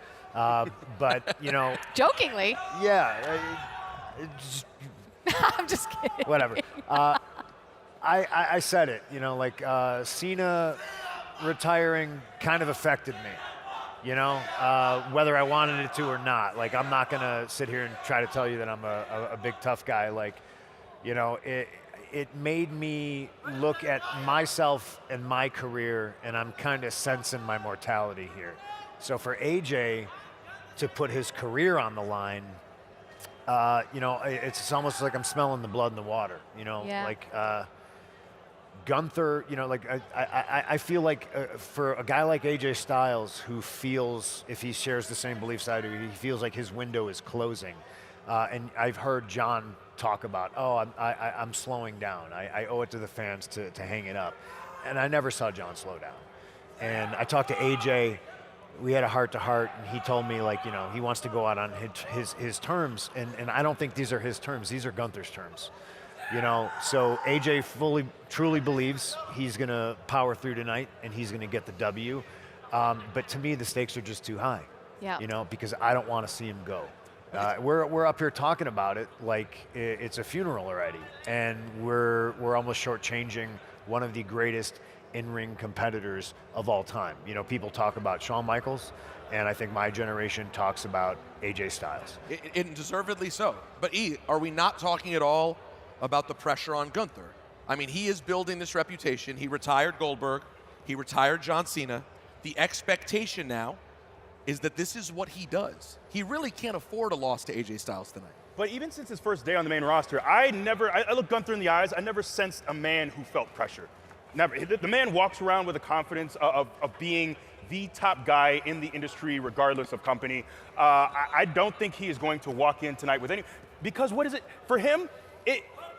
but you know. Jokingly? Yeah. I'm just kidding. Whatever. I said it, you know, like Cena retiring kind of affected me, you know, whether I wanted it to or not. Like, I'm not going to sit here and try to tell you that I'm a big tough guy. Like, you know, it made me look at myself and my career, and I'm kind of sensing my mortality here. So for AJ to put his career on the line, you know, it's almost like I'm smelling the blood in the water, you know, yeah. like Gunther, you know, like I feel like for a guy like AJ Styles who feels, if he shares the same beliefs I do, he feels like his window is closing. And I've heard John talk about, oh, I'm slowing down. I owe it to the fans to hang it up. And I never saw John slow down. And I talked to AJ. We had a heart-to-heart, and he told me, like, you know, he wants to go out on his terms. And I don't think these are his terms. These are Gunther's terms. You know, so AJ truly believes he's going to power through tonight, and he's going to get the W. But to me, the stakes are just too high. Yeah. You know, because I don't want to see him go. We're up here talking about it like it's a funeral already, and we're almost shortchanging one of the greatest in-ring competitors of all time. You know, people talk about Shawn Michaels, and I think my generation talks about AJ Styles. And deservedly so. But are we not talking at all about the pressure on Gunther? I mean, he is building this reputation. He retired Goldberg. He retired John Cena. The expectation now is that this is what he does. He really can't afford a loss to AJ Styles tonight. But even since his first day on the main roster, I looked Gunther in the eyes, I never sensed a man who felt pressure. Never. The man walks around with the confidence of being the top guy in the industry, regardless of company. I don't think he is going to walk in tonight with any, because what is it, for him,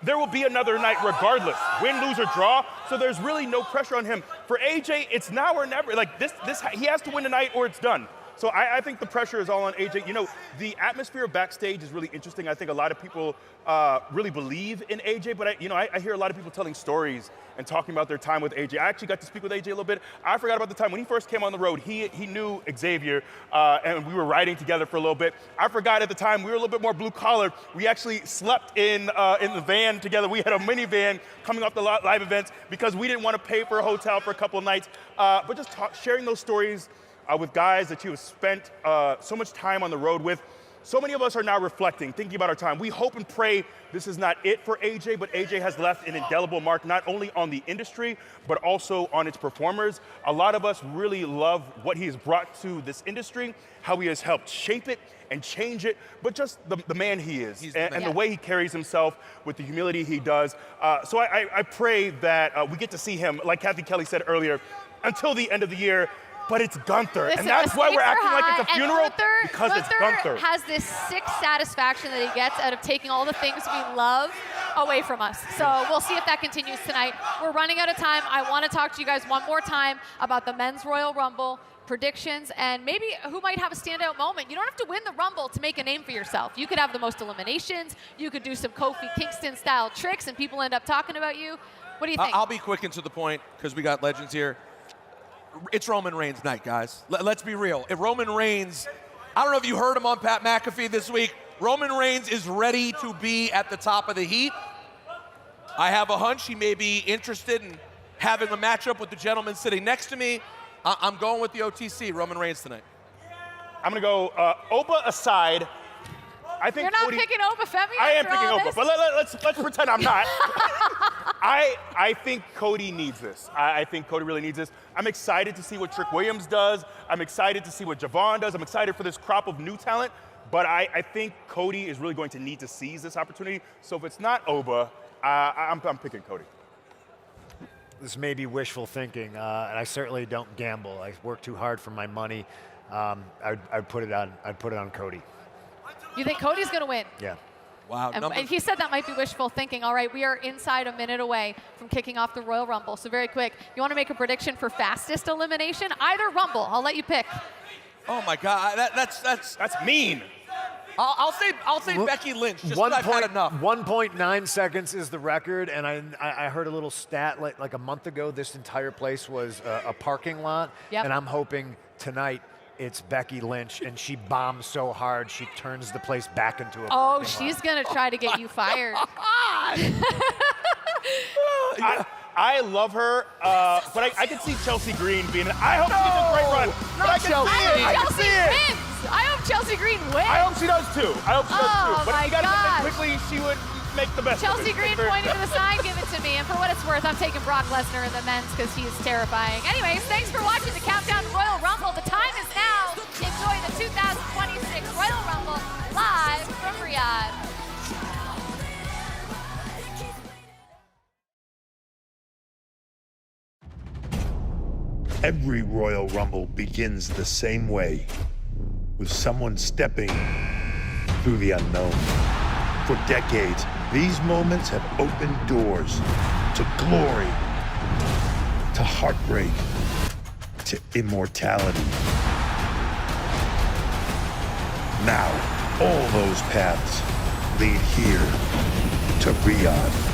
there will be another night regardless, win, lose, or draw, so there's really no pressure on him. For AJ, it's now or never. Like this, he has to win tonight or it's done. So I think the pressure is all on AJ. You know, the atmosphere backstage is really interesting. I think a lot of people really believe in AJ, but I hear a lot of people telling stories and talking about their time with AJ. I actually got to speak with AJ a little bit. I forgot about the time when he first came on the road. He knew Xavier, and we were riding together for a little bit. I forgot at the time we were a little bit more blue collar. We actually slept in the van together. We had a minivan coming off the live events because we didn't want to pay for a hotel for a couple of nights. But just sharing those stories with guys that you have spent so much time on the road with. So many of us are now reflecting, thinking about our time. We hope and pray this is not it for AJ, but AJ has left an indelible mark not only on the industry, but also on its performers. A lot of us really love what he has brought to this industry, how he has helped shape it and change it, but just the man he is and the way he carries himself with the humility he does. So I pray that we get to see him, like Kathy Kelly said earlier, until the end of the year. But it's Gunther, Listen, and that's why we're acting like it's a funeral, because Gunther it's Gunther. Has this sick satisfaction that he gets out of taking all the things we love away from us. So we'll see if that continues tonight. We're running out of time. I want to talk to you guys one more time about the Men's Royal Rumble predictions and maybe who might have a standout moment. You don't have to win the Rumble to make a name for yourself. You could have the most eliminations. You could do some Kofi Kingston-style tricks, and people end up talking about you. What do you think? I'll be quick and to the point because we got legends here. It's Roman Reigns night, guys. Let's be real. If Roman Reigns, I don't know if you heard him on Pat McAfee this week, Roman Reigns is ready to be at the top of the heat. I have a hunch he may be interested in having a matchup with the gentleman sitting next to me. I'm going with the OTC, Roman Reigns tonight. I'm going to go Opa aside. I think You're not Cody, picking Opa Femi? I am picking Opa, but let's pretend I'm not. I think Cody needs this. I think Cody really needs this. I'm excited to see what Trick Williams does. I'm excited to see what Javon does. I'm excited for this crop of new talent. But I think Cody is really going to need to seize this opportunity. So if it's not Oba, I'm picking Cody. This may be wishful thinking, and I certainly don't gamble. I work too hard for my money. I'd put it on Cody. You think Cody's going to win? Yeah. Wow. And he said that might be wishful thinking. All right, we are inside a minute away from kicking off the Royal Rumble. So very quick, you want to make a prediction for fastest elimination? Either Rumble. I'll let you pick. Oh my God, that's mean. I'll say Becky Lynch. Just that I've had enough. 1.9 seconds is the record, and I heard a little stat like a month ago. This entire place was a parking lot, and I'm hoping tonight it's Becky Lynch, and she bombs so hard she turns the place back into a parking lot. She's gonna try to get you fired. I love her, but I can see Chelsea Green being. I hope she gets a great run. But I can see it. Wins. I hope Chelsea Green wins. I hope she does too. But my you gotta gosh. think quickly. She would make the best. Chelsea of it. Green pointing to the side, give it to me. And for what it's worth, I'm taking Brock Lesnar in the men's because he's terrifying. Anyways, thanks for watching the Countdown to Royal Rumble. The time is now. Enjoy the 2026 Royal Rumble live from Riyadh. Every Royal Rumble begins the same way, with someone stepping through the unknown. For decades, these moments have opened doors to glory, to heartbreak, to immortality. Now, all those paths lead here to Riyadh.